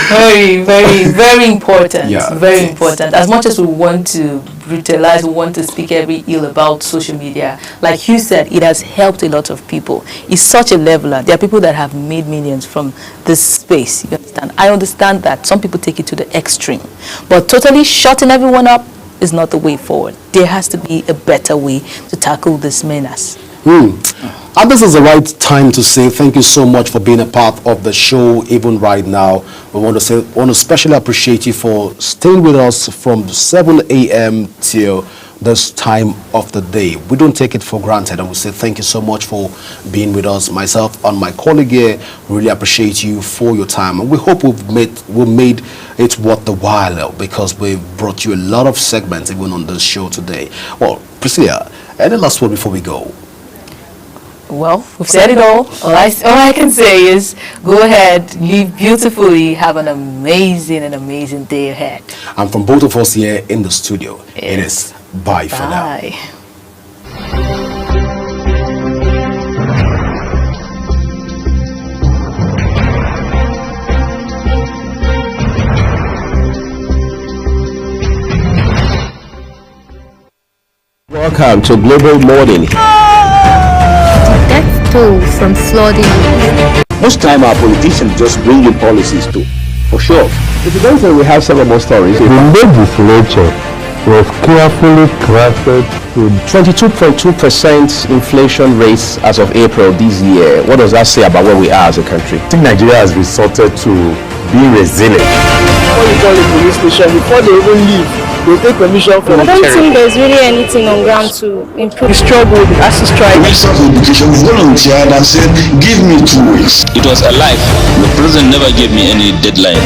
Very, very, very important. Yeah, very important. As much as we want to brutalize, we want to speak every ill about social media, like you said, it has helped a lot of people. It's such a leveler. There are people that have made millions from this space. You understand? I understand that some people take it to the extreme, but totally shutting everyone up is not the way forward. There has to be a better way to tackle this menace. And this is the right time to say thank you so much for being a part of the show. Even right now, we want to especially appreciate you for staying with us from 7 a.m. till this time of the day. We don't take it for granted, and we say thank you so much for being with us. Myself and my colleague here really appreciate you for your time, and we hope we've made it worth the while, because we've brought you a lot of segments even on this show today. Well, Priscilla, any last word before we go? Well, we've said it all. All I can say is go ahead, live beautifully, have an amazing day ahead. And from both of us here in the studio, it is bye for now. Welcome to Global Morning. Death toll from flooding. Most time our politicians just bring in policies too, for sure. If you don't say we have several more stories. The legislature was carefully crafted to 22.2% inflation rates as of April this year. What does that say about where we are as a country? I think Nigeria has resorted to being resilient. Before you call the police station, before they even leave, they take permission from I don't think there's really anything on ground to improve. The struggle as a strike. The Minister of Education volunteered and said, give me 2 weeks. It was a life. The president never gave me any deadline.